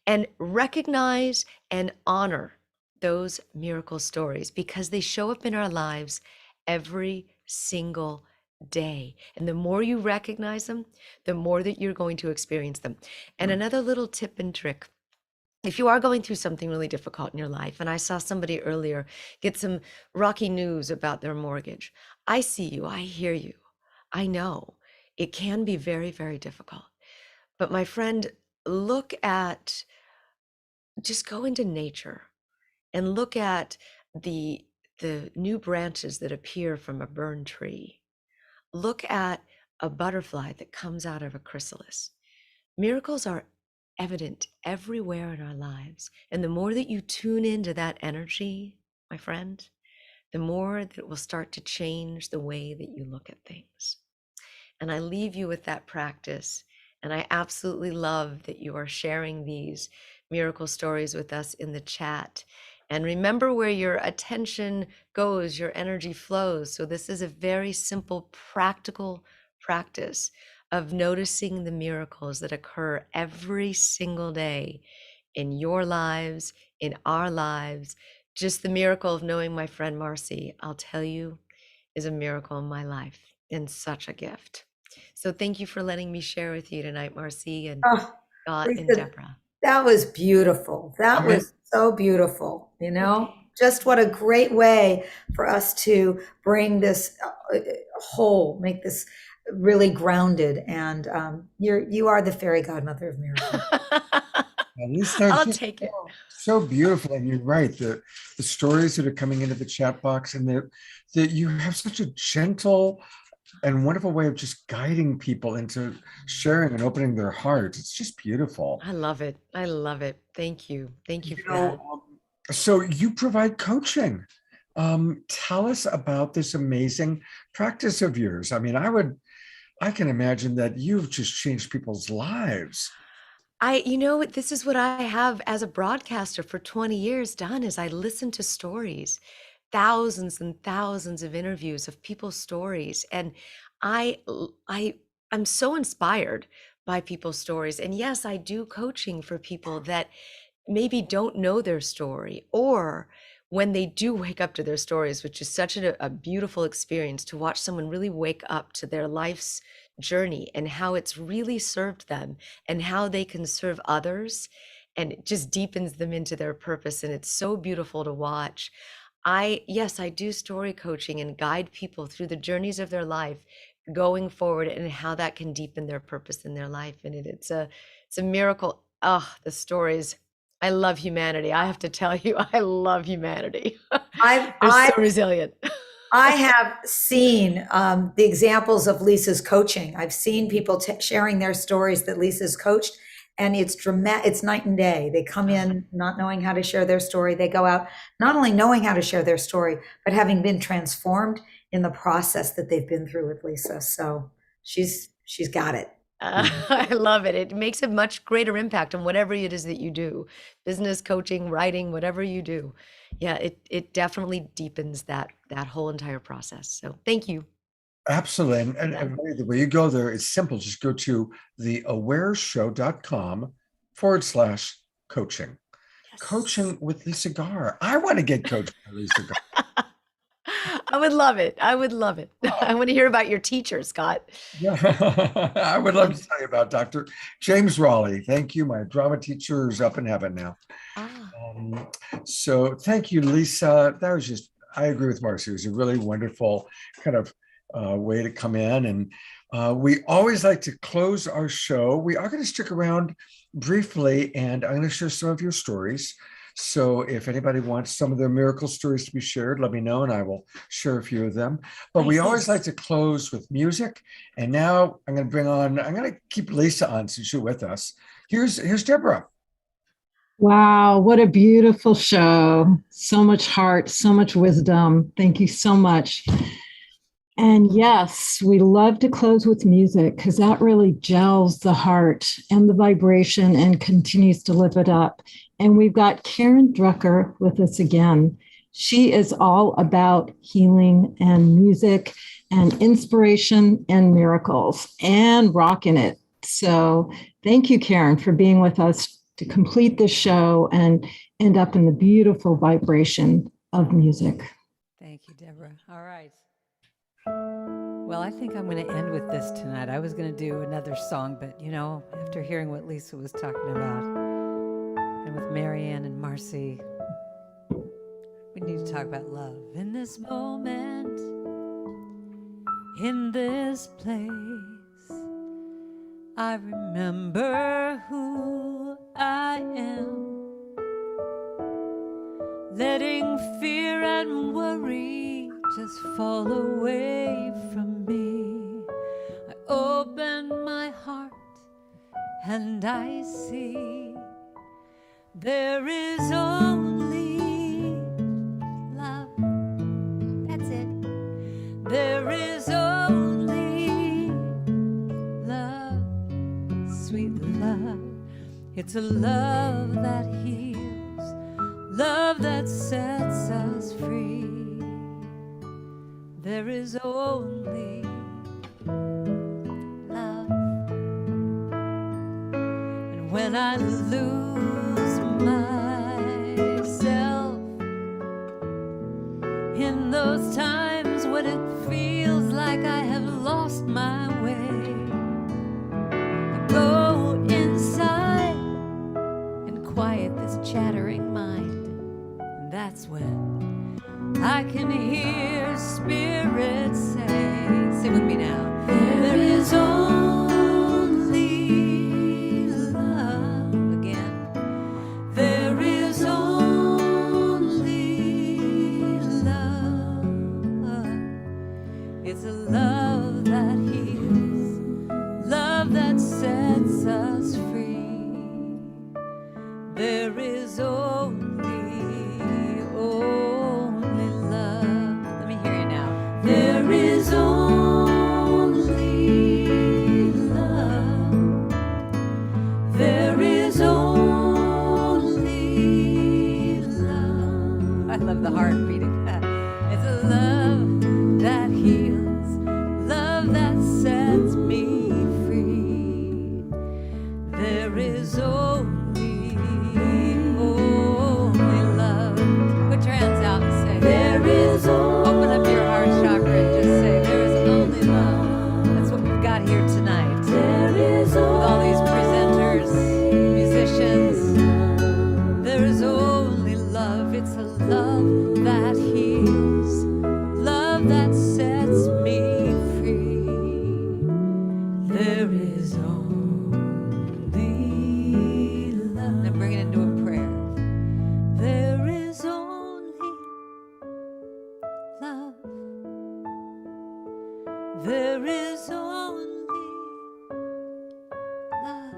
and recognize and honor those miracle stories, because they show up in our lives every single day. And the more you recognize them, the more that you're going to experience them. And another little tip and trick: if you are going through something really difficult in your life, and I saw somebody earlier get some rocky news about their mortgage, I see you, I hear you, I know it can be very, very difficult. But my friend, just go into nature and look at the new branches that appear from a burned tree. Look at a butterfly that comes out of a chrysalis. Miracles are evident everywhere in our lives. And the more that you tune into that energy, my friend, the more that it will start to change the way that you look at things. And I leave you with that practice. And I absolutely love that you are sharing these miracle stories with us in the chat. And remember, where your attention goes, your energy flows. So this is a very simple, practical practice of noticing the miracles that occur every single day in your lives, in our lives. Just the miracle of knowing my friend Marci, I'll tell you, is a miracle in my life and such a gift. So thank you for letting me share with you tonight, Marci and Scott and Lisa, Deborah. that was beautiful. That was so beautiful, just what a great way for us to bring this whole, make this really grounded. And you are the fairy godmother of miracles. Lisa, I'll take it. So beautiful. And you're right. The stories that are coming into the chat box, and that you have such a gentle and wonderful way of just guiding people into sharing and opening their hearts. It's just beautiful. I love it. I love it. Thank you. Thank you for that. So you provide coaching. Tell us about this amazing practice of yours. I mean, I can imagine that you've just changed people's lives. This is what I have as a broadcaster for 20 years done, is I listen to stories, thousands and thousands of interviews of people's stories. And I'm so inspired by people's stories. And yes, I do coaching for people that maybe don't know their story, or when they do wake up to their stories, which is such a beautiful experience to watch someone really wake up to their life's journey and how it's really served them and how they can serve others, and it just deepens them into their purpose. And it's so beautiful to watch. I do story coaching and guide people through the journeys of their life going forward, and how that can deepen their purpose in their life. And it's a miracle. The stories. I love humanity. I have to tell you, I love humanity. They're so resilient. I have seen the examples of Lisa's coaching. I've seen people sharing their stories that Lisa's coached, and it's dramatic. It's night and day. They come in not knowing how to share their story. They go out not only knowing how to share their story, but having been transformed in the process that they've been through with Lisa. So she's got it. I love it. It makes a much greater impact on whatever it is that you do, business, coaching, writing, whatever you do. Yeah, it definitely deepens that whole entire process. So thank you. Absolutely. And the way you go there is simple. Just go to theawareshow.com/coaching. Yes. Coaching with Lisa Garr. I want to get coached by Lisa Garr. I would love it. I would love it. I want to hear about your teacher, Scott. Yeah, I would love to tell you about Dr. James Raleigh. Thank you. My drama teacher is up in heaven now. So thank you, Lisa. That was I agree with Marci. It was a really wonderful kind of way to come in. And we always like to close our show. We are going to stick around briefly, and I'm going to share some of your stories. So if anybody wants some of their miracle stories to be shared, let me know and I will share a few of them. But we always like to close with music. And now I'm going to keep Lisa on since you're with us. Here's Deborah. Wow, what a beautiful show. So much heart, so much wisdom. Thank you so much. And yes, we love to close with music because that really gels the heart and the vibration and continues to lift it up. And we've got Karen Drucker with us again. She is all about healing and music and inspiration and miracles and rocking it. So thank you, Karen, for being with us to complete this show and end up in the beautiful vibration of music. Thank you, Deborah. All right. Well, I think I'm going to end with this tonight. I was going to do another song, but after hearing what Lisa was talking about, and with Marianne and Marci, we need to talk about love. In this moment, in this place, I remember who I am, letting fear and worry just fall away from me. I open my heart and I see there is only love. That's it. There is only love, sweet love. It's a love that heals, love that sets us free. There is only love. And when I lose myself in those times when it feels like I have lost my way, I go inside and quiet this chattering mind. And that's when I can hear spirits sing with me now. There is only love. Again. There is only love. It's a love that heals, love that sets us free. There is only there is only love. There is only love. I love the heart beating that. It's a love that heals, love that sets me free. There is only love. Put your hands out and say, there is only. Open up your heart chakra and just say, there is only love. That's what we've got here tonight. There is only with all these presenters, musicians. There is only love. It's a love that heals, love that sets me free. There is only love. Now bring it into a prayer. There is only love. There is only love,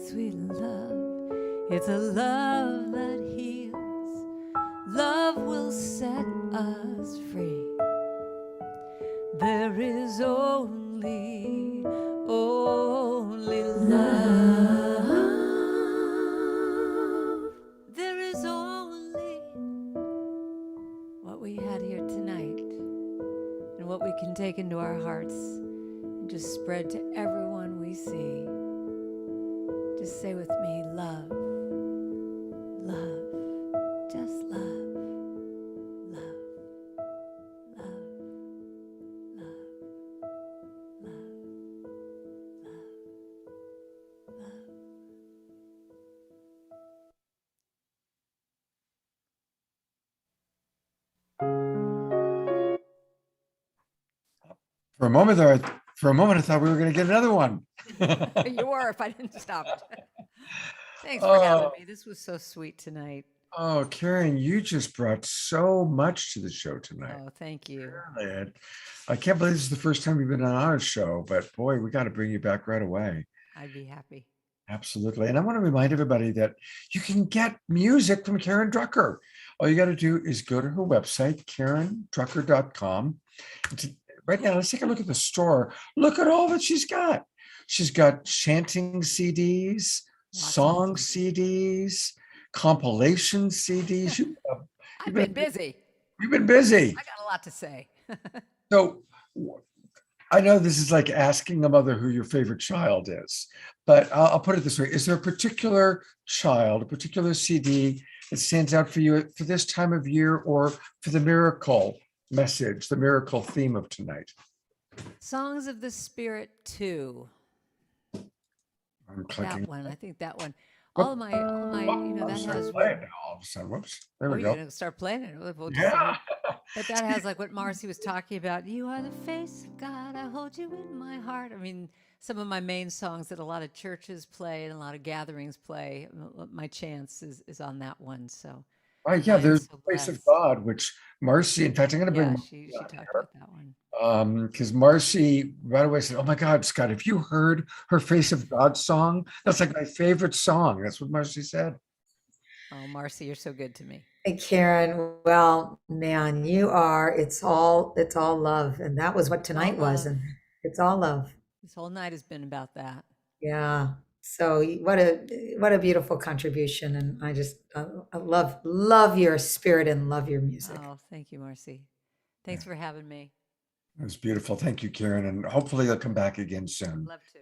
sweet love. It's a love that heals, love will set us free. There is only love. There is only what we had here tonight and what we can take into our hearts and just spread to everyone we see. Just say with me, love, love, just love, love, love, love, love, love, love. For a moment, I thought we were going to get another one. You were if I didn't stop it. Thanks for having Oh, me. This was so sweet tonight. oh, Karen, you just brought so much to the show tonight. Oh, thank you. Really, I can't believe this is the first time you've been on our show, but boy, we got to bring you back right away. I'd be happy. Absolutely. And I want to remind everybody that you can get music from Karen Drucker. All you got to do is go to her website, karendrucker.com. Right now, let's take a look at the store. Look at all that she's got. She's got chanting CDs, song CDs, compilation CDs. I've been busy. You've been busy. I got a lot to say. So I know this is like asking a mother who your favorite child is, but I'll put it this way. Is there a particular child, a particular CD that stands out for you for this time of year or for the miracle message, the miracle theme of tonight? Songs of the Spirit 2. I'm clicking. That one. I think that one. All my, that has. Play it now all of a sudden. Whoops. There we You're go. gonna start playing it. We'll just Yeah. But that has like what Marci was talking about. You are the face of God. I hold you in my heart. I mean, some of my main songs that a lot of churches play and a lot of gatherings play. My chance is on that one. So. Right, yeah, I am there's so the Face of blessed. God, which Marci, in fact, I'm going to bring Yeah, she talked about that one. because Marci right away said, "Oh my God, Scott, have you heard her Face of God song? That's like my favorite song." That's what Marci said. Oh, Marci, you're so good to me. Hey, Karen, well, man, it's all love. And that was what tonight was. And it's all love. This whole night has been about that. Yeah. So what a beautiful contribution. And I love your spirit and love your music. Oh, thank you, Marci. Thanks for having me. It was beautiful. Thank you, Karen. And hopefully you'll come back again soon. Love to.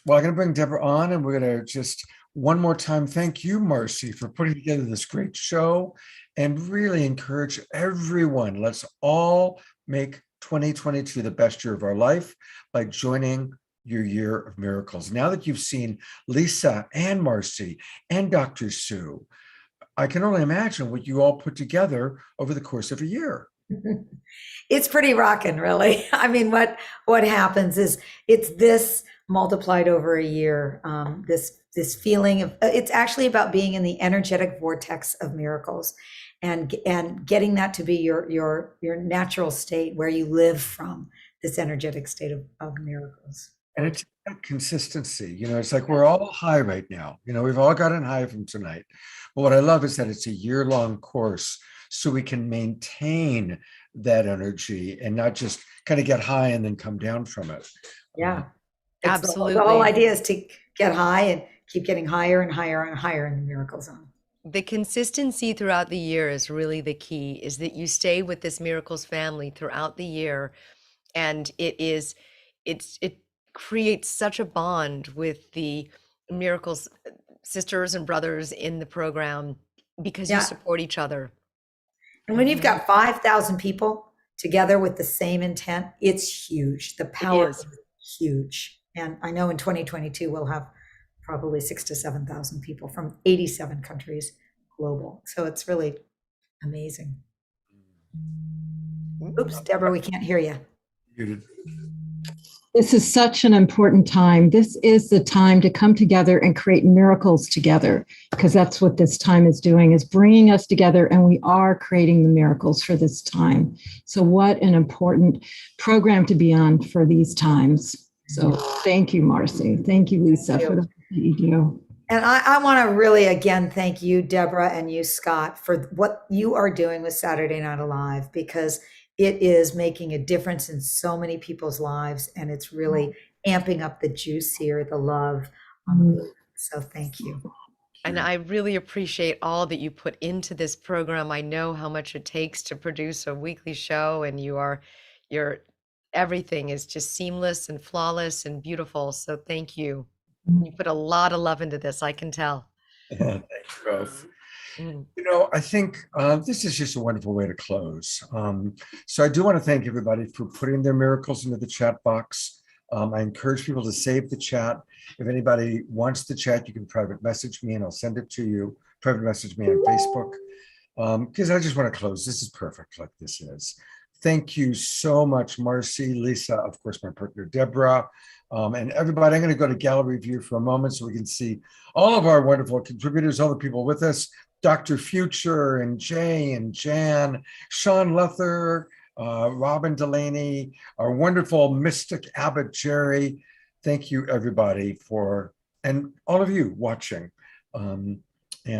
Well, I'm going to bring Deborah on and we're going to just one more time thank you, Marci, for putting together this great show and really encourage everyone. Let's all make 2022 the best year of our life by joining your year of miracles. Now that you've seen Lisa and Marci and Dr. Sue, I can only imagine what you all put together over the course of a year. It's pretty rocking, really. I mean, what happens is it's this multiplied over a year. This feeling of it's actually about being in the energetic vortex of miracles, and getting that to be your natural state where you live from this energetic state of miracles. And it's that consistency. It's like we're all high right now. We've all gotten high from tonight. But what I love is that it's a year-long course, so we can maintain that energy and not just kind of get high and then come down from it. Yeah, Absolutely. The whole idea is to get high and keep getting higher and higher and higher in the miracle zone. The consistency throughout the year is really the key, is that you stay with this miracles family throughout the year. And it creates such a bond with the miracles sisters and brothers in the program because you support each other. And when you've got 5,000 people together with the same intent, it's huge. The power is huge. And I know in 2022, we'll have probably 6,000 to 7,000 people from 87 countries global. So it's really amazing. Oops, Deborah, we can't hear you. This is such an important time. This is the time to come together and create miracles together, because that's what this time is doing, is bringing us together, and we are creating the miracles for this time. So what an important program to be on for these times. So thank you, Marci. Thank you, Lisa, for the work that you do. And I want to really, again, thank you, Deborah, and you, Scott, for what you are doing with Saturday Night Alive, because it is making a difference in so many people's lives, and it's really amping up the juice here, the love. So thank you. And I really appreciate all that you put into this program. I know how much it takes to produce a weekly show, and your everything is just seamless and flawless and beautiful. So thank you. You put a lot of love into this, I can tell. Thank you both. I think this is just a wonderful way to close. So I do want to thank everybody for putting their miracles into the chat box. I encourage people to save the chat. If anybody wants the chat, you can private message me and I'll send it to you. Private message me on Facebook. Because I just want to close. This is perfect like this is. Thank you so much, Marci, Lisa, of course, my partner, Deborah, and everybody. I'm going to go to gallery view for a moment so we can see all of our wonderful contributors, all the people with us, Dr. Future and Jay and Jan, Sean Lether, Robin Delaney, our wonderful mystic Abbot Jerry. Thank you, everybody, and all of you watching. And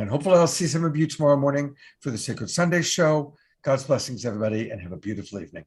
hopefully I'll see some of you tomorrow morning for the Sacred Sunday show. God's blessings, everybody, and have a beautiful evening.